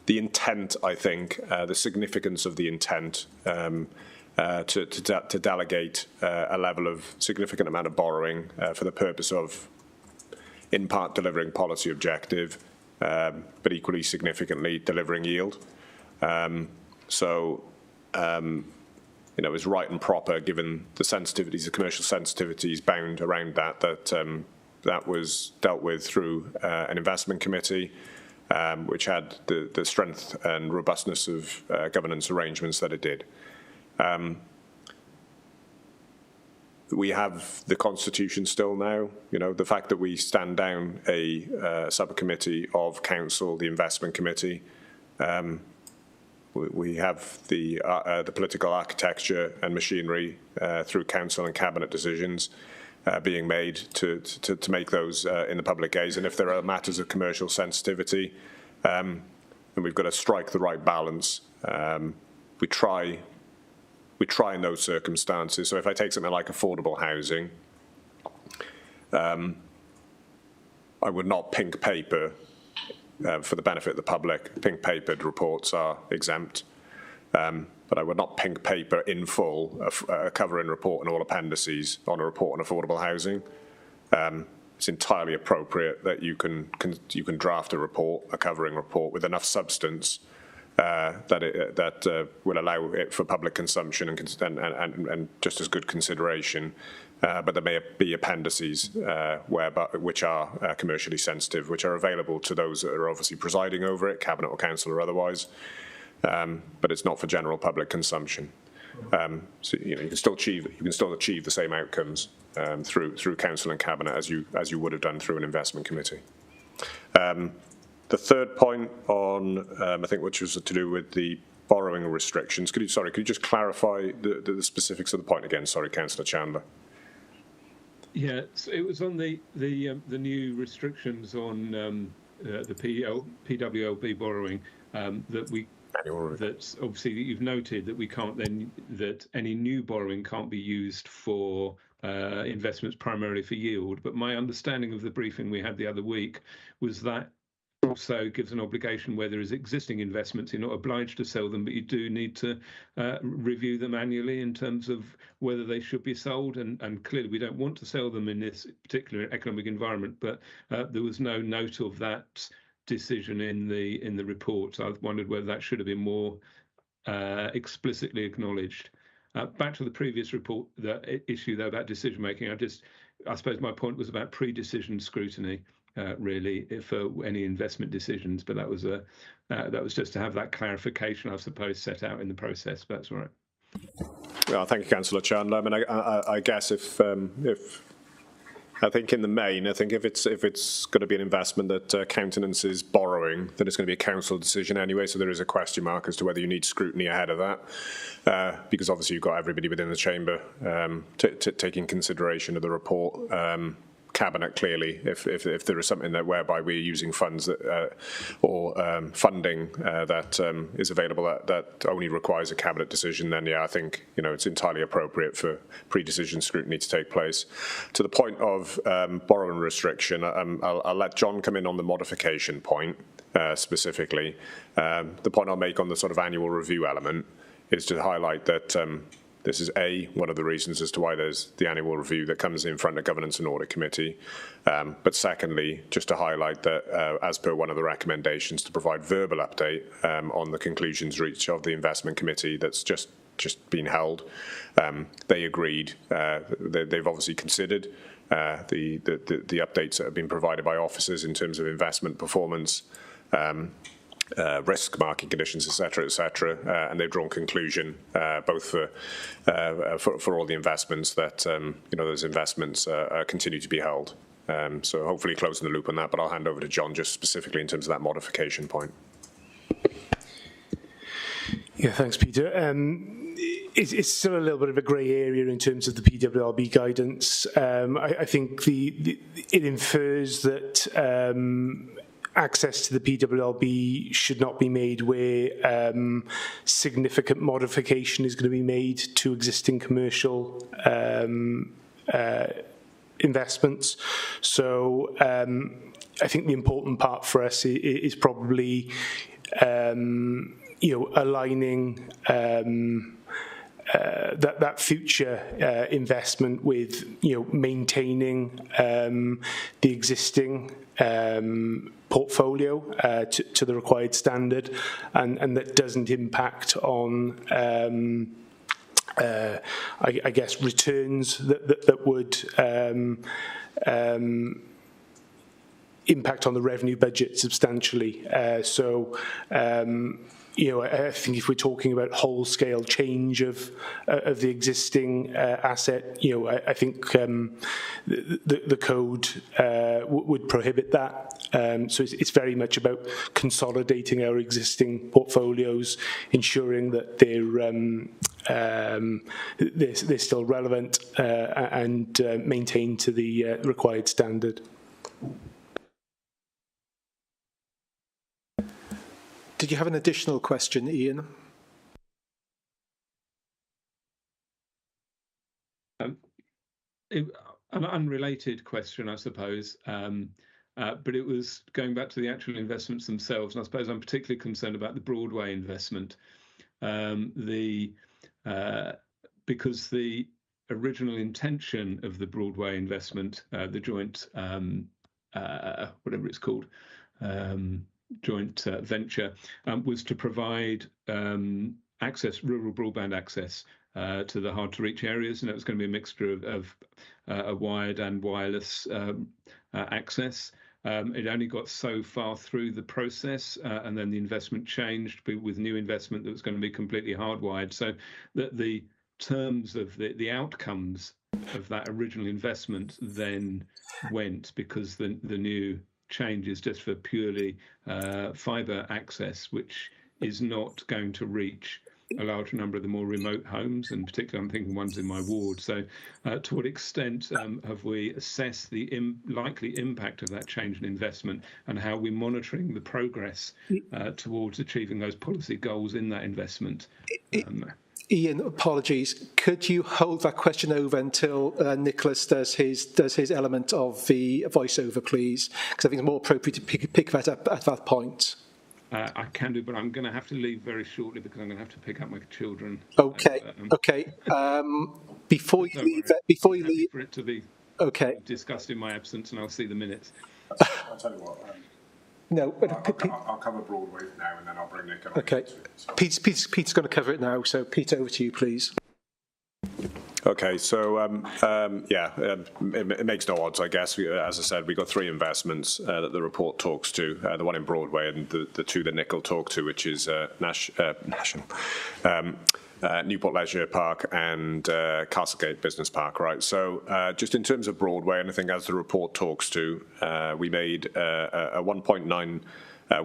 intent, I think, the significance of the intent to delegate a level of significant amount of borrowing for the purpose of, in part, delivering policy objective, but equally significantly delivering yield. It was right and proper, given the sensitivities, the commercial sensitivities bound around that was dealt with through an investment committee, which had the strength and robustness of governance arrangements that it did. We have the Constitution still now. The fact that we stand down a subcommittee of Council, the investment committee, we have the political architecture and machinery through Council and Cabinet decisions being made to make those in the public gaze. And if there are matters of commercial sensitivity, and we've got to strike the right balance, we try in those circumstances. So if I take something like affordable housing, I would not pink paper for the benefit of the public. Pink papered reports are exempt, but I would not pink paper in full a covering report and all appendices on a report on affordable housing. It's entirely appropriate that you can draft a report, a covering report, with enough substance that will allow it for public consumption and just as good consideration. But there may be appendices which are commercially sensitive, which are available to those that are obviously presiding over it, Cabinet or Council or otherwise. But it's not for general public consumption. So you can still achieve the same outcomes through Council and Cabinet as you would have done through an investment committee. The third point on, I think, which was to do with the borrowing restrictions. Could you just clarify the specifics of the point again? Sorry, Councillor Chandler. Yeah, so it was on the new restrictions on the PWLB borrowing that's obviously that you've noted that we can't that any new borrowing can't be used for investments primarily for yield. But my understanding of the briefing we had the other week was that also gives an obligation where there is existing investments. You're not obliged to sell them, but you do need to review them annually in terms of whether they should be sold. And clearly, we don't want to sell them in this particular economic environment. But there was no note of that decision in the report. So I wondered whether that should have been more explicitly acknowledged. Back to the previous report, the issue though about decision making. I suppose my point was about pre-decision scrutiny. Really, for any investment decisions, but that was just to have that clarification, I suppose, set out in the process. But that's all right. Well, thank you, Councillor Chandler. I mean, I guess if I think in the main, I think if it's going to be an investment that countenances borrowing, then it's going to be a council decision anyway. So there is a question mark as to whether you need scrutiny ahead of that, because obviously you've got everybody within the chamber taking consideration of the report. Cabinet clearly, if there is something that whereby we're using funds that or funding that is available that only requires a cabinet decision, then yeah, I think it's entirely appropriate for pre-decision scrutiny to take place. To the point of borrowing restriction, I'll let John come in on the modification point specifically. The point I'll make on the sort of annual review element is to highlight that. This is one of the reasons as to why there's the annual review that comes in front of Governance and Audit Committee. But secondly, just to highlight that as per one of the recommendations to provide verbal update on the conclusions reached of the Investment Committee that's just been held. They agreed, they've obviously considered the updates that have been provided by officers in terms of investment performance, risk, market conditions, etc., and they've drawn conclusion both for all the investments that those investments continue to be held. So hopefully closing the loop on that. But I'll hand over to John just specifically in terms of that modification point. Yeah, thanks, Peter. It's still a little bit of a grey area in terms of the PWLB guidance. I think it infers that access to the PWLB should not be made where significant modification is going to be made to existing commercial investments. So I think the important part for us is probably aligning that future investment with maintaining the existing portfolio to the required standard, and that doesn't impact on I guess returns that would impact on the revenue budget substantially. I think if we're talking about whole-scale change of the existing asset, I think the code would prohibit that. So it's very much about consolidating our existing portfolios, ensuring that they're still relevant and maintained to the required standard. Did you have an additional question, Ian? An unrelated question, I suppose, but it was going back to the actual investments themselves, and I suppose I'm particularly concerned about the Broadway investment, because the original intention of the Broadway investment, the joint, whatever it's called, joint venture, was to provide access, rural broadband access to the hard-to-reach areas, and it was going to be a mixture of wired and wireless access. It only got so far through the process, and then the investment changed with new investment that was going to be completely hardwired. So that the terms of the outcomes of that original investment then went, because the new change is just for purely fibre access, which is not going to reach a large number of the more remote homes, and particularly I'm thinking ones in my ward. So to what extent have we assessed the likely impact of that change in investment, and how are we monitoring the progress towards achieving those policy goals in that investment? Ian, apologies. Could you hold that question over until Nicholas does his element of the voiceover, please? Because I think it's more appropriate to pick that up at that point. I can do, but I'm going to have to leave very shortly because I'm going to have to pick up my children. Okay. Okay. Before you leave, for it to be discussed in my absence, and I'll see the minutes. I'll tell you what. No, but I'll cover Broadway now, and then I'll bring Nick on. Okay. Pete's going to cover it now, so Pete, over to you, please. Okay, so it makes no odds, I guess. As I said, we got three investments that the report talks to: the one in Broadway and the two that Nick will talk to, which is Newport Leisure Park and Castlegate Business Park. Right. So just in terms of Broadway, and I think as the report talks to, we made a 1.9.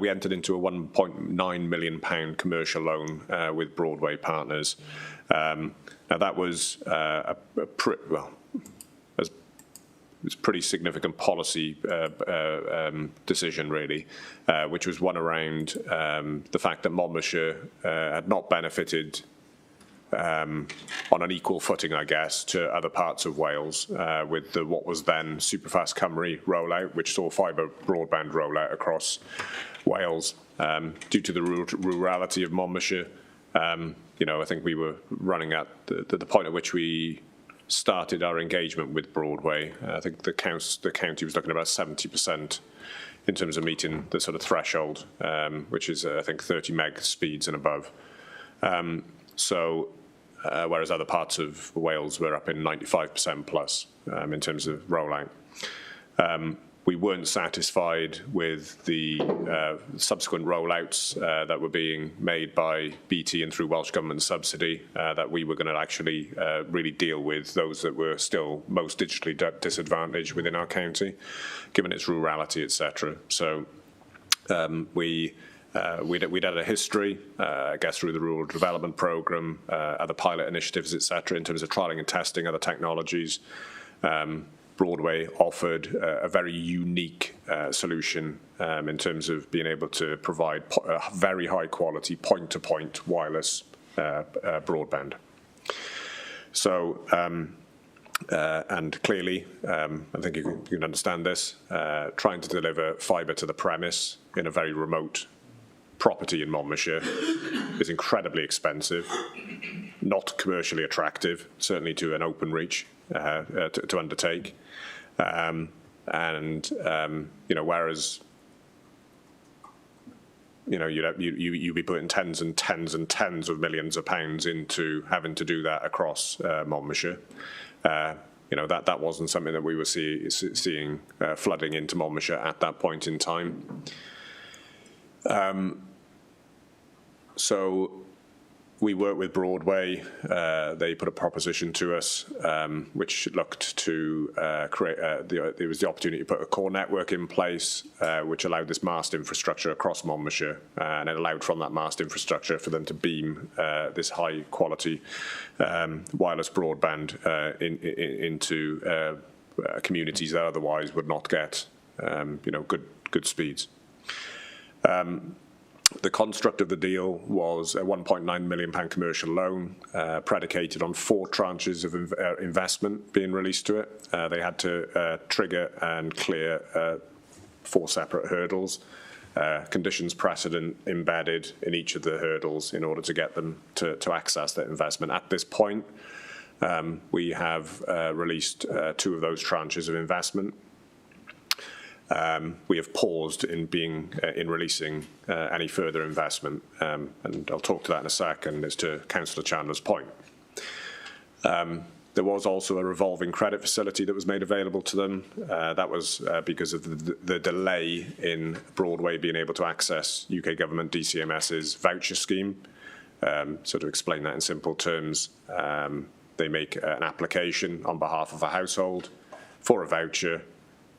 We entered into a £1.9 million commercial loan with Broadway partners. Now that was it's a pretty significant policy decision, really, which was one around the fact that Monmouthshire had not benefited on an equal footing, I guess, to other parts of Wales with what was then Superfast Cymru rollout, which saw fibre broadband rollout across Wales. Due to the rurality of Monmouthshire, I think we were running at the point at which we started our engagement with Broadway. I think the county was looking at about 70% in terms of meeting the sort of threshold, which is, I think, 30 meg speeds and above. Whereas other parts of Wales were up in 95% plus in terms of rollout. We weren't satisfied with the subsequent rollouts that were being made by BT and through Welsh Government subsidy, that we were going to actually really deal with those that were still most digitally disadvantaged within our county, given its rurality, etc. So we we'd had a history, I guess, through the Rural Development Programme, other pilot initiatives, etc., in terms of trialling and testing other technologies. Broadway offered a very unique solution in terms of being able to provide very high quality point-to-point wireless broadband. So, and clearly, I think you can understand this, trying to deliver fibre to the premise in a very remote property in Monmouthshire is incredibly expensive, not commercially attractive, certainly to an open reach to undertake. Whereas you'd be putting tens and tens and tens of millions of pounds into having to do that across Monmouthshire. That wasn't something that we were seeing flooding into Monmouthshire at that point in time. So we worked with Broadway. They put a proposition to us which looked to create, there was the opportunity to put a core network in place which allowed this mast infrastructure across Monmouthshire, and it allowed from that mast infrastructure for them to beam this high quality wireless broadband into communities that otherwise would not get good speeds. The construct of the deal was a £1.9 million commercial loan predicated on 4 tranches of investment being released to it. They had to trigger and clear 4 separate hurdles, conditions precedent embedded in each of the hurdles in order to get them to access that investment. At this point, we have released 2 of those tranches of investment. We have paused in releasing any further investment, and I'll talk to that in a second as to Councillor Chandler's point. There was also a revolving credit facility that was made available to them. That was because of the delay in Broadway being able to access UK Government DCMS's voucher scheme. So to explain that in simple terms, they make an application on behalf of a household for a voucher.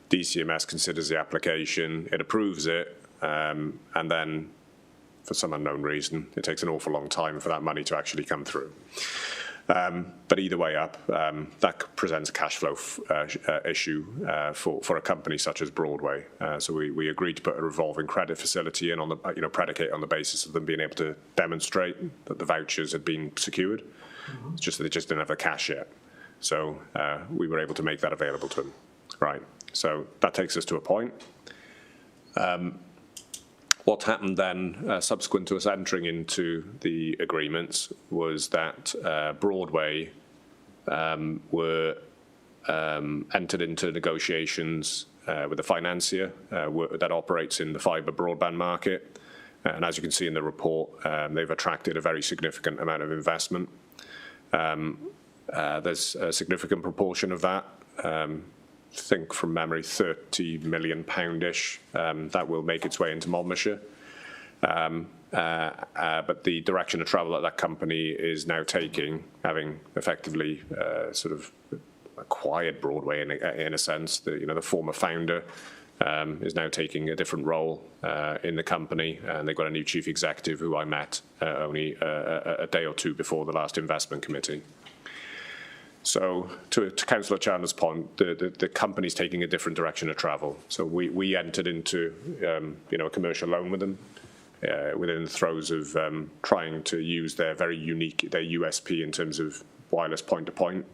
DCMS considers the application, it approves it, and then, for some unknown reason, it takes an awful long time for that money to actually come through. But either way up, that presents a cash flow issue for a company such as Broadway. So we agreed to put a revolving credit facility in on the predicate on the basis of them being able to demonstrate that the vouchers had been secured. It's just that they just didn't have the cash yet. So we were able to make that available to them. Right. So that takes us to a point. What happened then, subsequent to us entering into the agreements, was that Broadway were entered into negotiations with a financier that operates in the fibre broadband market. And as you can see in the report, they've attracted a very significant amount of investment. There's a significant proportion of that. Think from memory, £30 million-ish that will make its way into Monmouthshire. But the direction of travel that that company is now taking, having effectively sort of acquired Broadway in a sense, the former founder is now taking a different role in the company, and they've got a new chief executive who I met only a day or 2 before the last investment committee. So to Councillor Chandler's point, the company's taking a different direction of travel. So we entered into a commercial loan with them within the throes of trying to use their very unique, their USP in terms of wireless point-to-point.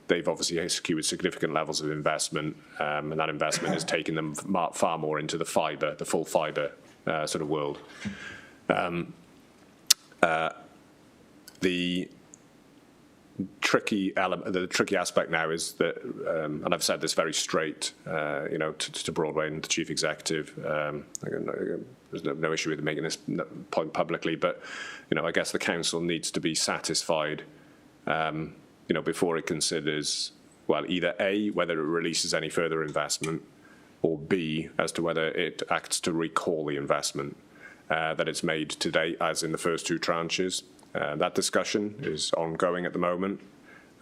They've obviously secured significant levels of investment, and that investment has taken them far more into the fibre, the full fibre sort of world. The tricky aspect now is that, and I've said this very straight, to Broadway and the chief executive. There's no issue with making this point publicly, but I guess the council needs to be satisfied, before it considers, well, either A, whether it releases any further investment, or B, as to whether it acts to recall the investment that it's made to date, as in the first 2 tranches. That discussion is ongoing at the moment.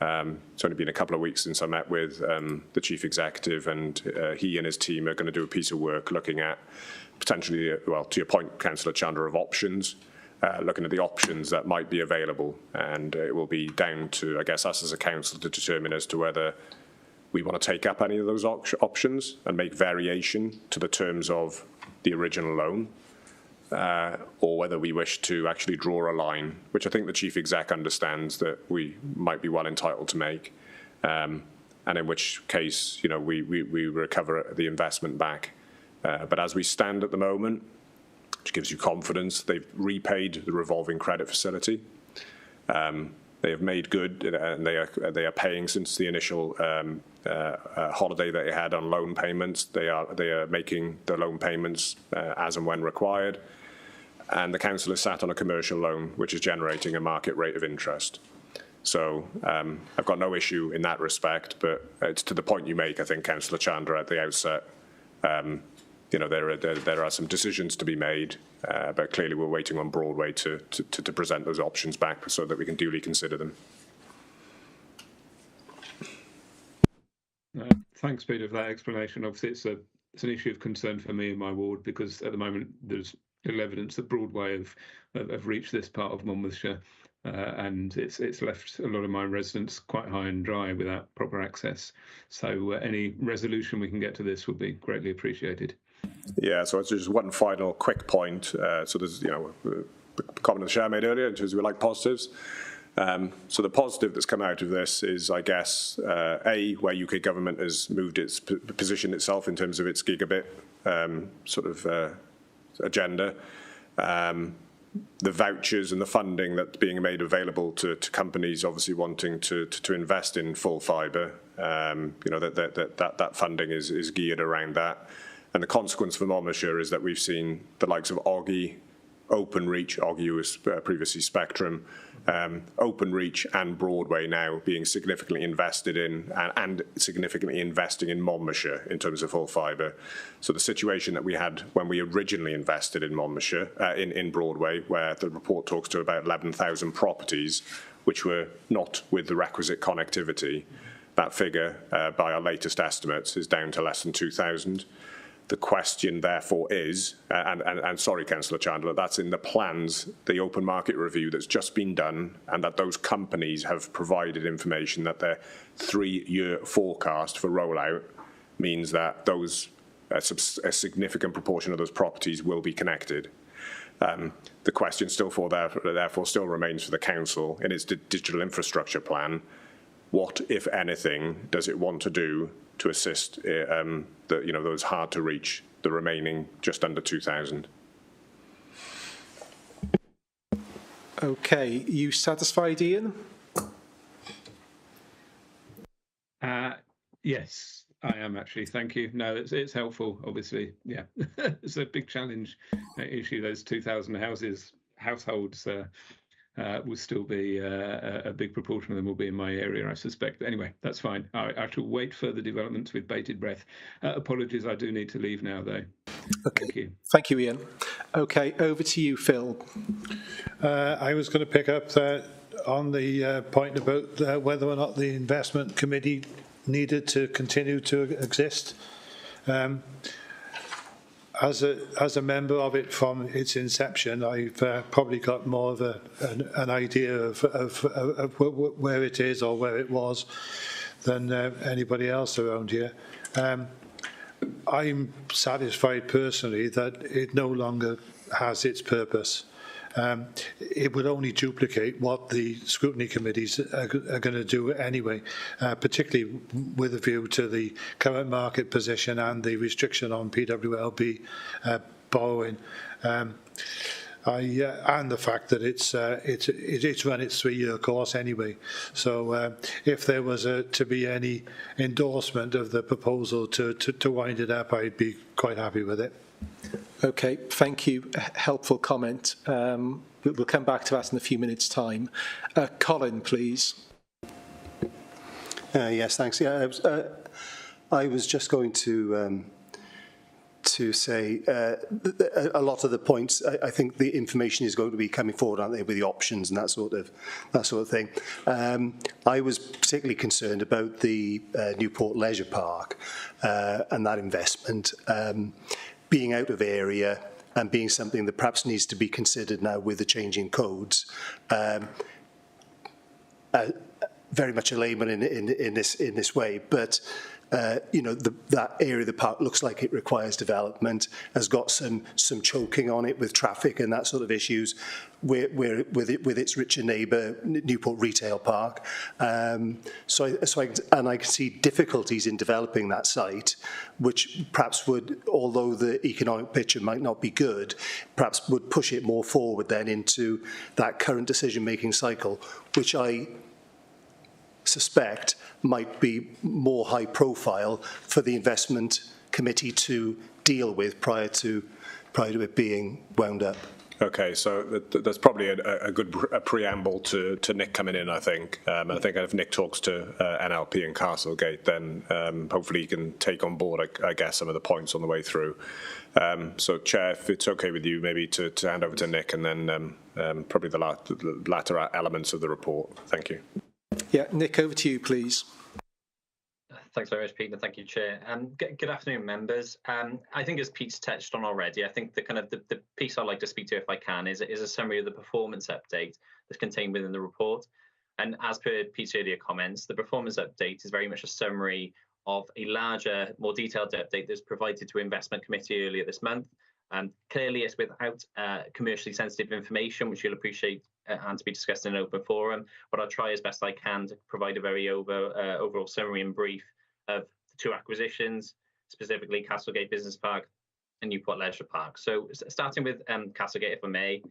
It's only been a couple of weeks since I met with the Chief Executive, and he and his team are going to do a piece of work looking at potentially, well, to your point, Councillor Chandler, of options, looking at the options that might be available. And it will be down to, I guess, us as a council to determine as to whether we want to take up any of those options and make variation to the terms of the original loan, or whether we wish to actually draw a line, which I think the Chief Exec understands that we might be well entitled to make, and in which case, you know, we recover the investment back. But as we stand at the moment, which gives you confidence, they've repaid the revolving credit facility. They have made good, and they are paying since the initial holiday that they had on loan payments. They are making the loan payments as and when required. And the council is sat on a commercial loan, which is generating a market rate of interest. So I've got no issue in that respect, but it's to the point you make, I think, Councillor Chandler, at the outset. You know, there are some decisions to be made, but clearly we're waiting on Broadway to present those options back so that we can duly consider them. Thanks, Peter, for that explanation. Obviously, it's an issue of concern for me in my ward, because at the moment there's little evidence that Broadway have reached this part of Monmouthshire, and it's left a lot of my residents quite high and dry without proper access. So any resolution we can get to this would be greatly appreciated. Yeah, so it's just one final quick point. So there's, you know, the comment the Chair made earlier in terms of we like positives. So the positive that's come out of this is, I guess, where UK government has moved its position itself in terms of its gigabit agenda. The vouchers and the funding that's being made available to companies obviously wanting to invest in full fibre. You know, that funding is geared around that. And the consequence for Monmouthshire is that we've seen the likes of Oggy, Openreach, Oggy was previously Spectrum, Openreach and Broadway now being significantly invested in and significantly investing in Monmouthshire in terms of full fibre. So the situation that we had when we originally invested in Monmouthshire, in Broadway, where the report talks to about 11,000 properties which were not with the requisite connectivity, that figure, by our latest estimates, is down to less than 2,000. The question, therefore, is, and sorry, Councillor Chandler, that's in the plans, the open market review that's just been done, and that those companies have provided information that their 3-year forecast for rollout means that those a significant proportion of those properties will be connected. The question therefore still remains for the council in its digital infrastructure plan. What, if anything, does it want to do to assist those hard to reach, the remaining just under 2,000? Okay, you satisfied, Ian? Yes, I am actually. Thank you. No, it's helpful. Obviously, yeah, it's a big challenge issue. Those 2,000 households. Will still be a big proportion of them will be in my area, I suspect. But anyway, that's fine. I shall wait further developments with bated breath. Apologies, I do need to leave now, though. Okay. Thank you. Thank you, Ian. Okay, over to you, Phil. I was going to pick up on the point about whether or not the investment committee needed to continue to exist. As a member of it from its inception, I've probably got more of an idea of where it is or where it was than anybody else around here. I'm satisfied personally that it no longer has its purpose. It would only duplicate what the scrutiny committees are going to do anyway, particularly with a view to the current market position and the restriction on PWLB borrowing, and the fact that it's run its 3-year course anyway. So if there was to be any endorsement of the proposal to wind it up, I'd be quite happy with it. Okay, thank you. Helpful comment. We'll come back to that in a few minutes' time. Colin, please. Yes, thanks. Yeah, I was just going to to say a lot of the points. I think the information is going to be coming forward, aren't they, with the options and that sort of thing. I was particularly concerned about the Newport Leisure Park and that investment being out of area and being something that perhaps needs to be considered now with the changing codes. Very much a layman in this way, but you know, that area of the park looks like it requires development, has got some choking on it with traffic and that sort of issues, with its richer neighbour, Newport Retail Park. So I can see difficulties in developing that site, which perhaps would, although the economic picture might not be good, perhaps would push it more forward then into that current decision-making cycle, which I suspect might be more high profile for the investment committee to deal with prior to it being wound up. Okay, so that's probably a good preamble to Nick coming in, I think. And I think if Nick talks to NLP and Castlegate, then hopefully he can take on board, I guess, some of the points on the way through. So, Chair, if it's okay with you, maybe to hand over to Nick and then probably the latter elements of the report. Thank you. Yeah, Nick, over to you, please. Thanks very much, Pete, and thank you, Chair. Good afternoon, members. I think, as Pete's touched on already, I think the piece I'd like to speak to, if I can, is a summary of the performance update that's contained within the report. And as per Pete's earlier comments, the performance update is very much a summary of a larger, more detailed update that's provided to Investment Committee earlier this month. Clearly, it's without commercially sensitive information, which you'll appreciate and to be discussed in an open forum, but I'll try as best I can to provide a very overall summary and brief of the two acquisitions, specifically Castlegate Business Park and Newport Leisure Park. So starting with Castlegate, if I may.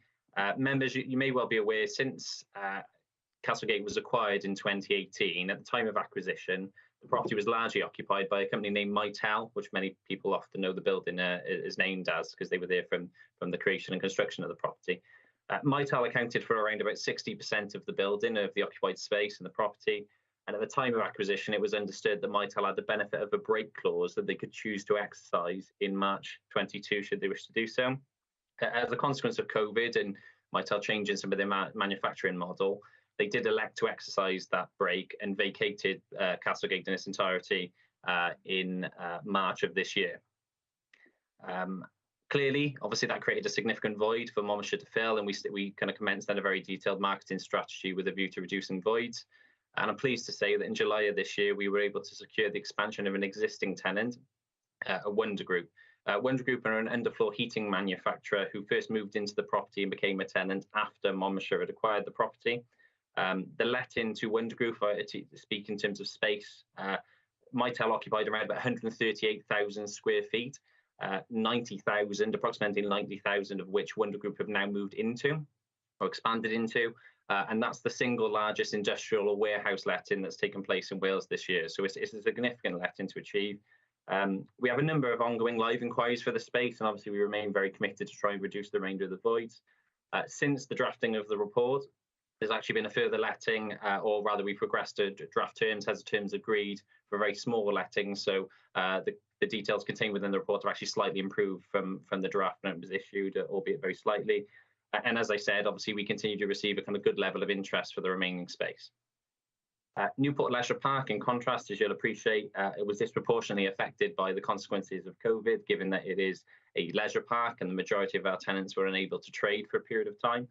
Members, you may well be aware, since Castlegate was acquired in 2018, at the time of acquisition, the property was largely occupied by a company named Mitel, which many people often know the building is named as, because they were there from the creation and construction of the property. Mitel accounted for around about 60% of the building, of the occupied space in the property. And at the time of acquisition, it was understood that Mitel had the benefit of a break clause that they could choose to exercise in March 22, should they wish to do so. As a consequence of COVID and Mitel changing some of their manufacturing model, they did elect to exercise that break and vacated Castlegate in its entirety in March of this year. Clearly, obviously, that created a significant void for Monmouthshire to fill, and we kind of commenced then a very detailed marketing strategy with a view to reducing voids. And I'm pleased to say that in July of this year, we were able to secure the expansion of an existing tenant, a Wonder Group. Wonder Group are an underfloor heating manufacturer who first moved into the property and became a tenant after Monmouthshire had acquired the property. The letting to Wonder Group, to speak in terms of space, Mitel occupied around about 138,000 square feet. 90,000, approximately 90,000 of which Wonder Group have now moved into or expanded into. And that's the single largest industrial or warehouse letting that's taken place in Wales this year. So it's a significant letting to achieve. We have a number of ongoing live inquiries for the space, and obviously we remain very committed to try and reduce the remainder of the voids. Since the drafting of the report, there's actually been a further letting, or rather we progressed to draft terms, has terms agreed for very small lettings. So the details contained within the report are actually slightly improved from the draft when it was issued, albeit very slightly. And as I said, obviously we continue to receive a kind of good level of interest for the remaining space. Newport Leisure Park, in contrast, as you'll appreciate, it was disproportionately affected by the consequences of COVID, given that it is a leisure park and the majority of our tenants were unable to trade for a period of time.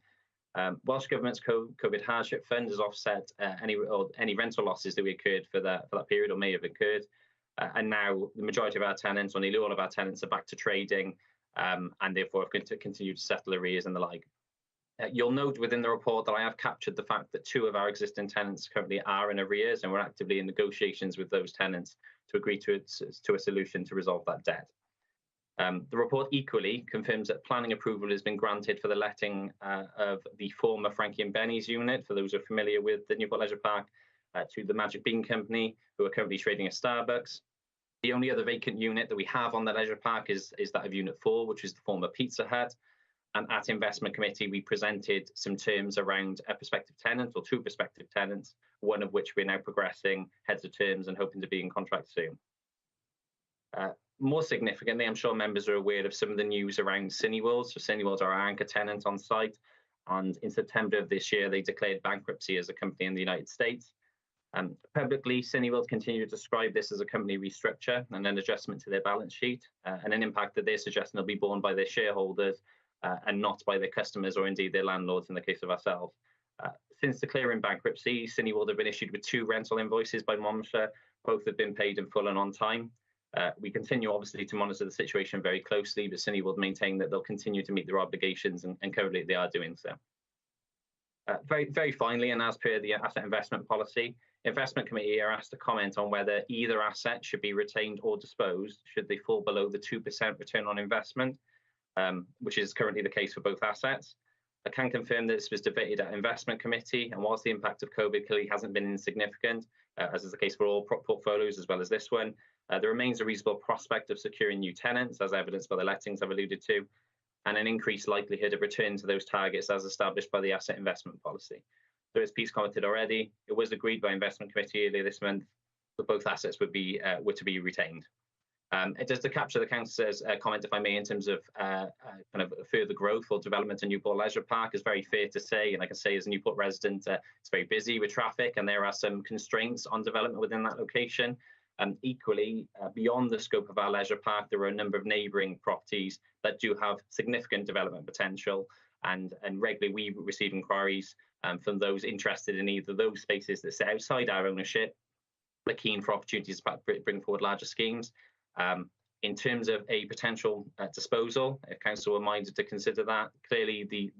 Welsh Government's COVID hardship fund has offset any rental losses that we incurred for that period or may have occurred. And now the majority of our tenants, or nearly all of our tenants, are back to trading and therefore have continued to settle arrears and the like. You'll note within the report that I have captured the fact that 2 of our existing tenants currently are in arrears, and we're actively in negotiations with those tenants to agree to a solution to resolve that debt. The report equally confirms that planning approval has been granted for the letting of the former Frankie and Benny's unit, for those who are familiar with the Newport Leisure Park, to the Magic Bean Company, who are currently trading at Starbucks. The only other vacant unit that we have on the leisure park is that of Unit 4, which is the former Pizza Hut. And at Investment Committee, we presented some terms around a prospective tenant, or 2 prospective tenants, one of which we're now progressing heads of terms and hoping to be in contract soon. More significantly, I'm sure members are aware of some of the news around Cineworld. So Cineworld are our anchor tenant on site, and in September of this year, they declared bankruptcy as a company in the United States. Publicly, Cineworld continue to describe this as a company restructure and an adjustment to their balance sheet, and an impact that they're suggesting will be borne by their shareholders and not by their customers or indeed their landlords in the case of ourselves. Since declaring bankruptcy, Cineworld have been issued with 2 rental invoices by Monmouthshire. Both have been paid in full and on time. We continue, obviously, to monitor the situation very closely, but Cineworld maintain that they'll continue to meet their obligations, and currently they are doing so. Very finally, and as per the asset investment policy, investment committee are asked to comment on whether either asset should be retained or disposed should they fall below the 2% return on investment, which is currently the case for both assets. I can confirm that this was debated at investment committee, and whilst the impact of COVID clearly hasn't been insignificant, as is the case for all portfolios as well as this one, there remains a reasonable prospect of securing new tenants, as evidenced by the lettings I've alluded to, and an increased likelihood of return to those targets as established by the asset investment policy. So as Pete's commented already, it was agreed by investment committee earlier this month that both assets were to be retained. Just to capture the councillor's comment, if I may, in terms of kind of further growth or development in Newport Leisure Park, is very fair to say, and I can say as a Newport resident, it's very busy with traffic, and there are some constraints on development within that location. Equally, beyond the scope of our leisure park, there are a number of neighbouring properties that do have significant development potential, and regularly we receive inquiries from those interested in either those spaces that sit outside our ownership, but keen for opportunities to bring forward larger schemes. In terms of a potential disposal, if council were minded to consider that, clearly the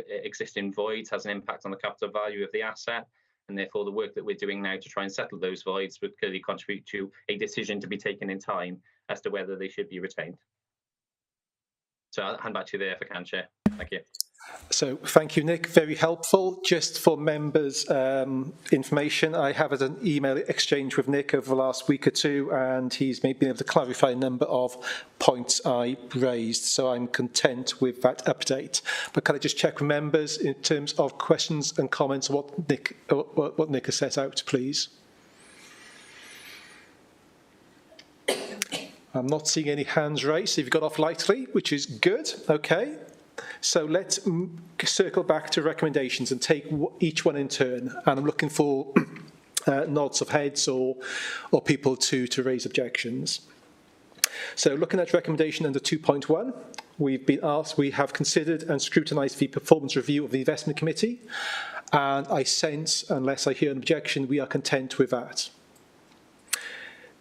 existing voids has an impact on the capital value of the asset, and therefore the work that we're doing now to try and settle those voids would clearly contribute to a decision to be taken in time as to whether they should be retained. So I'll hand back to you there if I can, Chair. Thank you. So thank you, Nick. Very helpful. Just for members' information, I have had an email exchange with Nick over the last week or two, and he's been able to clarify a number of points I raised. So I'm content with that update. But can I just check with members in terms of questions and comments on what Nick has set out, please? I'm not seeing any hands raised. So you've got off lightly, which is good. Okay. So let's circle back to recommendations and take each one in turn. And I'm looking for nods of heads or people to raise objections. So looking at recommendation under 2.1, we've been asked, we have considered and scrutinised the performance review of the investment committee. And I sense, unless I hear an objection, we are content with that.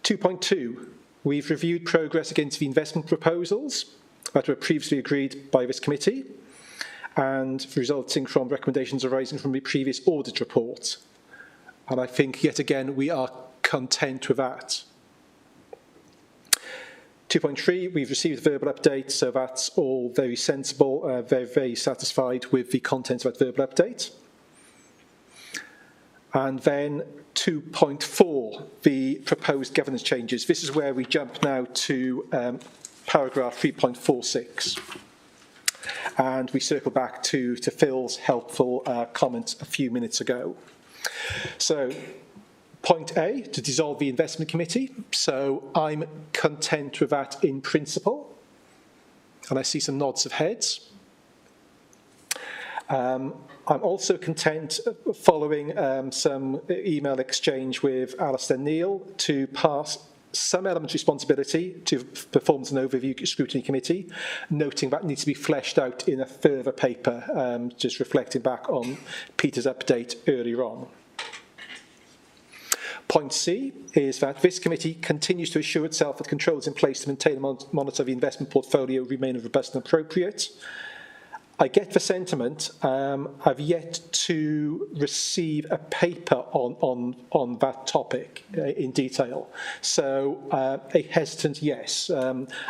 2.2, we've reviewed progress against the investment proposals that were previously agreed by this committee and resulting from recommendations arising from the previous audit report. And I think, yet again, we are content with that. 2.3, we've received a verbal update, so that's all very sensible, very satisfied with the content of that verbal update. And then 2.4, the proposed governance changes. This is where we jump now to paragraph 3.46. And we circle back to Phil's helpful comment a few minutes ago. So, point A, to dissolve the investment committee. So I'm content with that in principle. And I see some nods of heads. I'm also content, following some email exchange with Alistair Neil, to pass some element of responsibility to Performance and Overview Scrutiny Committee, noting that needs to be fleshed out in a further paper, just reflecting back on Peter's update earlier on. Point C is that this committee continues to assure itself that controls in place to maintain and monitor the investment portfolio remain robust and appropriate. I get the sentiment. I've yet to receive a paper on that topic in detail. So a hesitant yes.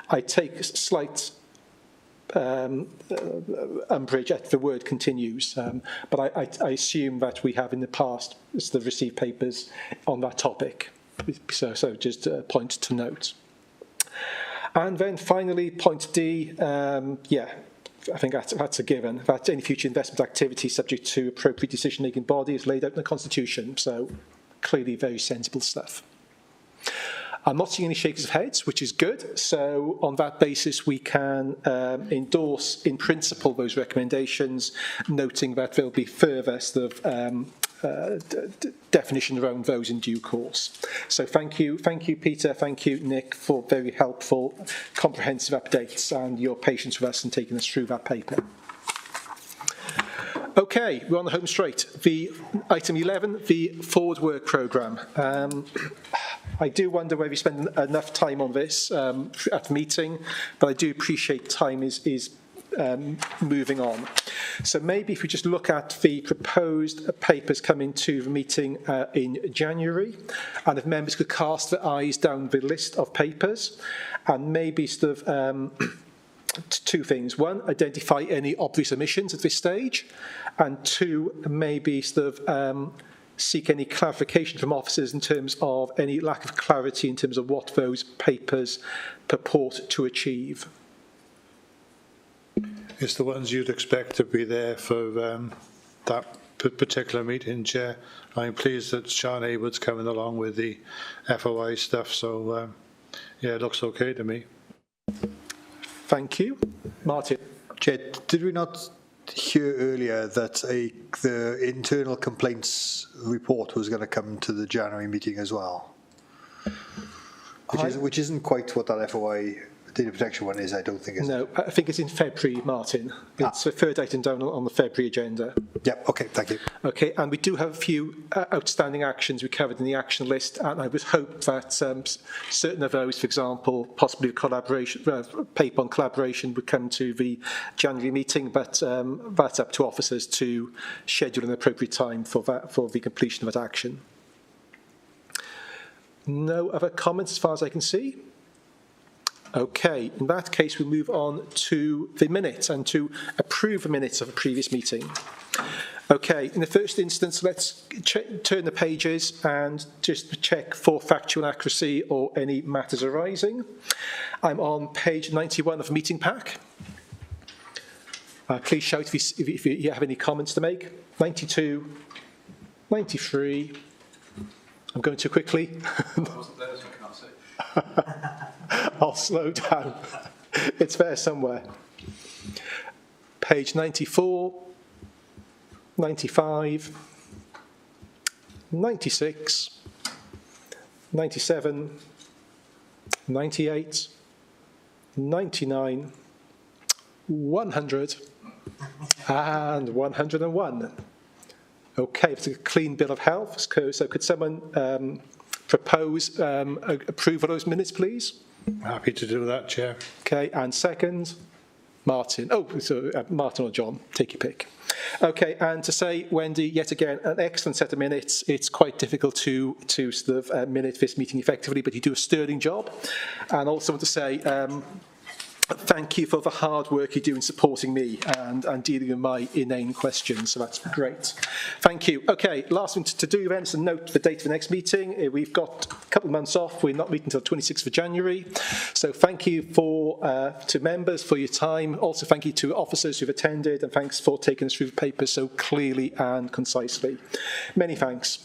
I take slight umbrage at the word continues, but I assume that we have in the past received papers on that topic. So just a point to note. And then finally, point D, I think that's a given, that any future investment activity subject to appropriate decision-making body is laid out in the Constitution. So clearly very sensible stuff. I'm not seeing any shakers of heads, which is good. So on that basis, we can endorse in principle those recommendations, noting that there'll be further sort of definition around those in due course. So thank you, Peter, thank you, Nick, for very helpful, comprehensive updates and your patience with us and taking us through that paper. Okay, we're on the home straight. The item 11, the forward work programme. I do wonder whether we spend enough time on this at the meeting, but I do appreciate time is moving on. So maybe if we just look at the proposed papers coming to the meeting in January, and if members could cast their eyes down the list of papers, and maybe sort of two things. One, identify any obvious omissions at this stage, and two, maybe sort of seek any clarification from officers in terms of any lack of clarity in terms of what those papers purport to achieve. It's the ones you'd expect to be there for that particular meeting, Chair. I'm pleased that Sean Haywood's coming along with the FOI stuff, so yeah, it looks okay to me. Thank you. Martin. Chair, did we not hear earlier that the internal complaints report was going to come to the January meeting as well? Which isn't quite what that FOI data protection one is, I don't think. No, I think it's in February, Martin. It's a third item down on the February agenda. Yep, okay, thank you. Okay, and we do have a few outstanding actions we covered in the action list, and I would hope that certain of those, for example, possibly collaboration, paper on collaboration would come to the January meeting, but that's up to officers to schedule an appropriate time for the completion of that action. No other comments as far as I can see. Okay, in that case, we move on to the minutes and to approve the minutes of a previous meeting. Okay, in the first instance, let's turn the pages and just check for factual accuracy or any matters arising. I'm on page 91 of the meeting pack. Please shout if you have any comments to make. 92, 93. I'm going too quickly. I'll slow down. It's there somewhere. Page 94, 95, 96, 97, 98, 99, 100, and 101. Okay, it's a clean bill of health. So could someone propose approval of those minutes, please? Happy to do that, Chair. Okay, and second, Martin. Oh, so Martin or John, take your pick. Okay, and to say, Wendy, yet again, an excellent set of minutes. It's quite difficult to sort of minute this meeting effectively, but you do a sterling job. And also want to say, thank you for the hard work you do in supporting me and dealing with my inane questions, so that's great. Thank you. Okay, last thing to do then is to note the date of the next meeting. We've got a couple of months off. We're not meeting until 26th of January. So thank you to members for your time. Also thank you to officers who've attended, and thanks for taking us through the papers so clearly and concisely. Many thanks.